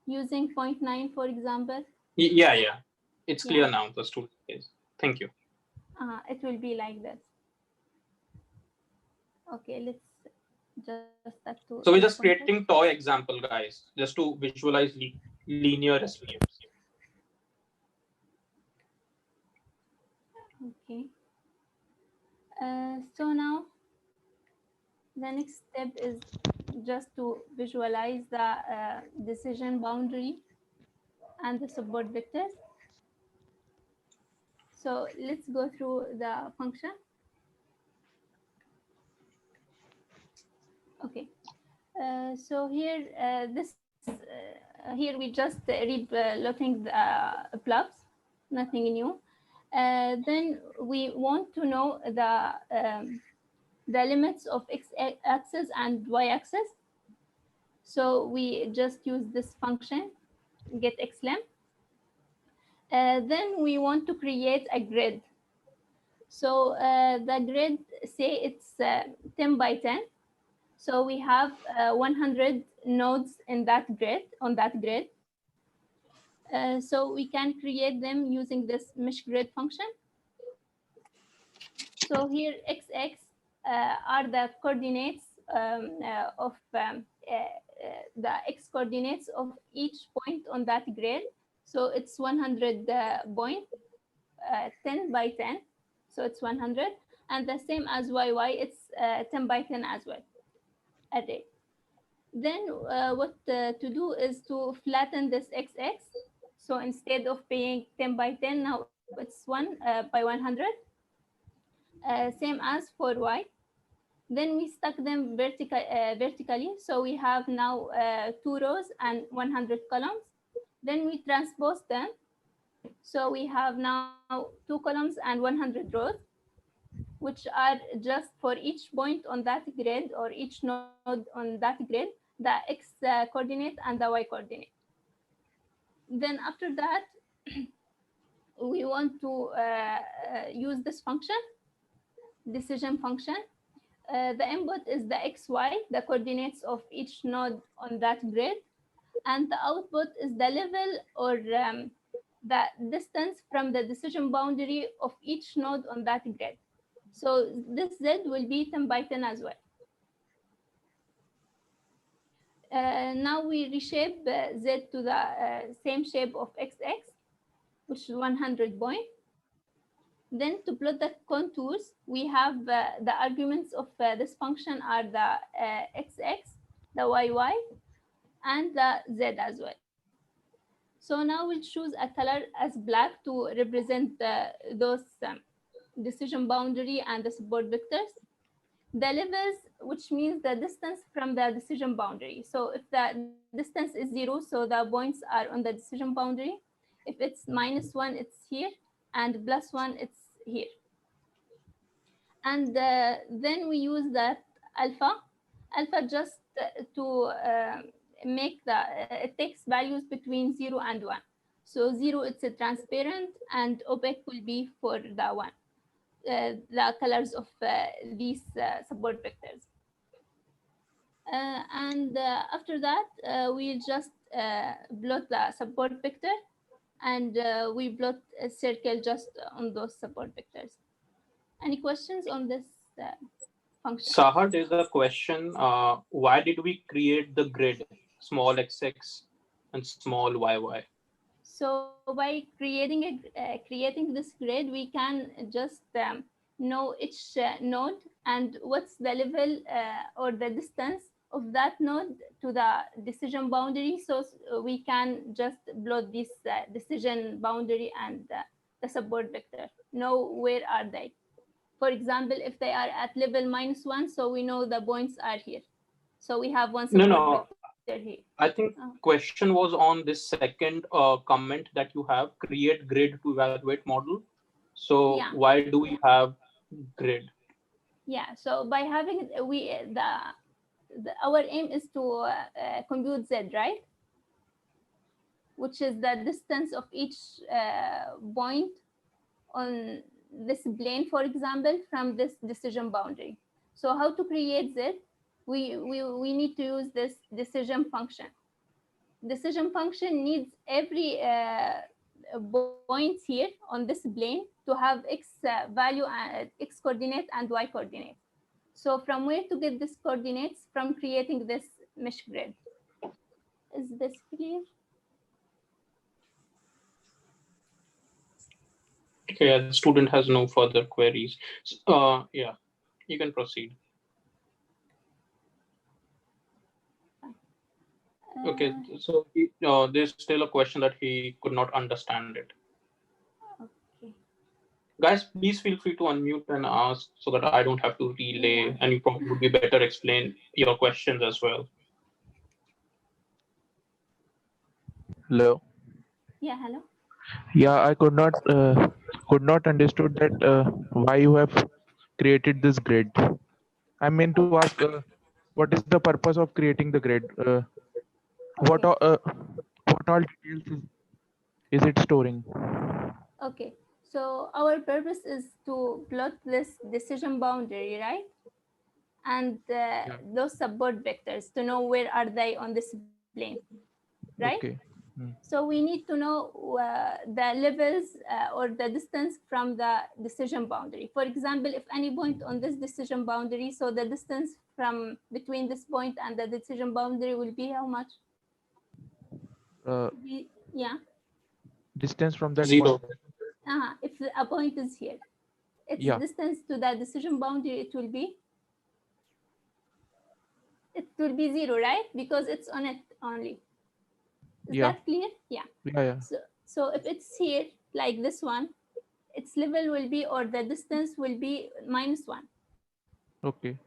Using 0.9, for example? Yeah. It's clear Yeah. now, the student case. Thank you. It will be like this. Okay, let's just start to. So we're just creating toy example, guys, just to visualize linear SVMs. Okay. So now the next step is just to visualize the decision boundary and the support vectors. So let's go through the function. Okay. So here, here we just looking the blobs, nothing new. Then we want to know the limits of x-axis and y-axis. So we just use this function, get xlim. Then we want to create a grid. So the grid, say it's 10 by 10. So we have 100 nodes in that grid, on that grid. So we can create them using this mesh grid function. So here xx are the coordinates of the x coordinates of each point on that grid. So it's 100 point, 10 by 10. So it's 100. And the same as yy, it's 10 by 10 as well, array. Then what to do is to flatten this xx. So instead of being 10 by 10, now it's 1 by 100. Same as for y. Then we stack them vertically. So we have now 2 rows and 100 columns. Then we transpose them. So we have now 2 columns and 100 rows, which are just for each point on that grid or each node on that grid, the x coordinate and the y coordinate. Then after that, we want to use this function, decision function. The input is the xy, the coordinates of each node on that grid, and the output is the level or the distance from the decision boundary of each node on that grid. So this z will be 10 by 10 as well. Now we reshape z to the same shape of xx, which is 100 point. Then to plot the contours, we have the arguments of this function are the xx, the yy, and the z as well. So now we'll choose a color as black to represent those decision boundary and the support vectors. The levels, which means the distance from the decision boundary. So if the distance is 0, so the points are on the decision boundary. If it's -1, it's here, and +1, it's here. And then we use that alpha just to make it takes values between 0 and 1. So 0, it's a transparent, and opaque will be for the 1. The colors of these support vectors. And after that, we'll just plot the support vector, and we plot a circle just on those support vectors. Any questions on this function? Saha, there's a question. Why did we create the grid, small xx and small yy? So by creating this grid, we can just know each node and what's the level or the distance of that node to the decision boundary. So we can just plot this decision boundary and the support vector, know where are they. For example, if they are at level -1, so we know the points are here. So we have one support vector. here. I think question was on this second comment that you have, create grid to evaluate model. So Yeah. why do we have grid? Yeah, so by having our aim is to compute Z, right? Which is the distance of each point on this plane, for example, from this decision boundary. So how to create Z? We need to use this decision function. Decision function needs every point here on this plane to have X value, X coordinate and Y coordinate. So from where to get this coordinates? From creating this mesh grid. Is this clear? Okay, the student has no further queries. Yeah, you can proceed. Okay, so there's still a question that he could not understand it. Okay. Guys, please feel free to unmute and ask so that I don't have to relay, and you probably would be better explain your questions as well. Hello. Yeah, hello. Yeah, I could not understood that why you have created this grid. I mean to ask, what is the purpose of creating the grid? What Okay. what all details is it storing? Okay. So our purpose is to plot this decision boundary, right? And those support vectors to know where are they on this plane, right? Okay. So we need to know the levels or the distance from the decision boundary. For example, if any point on this decision boundary, so the distance from between this point and the decision boundary will be how much? Yeah. Distance from that 0. point. If a point is here, its Yeah. distance to the decision boundary, it will be 0, right? Because it's on it only. Is Yeah. that clear? Yeah. Yeah. So if it's here like this one, its level will be, or the distance will be -1. Okay.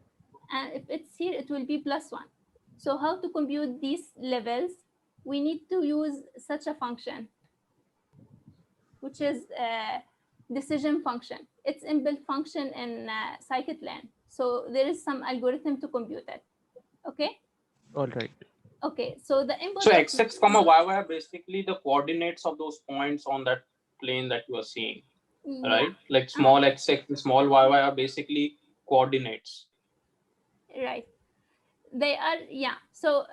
And if it's here, it will be +1. So how to compute these levels? We need to use such a function, which is a decision function. It's inbuilt function in scikit-learn. So there is some algorithm to compute it. Okay. All right. Okay. So the input. So XX, YY are basically the coordinates of those points on that plane that you are seeing, right? Like small XX and small YY are basically coordinates. Right. They are, yeah. So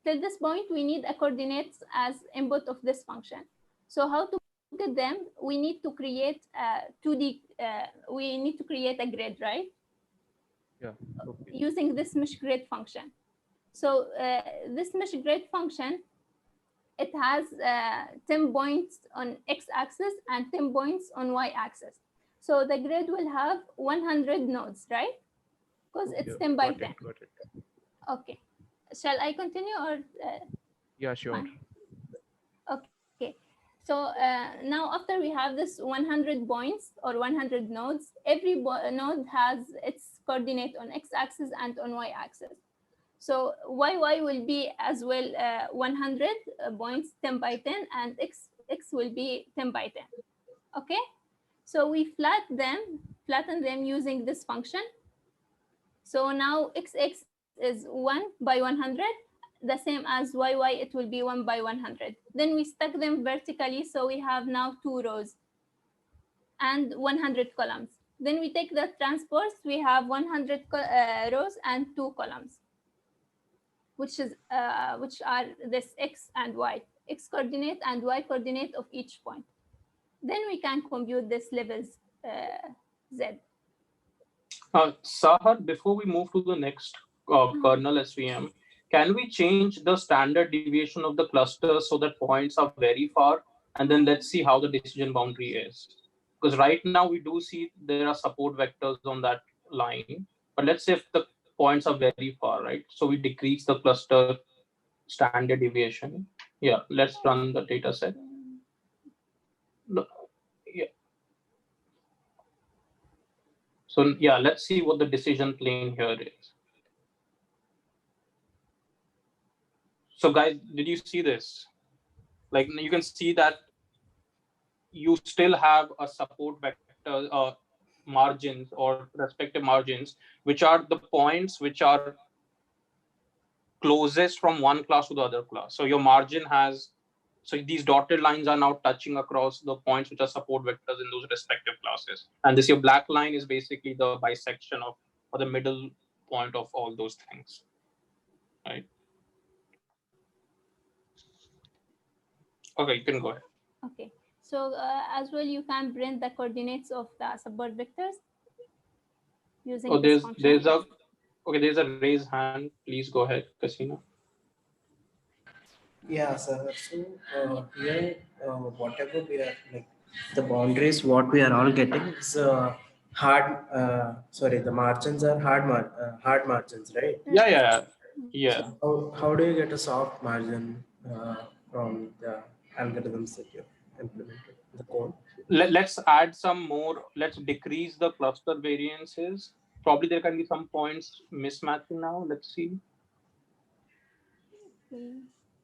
till this point, we need a coordinates as input of this function. So how to get them? We need to create 2D, we need to create a grid, right? Yeah. Okay. Using this mesh grid function. So this mesh grid function, it has 10 points on x-axis and 10 points on y-axis. So the grid will have 100 nodes, right? Because it's 10 by 10. Got it. Okay. Shall I continue or? Yeah, sure. Fine? Okay. So now after we have this 100 points or 100 nodes, every node has its coordinate on x-axis and on y-axis. So YY will be as well 100 points 10 by 10, and X will be 10 by 10. Okay. So we flatten them using this function. So now XX is 1 by 100, the same as YY, it will be 1 by 100. Then we stack them vertically, so we have now 2 rows and 100 columns. Then we take the transpose, we have 100 rows and 2 columns, which are this X and Y, X coordinate and Y coordinate of each point. Then we can compute this levels Z. Sahar, before we move to the next kernel SVM, can we change the standard deviation of the cluster so that points are very far? And then let's see how the decision boundary is. Because right now we do see there are support vectors on that line. But let's say if the points are very far, right? So we decrease the cluster standard deviation. Yeah, let's run the data set. Yeah. So yeah, let's see what the decision plane here is. So guys, did you see this? Like you can see that you still have a support vector margins or respective margins, which are the points which are closest from one class to the other class. So your margin has, so these dotted lines are now touching across the points which are support vectors in those respective classes. And this your black line is basically the bisection of, or the middle point of all those things, right? Okay, you can go ahead. Okay. So as well, you can print the coordinates of the support vectors using Oh, this function. there's a raise hand. Please go ahead, Casino. Yeah, sir. So here, whatever we are like, the boundaries, what we are all getting is hard. Sorry, the margins are hard margins, right? Yeah. So how do you get a soft margin from the algorithms that you implemented in the code? Let's add some more. Let's decrease the cluster variances. Probably there can be some points mismatching now. Let's see.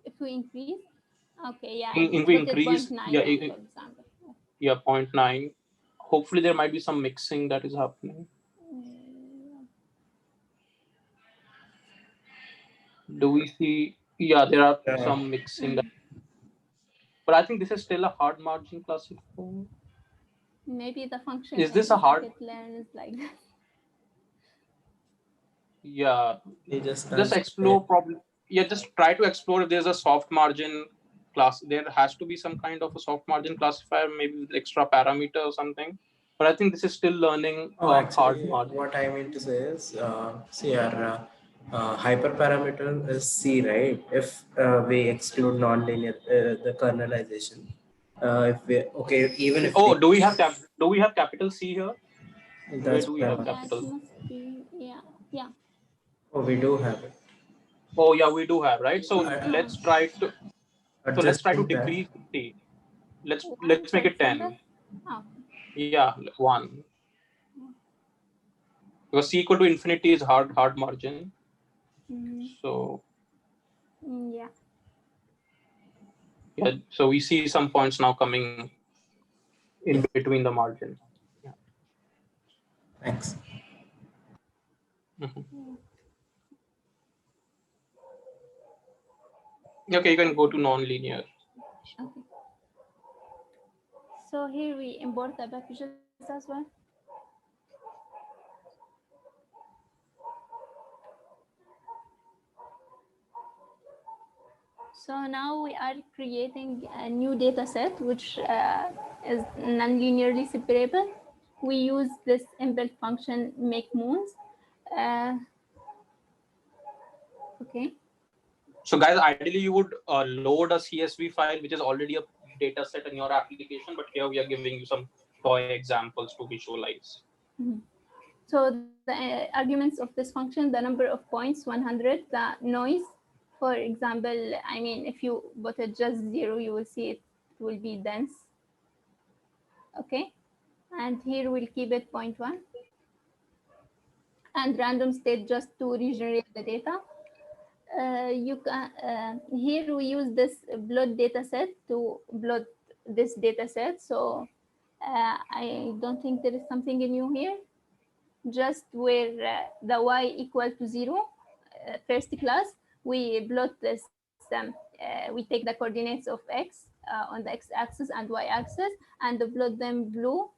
If we increase, okay, yeah, If we increase, 0.9, yeah, for example. yeah, 0.9. Hopefully there might be some mixing that is happening. Do we see? Yeah, there are some mixing. But I think this is still a hard margin classifier. Maybe the function Is this a hard? learns like that. Yeah, They just explore probably. Yeah, just try to explore if there's a soft margin class. There has to be some kind of a soft margin classifier, maybe with extra parameter or something. But I think this is still learning hard margin. What I mean to say is, see, our hyperparameter is C, right? If we exclude nonlinear, the kernelization. If we even if do we have capital C here? Where that's do we have capital? That must be, yeah. Oh, we do have it. Oh yeah, we do have, right? So let's try to. So let's try to decrease C. Let's make it 10. Oh. Yeah, 1. Because C equal to infinity is hard margin. So Yeah. Yeah, so we see some points now coming in between the margin. Yeah. Thanks. Okay, you can go to non-linear. Okay. So here we import the packages as well. So now we are creating a new data set, which is non-linearly separable. We use this inbuilt function make moons. Okay. So guys, ideally you would load a CSV file, which is already a data set in your application, but here we are giving you some toy examples to visualize. So the arguments of this function, the number of points, 100, the noise, for example, I mean, if you put it just 0, you will see it will be dense. Okay. And here we'll keep it 0.1. And random state just to regenerate the data. You can here we use this blood data set to plot this data set. So I don't think there is something new here. Just where the y equal to 0, first class, we plot this. We take the coordinates of x on the x-axis and y-axis, and plot them blue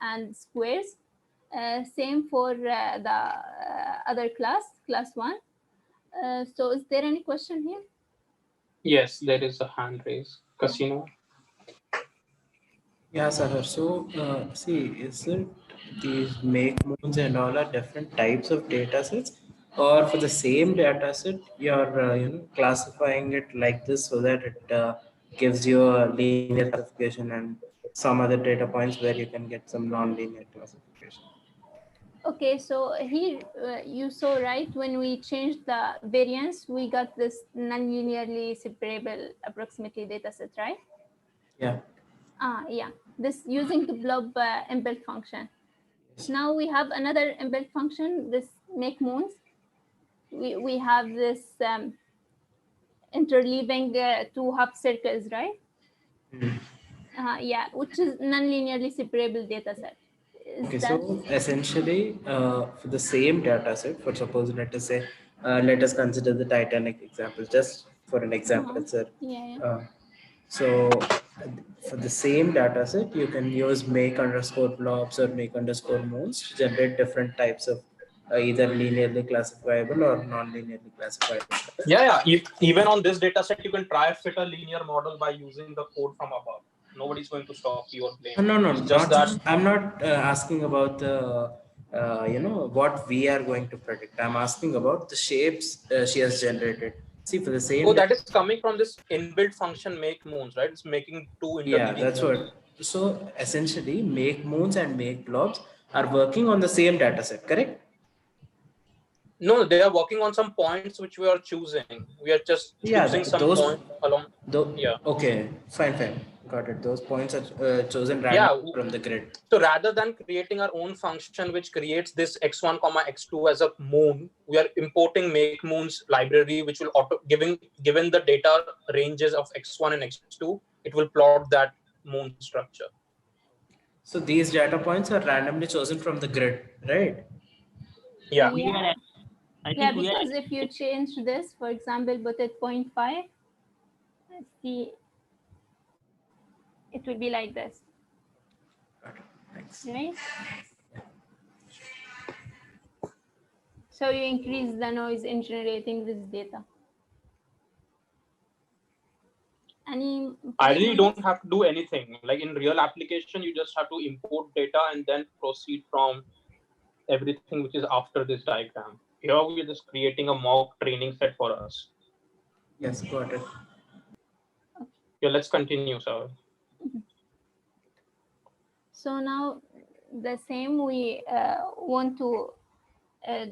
and squares. Same for the other class 1. So is there any question here? Yes, there is a hand raise. Casino. Yeah, Sahar. So, see, is it these make moons and all are different types of data sets, or for the same data set, you're classifying it like this so that it gives you a linear classification and some other data points where you can get some non-linear classification. Okay, so here you saw, right, when we changed the variance, we got this non-linearly separable approximately data set, right? Yeah. Yeah, this using the blob inbuilt function. Yes. Now we have another inbuilt function, this make moons. We have this interleaving two half circles, right? Hmm. Yeah, which is non-linearly separable data set. Okay, so essentially, for the same data set, for suppose let us consider the Titanic example, just for an example, Yeah. So for the same data set, you can use make underscore blobs or make underscore moons to generate different types of either linearly classifiable or non-linearly classifiable. Yeah. Even on this data set, you can try fit a linear model by using the code from above. Nobody's going to stop you or blame. No, It's just that I'm not asking about the what we are going to predict. I'm asking about the shapes she has generated. See, for the same. Oh, that is coming from this inbuilt function make moons, right? It's making two Yeah, interleaving that's moons. what. So essentially, make moons and make blobs are working on the same data set, correct? No, they are working on some points which we are choosing. We are just choosing some those. point along. Yeah. Okay, fine. Got it. Those points are chosen Yeah. randomly from the grid. So rather than creating our own function which creates this x1, x2 as a moon, we are importing make moons library which will given the data ranges of x1 and x2, it will plot that moon structure. So these data points are randomly chosen from the grid, right? Yeah. Yeah, because if you change this, for example, put it 0.5, let's see, it will be like this. Thanks. Right? So you increase the noise in generating this data. Ideally, you don't have to do anything. Like in real application, you just have to import data and then proceed from everything which is after this diagram. Here we are just creating a mock training set for us. Yes, got it. Yeah, let's continue, sir. So now the same, we want to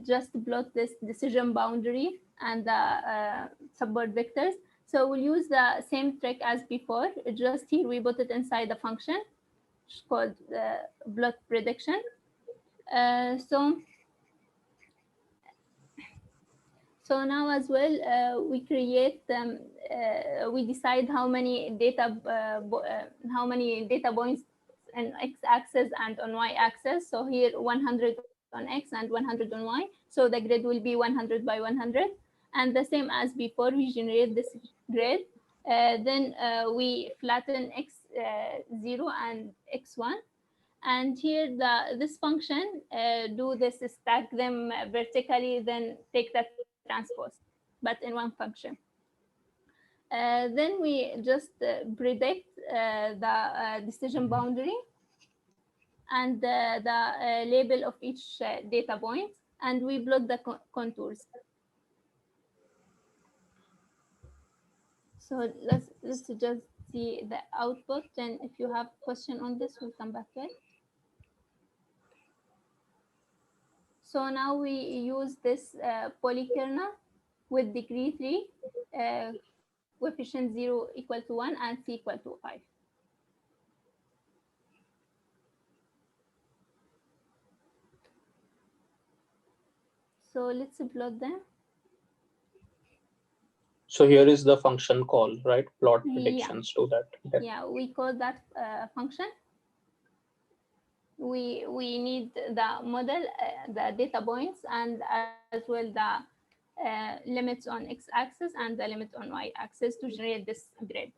just plot this decision boundary and the support vectors. So we'll use the same trick as before. Just here we put it inside the function, which is called plot prediction. So now as well, we create we decide how many data points on x-axis and on y-axis. So here 100 on x and 100 on y. So the grid will be 100 by 100. And the same as before, we generate this grid. Then we flatten x0 and x1. And here this function do this, stack them vertically, then take the transpose, but in one function. Then we just predict the decision boundary and the label of each data point, and we plot the contours. So let's just see the output, and if you have question on this, we'll come back to it. So now we use this polykernel with degree 3, coefficient 0 equal to 1 and c equal to 5. So let's plot them. So here is the function call, right? Plot predictions to that. Yeah, we call that function. We need the model, the data points, and as well the limits on x-axis and the limit on y-axis to generate this grid.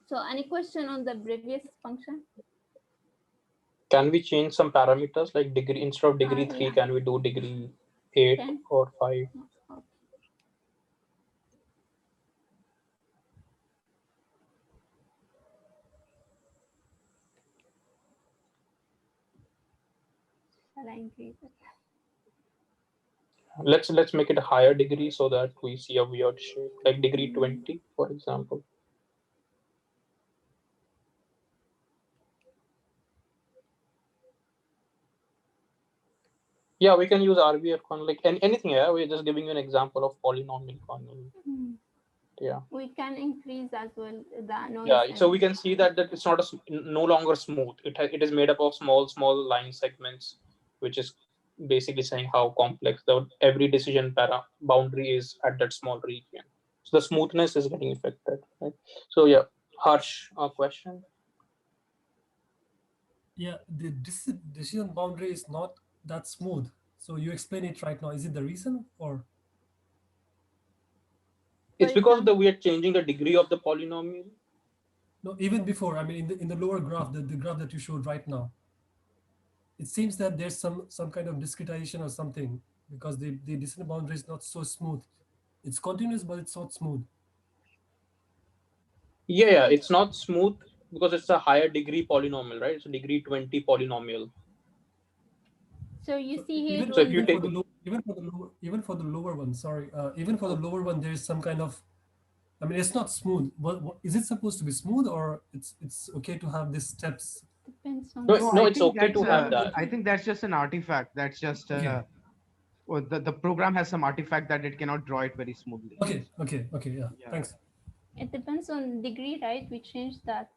So any question on the previous function? Can we change some parameters like degree instead of degree 3? Can we do degree 8 or 5? Shall I increase it? Let's make it a higher degree so that we see a weird shape, like degree 20, for example. Yeah, we can use RBF kernel, like anything. Yeah, we're just giving you an example of polynomial kernel. Yeah. We can increase as well the noise. Yeah, so we can see that it's not no longer smooth. It is made up of small line segments, which is basically saying how complex every decision boundary is at that small region. So the smoothness is getting affected, right? So yeah, Harsh, question. Yeah, the decision boundary is not that smooth. So you explain it right now. Is it the reason or? It's because we are changing the degree of the polynomial. No, even before, I mean, in the lower graph, the graph that you showed right now, it seems that there's some kind of discretization or something because the decision boundary is not so smooth. It's continuous, but it's not smooth. Yeah, it's not smooth because it's a higher degree polynomial, right? It's a degree 20 polynomial. So you see here, so if you take even for the lower one, sorry, even for the lower one, there is some kind of, I mean, it's not smooth. What is it supposed to be smooth, or it's okay to have these steps? Depends on no, it's okay to have that. I think that's just an artifact. That's just well, the program has some artifact that it cannot draw it very smoothly. Okay, yeah. Thanks. It depends on degree, right? We changed that.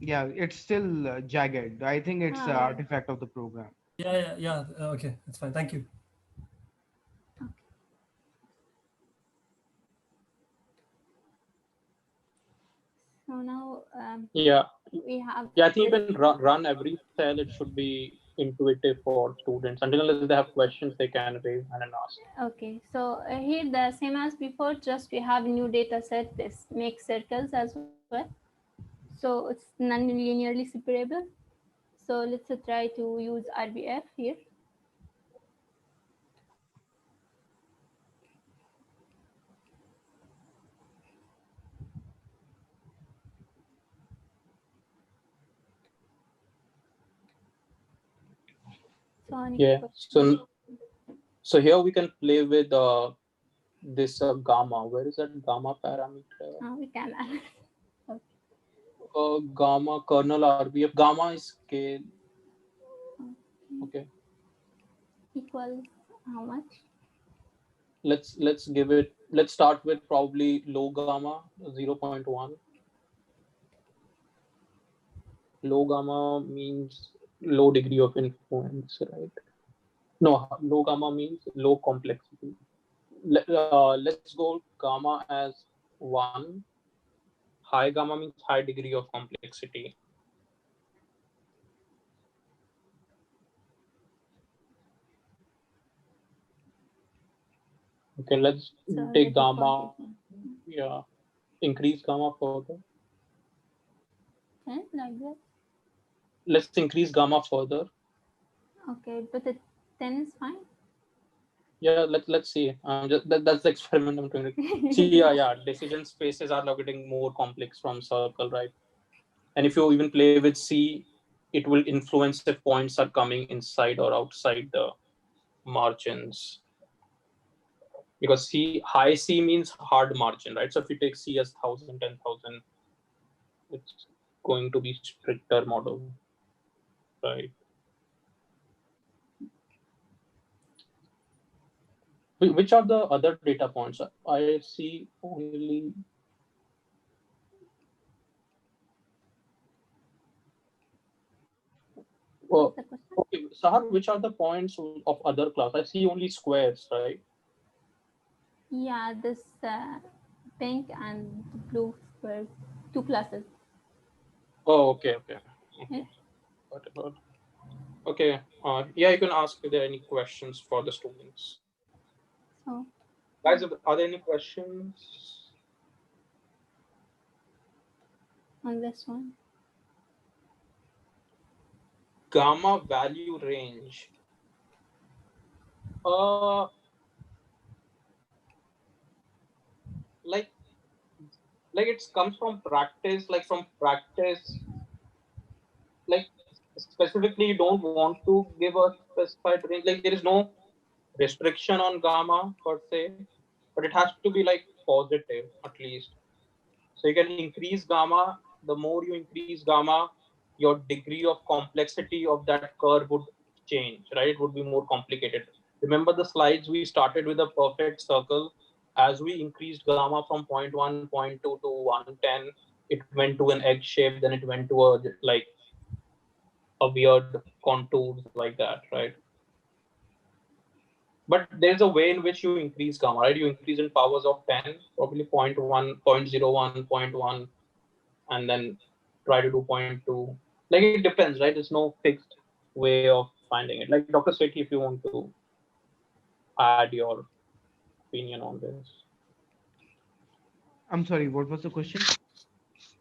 Yeah, it's still jagged. I think it's an artifact of the program. Yeah. Okay, that's fine. Thank you. So now yeah, we have. Yeah, I think you can run every cell. It should be intuitive for students. Unless they have questions, they can raise hand and ask. Okay, so here the same as before, just we have new data set. This makes circles as well. So it's non-linearly separable. So let's try to use RBF here. Yeah. So here we can play with this gamma. Where is that gamma parameter? We can. Gamma kernel RBF. Gamma is scale. Okay. Equals how much? Let's give it. Let's start with probably low gamma 0.1. Low gamma means low degree of influence, right? No, low gamma means low complexity. Let's go gamma as 1. High gamma means high degree of complexity. Okay, let's take gamma. Yeah, increase gamma further. Like that. Let's increase gamma further. Okay, but the 10 is fine. Yeah, let's see. That's the experiment I'm doing. See, yeah. Decision spaces are now getting more complex from circle, right? And if you even play with C, it will influence if points are coming inside or outside the margins. Because high C means hard margin, right? So if you take C as 1,000, 10,000, it's going to be stricter model, right? Which are the other data points? I see only. Okay, Sahar, which are the points of other class? I see only squares, right? Yeah, this pink and blue were 2 classes. Oh, okay. Okay. Yeah, you can ask if there are any questions for the students. So, guys, are there any questions on this one? Gamma value range. Like it comes from practice. Like specifically, you don't want to give a specified range. Like there is no restriction on gamma per se, but it has to be like positive at least. So you can increase gamma. The more you increase gamma, your degree of complexity of that curve would change, right? It would be more complicated. Remember the slides we started with a perfect circle. As we increased gamma from 0.1, 0.2 to 110, it went to an egg shape, then it went to a weird contours like that, right? But there's a way in which you increase gamma, right? You increase in powers of 10, probably 0.1, 0.01, 0.1, and then try to do 0.2. Like it depends, right? There's no fixed way of finding it. Like Dr. Sethi, if you want to add your opinion on this. I'm sorry, what was the question?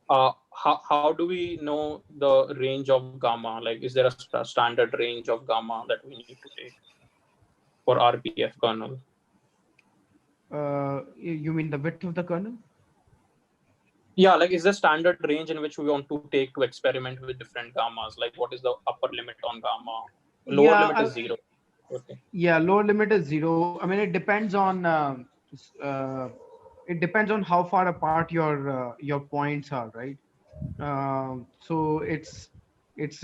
How do we know the range of gamma? Like, is there a standard range of gamma that we need to take for RBF kernel? You mean the width of the kernel? Yeah, like is there standard range in which we want to take to experiment with different gammas? Like what is the upper limit on gamma? Lower limit is 0. Okay. Yeah, lower limit is 0. I mean, it depends on how far apart your points are, right? So it's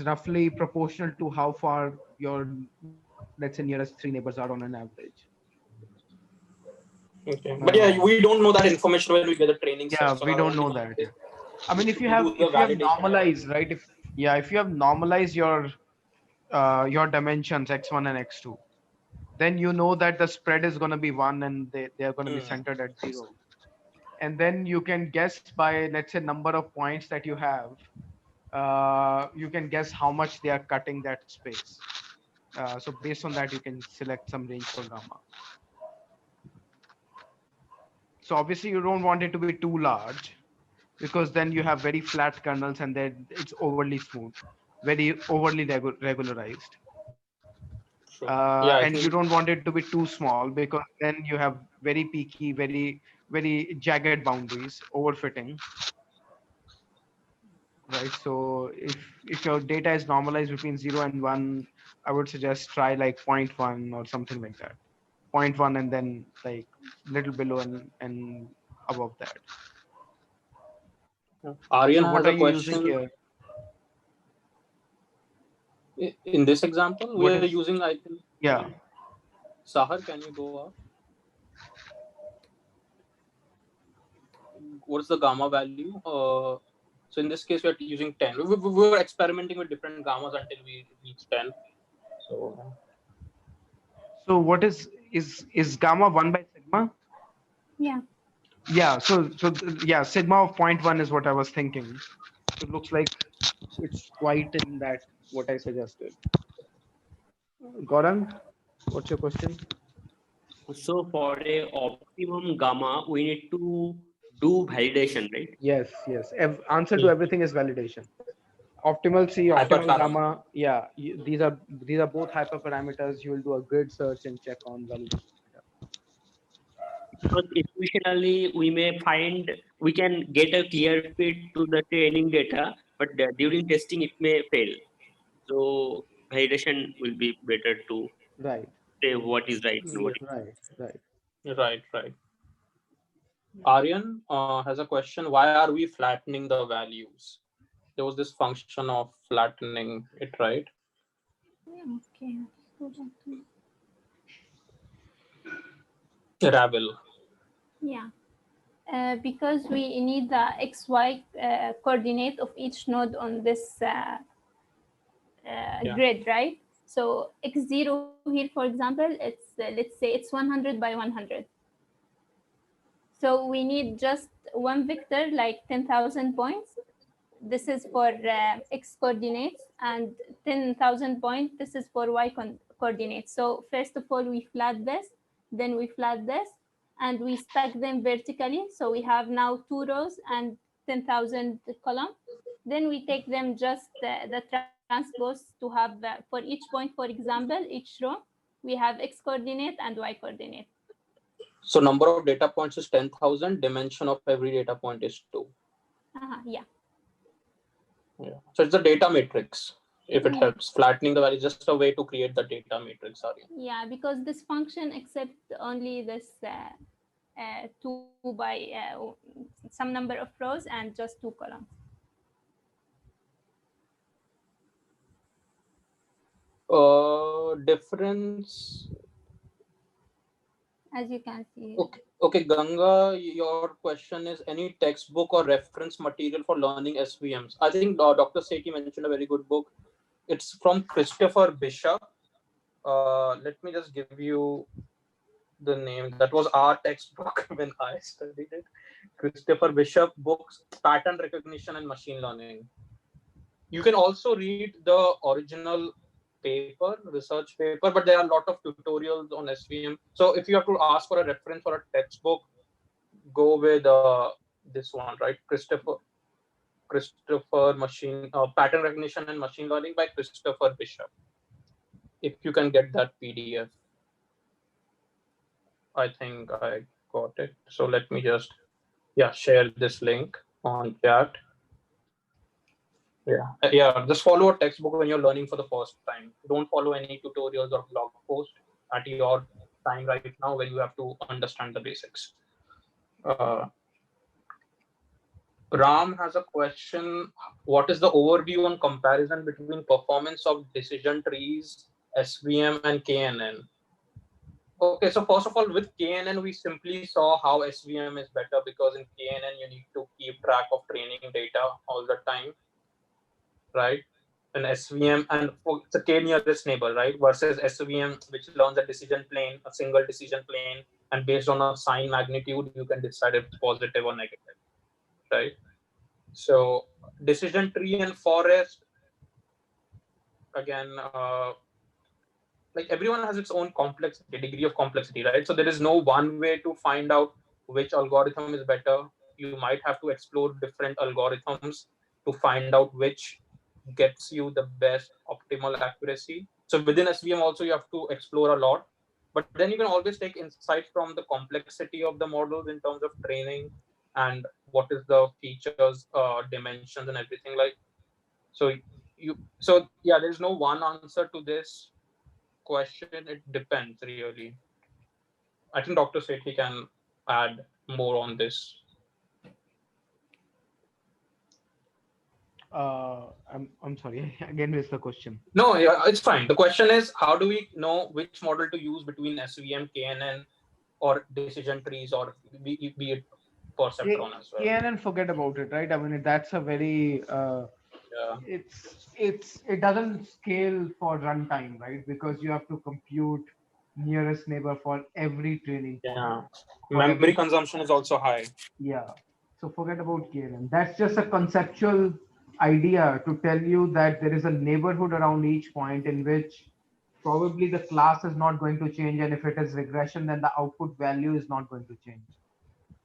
roughly proportional to how far your, let's say, nearest 3 neighbors are on an average. Okay, but yeah, we don't know that information when we get the training set. Yeah, So we our don't only know that. is I mean, if you to have do the validation. normalized, right? If you have normalized your dimensions x1 and x2, then you know that the spread is going to be 1 and they are going to be centered at 0. And then you can guess by, let's say, number of points that you have, you can guess how much they are cutting that space. So based on that, you can select some range for gamma. So obviously you don't want it to be too large, because then you have very flat kernels and then it's overly smooth, very overly regularized. Yeah, I And think you don't want it to be too small, because then you have very peaky, very jagged boundaries, overfitting. Right. So if your data is normalized between 0 and 1, I would suggest try like 0.1 or something like that. 0.1 and then like little below and above that. Aryan So has what are a you using question. here? In this example, we are using, I think. Yeah. Sahar, can you go up? What's the gamma value? So in this case, we are using 10. We were experimenting with different gammas until we reached 10. So what is gamma 1 by sigma? Yeah. Yeah. So yeah, sigma of 0.1 is what I was thinking. It looks like it's quite in that what I suggested. Gaurang, what's your question? So for a optimum gamma, we need to do validation, right? Yes. Answer to everything is validation. Optimal C, optimal gamma. Yeah, these are both hyperparameters. You will do a grid search and check on validation. Because equationally, we can get a clear fit to the training data, but during testing, it may fail. So validation will be better to say what is right and what is Right. Aryan has a question. Why are we flattening the values? There was this function of flattening it, right? Okay. Ravel. Yeah. Because we need the XY coordinate of each node on this grid, right? So x0 here, for example, it's let's say it's 100 by 100. So we need just one vector, like 10,000 points. This is for x coordinates, and 10,000 points, this is for y coordinates. So first of all, we flat this, then we flat this, and we stack them vertically. So we have now 2 rows and 10,000 columns. Then we take them just the transpose to have for each point, for example, each row, we have x coordinate and y coordinate. So number of data points is 10,000. Dimension of every data point is 2. Yeah. So it's a data matrix. If it helps, flattening the value is just a way to create the data matrix. Yeah, because this function accepts only this 2 by some number of rows and just 2 columns. Difference. as you can see. Okay, Ganga, your question is any textbook or reference material for learning SVMs? I think Dr. Sethi mentioned a very good book. It's from Christopher Bishop. Let me just give you the name. That was our textbook when I studied it. Christopher Bishop books, Pattern Recognition and Machine Learning. You can also read the original paper, research paper, but there are a lot of tutorials on SVM. So if you have to ask for a reference for a textbook, go with this one, right? Christopher Machine Pattern Recognition and Machine Learning by Christopher Bishop. If you can get that PDF, I think I got it. So let me just share this link on chat. Yeah, just follow a textbook when you're learning for the first time. Don't follow any tutorials or blog posts at your time right now when you have to understand the basics. Ram has a question. What is the overview on comparison between performance of decision trees, SVM, and KNN? Okay, so first of all, with KNN, we simply saw how SVM is better because in KNN, you need to keep track of training data all the time, right? And SVM, and it's a K nearest neighbor, right? Versus SVM, which learns a decision plane, a single decision plane, and based on a sign magnitude, you can decide if it's positive or negative, right? So decision tree and forest, again, like everyone has its own complexity, degree of complexity, right? So there is no one way to find out which algorithm is better. You might have to explore different algorithms to find out which gets you the best optimal accuracy. So within SVM also you have to explore a lot, but then you can always take insights from the complexity of the models in terms of training and what is the features, dimensions, and everything like. So there's no one answer to this question. It depends really. I think Dr. Sethi can add more on this. I'm sorry. Again, missed the question. No, yeah, it's fine. The question is, how do we know which model to use between SVM, KNN, or decision trees, or be it perceptron as well? KNN, forget about it, right? I mean, that's a very it doesn't scale for runtime, right? Because you have to compute nearest neighbor for every training point. Yeah, memory consumption is also high. Yeah, so forget about KNN. That's just a conceptual idea to tell you that there is a neighborhood around each point in which probably the class is not going to change, and if it is regression, then the output value is not going to change.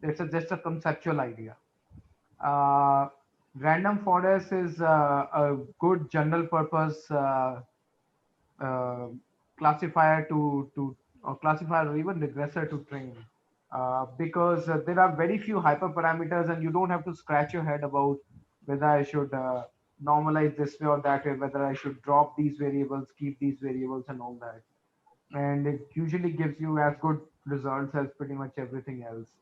It's just a conceptual idea. Random forest is a good general purpose classifier to classifier or even regressor to train because there are very few hyperparameters and you don't have to scratch your head about whether I should normalize this way or that way, whether I should drop these variables, keep these variables, and all that. And it usually gives you as good results as pretty much everything else.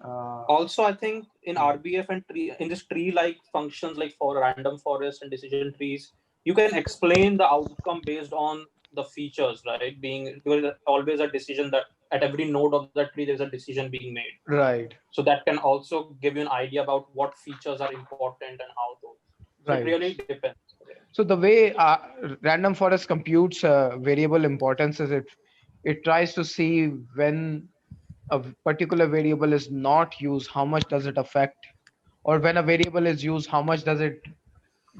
Also, I think in RBF and in this tree-like functions like for random forest and decision trees, you can explain the outcome based on the features, right? There is always a decision that at every node of that tree, there's a decision being made. Right. So that can also give you an idea about what features are important and how to. So Right. It really depends. So the way random forest computes variable importance is it tries to see when a particular variable is not used, how much does it affect, or when a variable is used, how much does it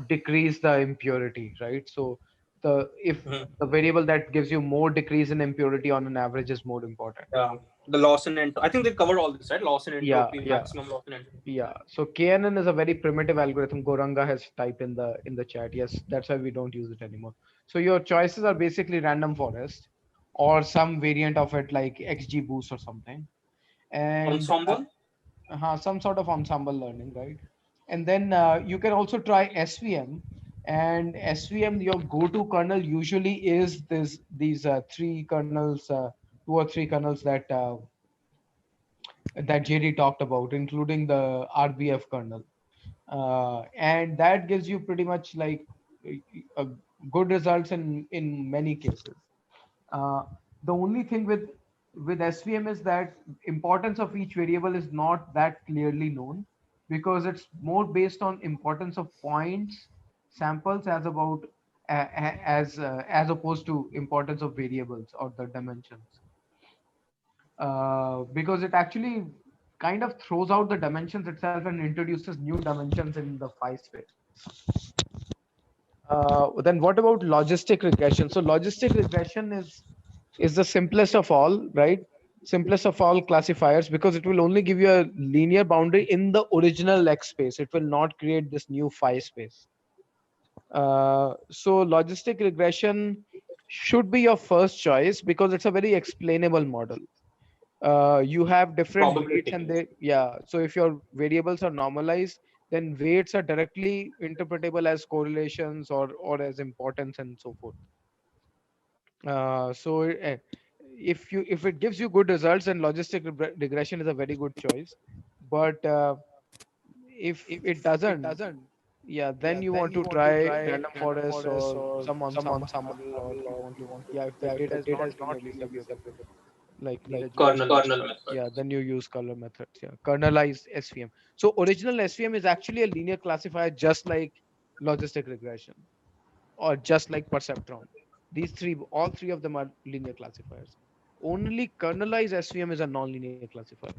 decrease the impurity, right? So if the variable that gives you more decrease in impurity on an average is more important. Yeah, the loss in entropy. I think they covered all this, right? Loss in entropy, maximum loss in entropy. Yeah. So KNN is a very primitive algorithm. Goranga has typed in the chat. Yes, that's why we don't use it anymore. So your choices are basically random forest or some variant of it like XGBoost or something. And ensemble? Some sort of ensemble learning, right? And then you can also try SVM. And SVM, your go-to kernel usually is these three kernels, 2 or 3 kernels that JD talked about, including the RBF kernel. And that gives you pretty much like good results in many cases. The only thing with with SVM is that importance of each variable is not that clearly known, because it's more based on importance of points, samples, as opposed to importance of variables or the dimensions. Because it actually kind of throws out the dimensions itself and introduces new dimensions in the phi space. Then what about logistic regression? So logistic regression is the simplest of all, right? Simplest of all classifiers, because it will only give you a linear boundary in the original X space. It will not create this new phi space. So logistic regression should be your first choice because it's a very explainable model. You have different weights and so if your variables are normalized, then weights are directly interpretable as correlations or as importance and so forth. If it gives you good results, then logistic regression is a very good choice. But if it doesn't, then you want to try random forest or some ensemble model, or you want to, if the data is not linearly separable, like Neeraj Kernel mentioned, method. then you use kernel methods. Kernelized SVM. So original SVM is actually a linear classifier, just like logistic regression or just like perceptron. All three of them are linear classifiers. Only kernelized SVM is a non-linear classifier.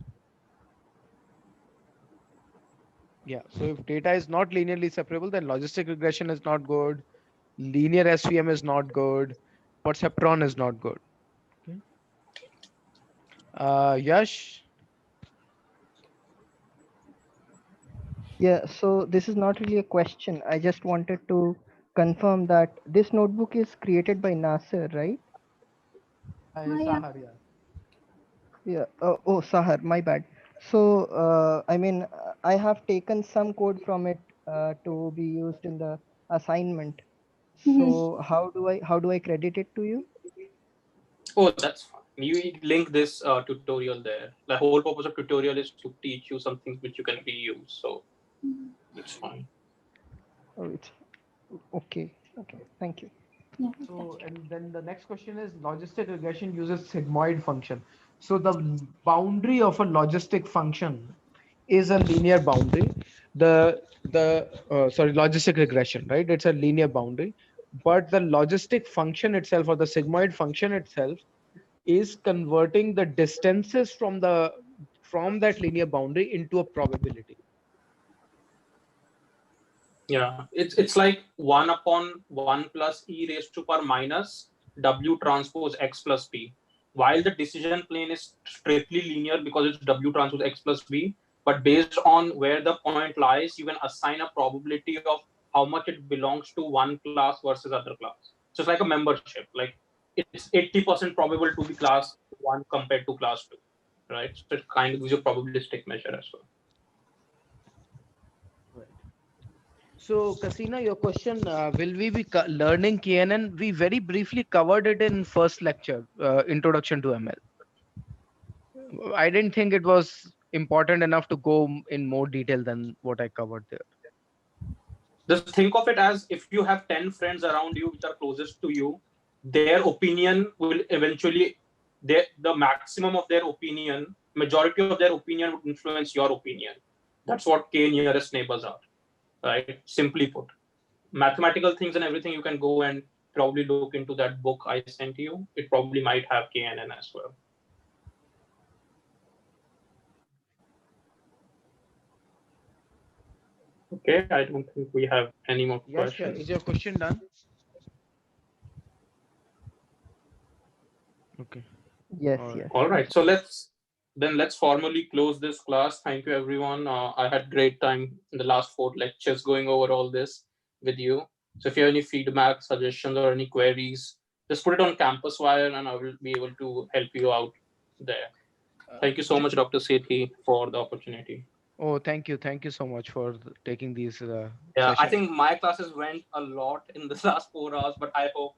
So if data is not linearly separable, then logistic regression is not good, linear SVM is not good, perceptron is not good. Yash? Yeah, so this is not really a question. I just wanted to confirm that this notebook is created by Nasser, right? Sahar, Yeah. Oh, Sahar, my bad. So, I mean, I have taken some code from it to be used in the assignment. So how do I credit it to you? Oh, that's fine. You link this tutorial there. The whole purpose of tutorial is to teach you something which you can reuse. So it's fine. Oh, it's okay. Okay, thank you. So, and then the next question is, logistic regression uses sigmoid function. So the boundary of a logistic function is a linear boundary. Logistic regression, right? It's a linear boundary, but the logistic function itself, or the sigmoid function itself, is converting the distances from that linear boundary into a probability. Yeah, it's like 1/1 plus e raised to power minus w transpose x plus b. While the decision plane is strictly linear because it's w transpose x plus b, but based on where the point lies, you can assign a probability of how much it belongs to one class versus other class. So it's like a membership. Like it's 80% probable to be class 1 compared to class 2, right? So it kind of gives you a probabilistic measure as well. So, Kasina, your question, will we be learning KNN? We very briefly covered it in first lecture, Introduction to ML. I didn't think it was important enough to go in more detail than what I covered there. Just think of it as if you have 10 friends around you which are closest to you, their opinion will eventually, the maximum of their opinion, majority of their opinion would influence your opinion. That's what K nearest neighbors are, right? Simply put. Mathematical things and everything, you can go and probably look into that book I sent you. It probably might have KNN as well. Okay, I don't think we have any more questions. Is your question done? Okay. Yes, All yes. All right, so let's formally close this class. Thank you, everyone. I had great time in the last 4 lectures going over all this with you. So if you have any feedback, suggestions, or any queries, just put it on CampusWire and I will be able to help you out there. Thank you so much, Dr. Sethi, for the opportunity. Oh, thank you. Thank you so much for taking these Yeah, sessions. I think my classes went a lot in the last 4 hours, but I hope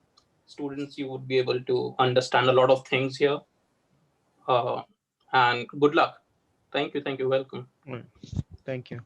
students, you would be able to understand a lot of things here. And good luck. Thank you. Welcome. Thank you.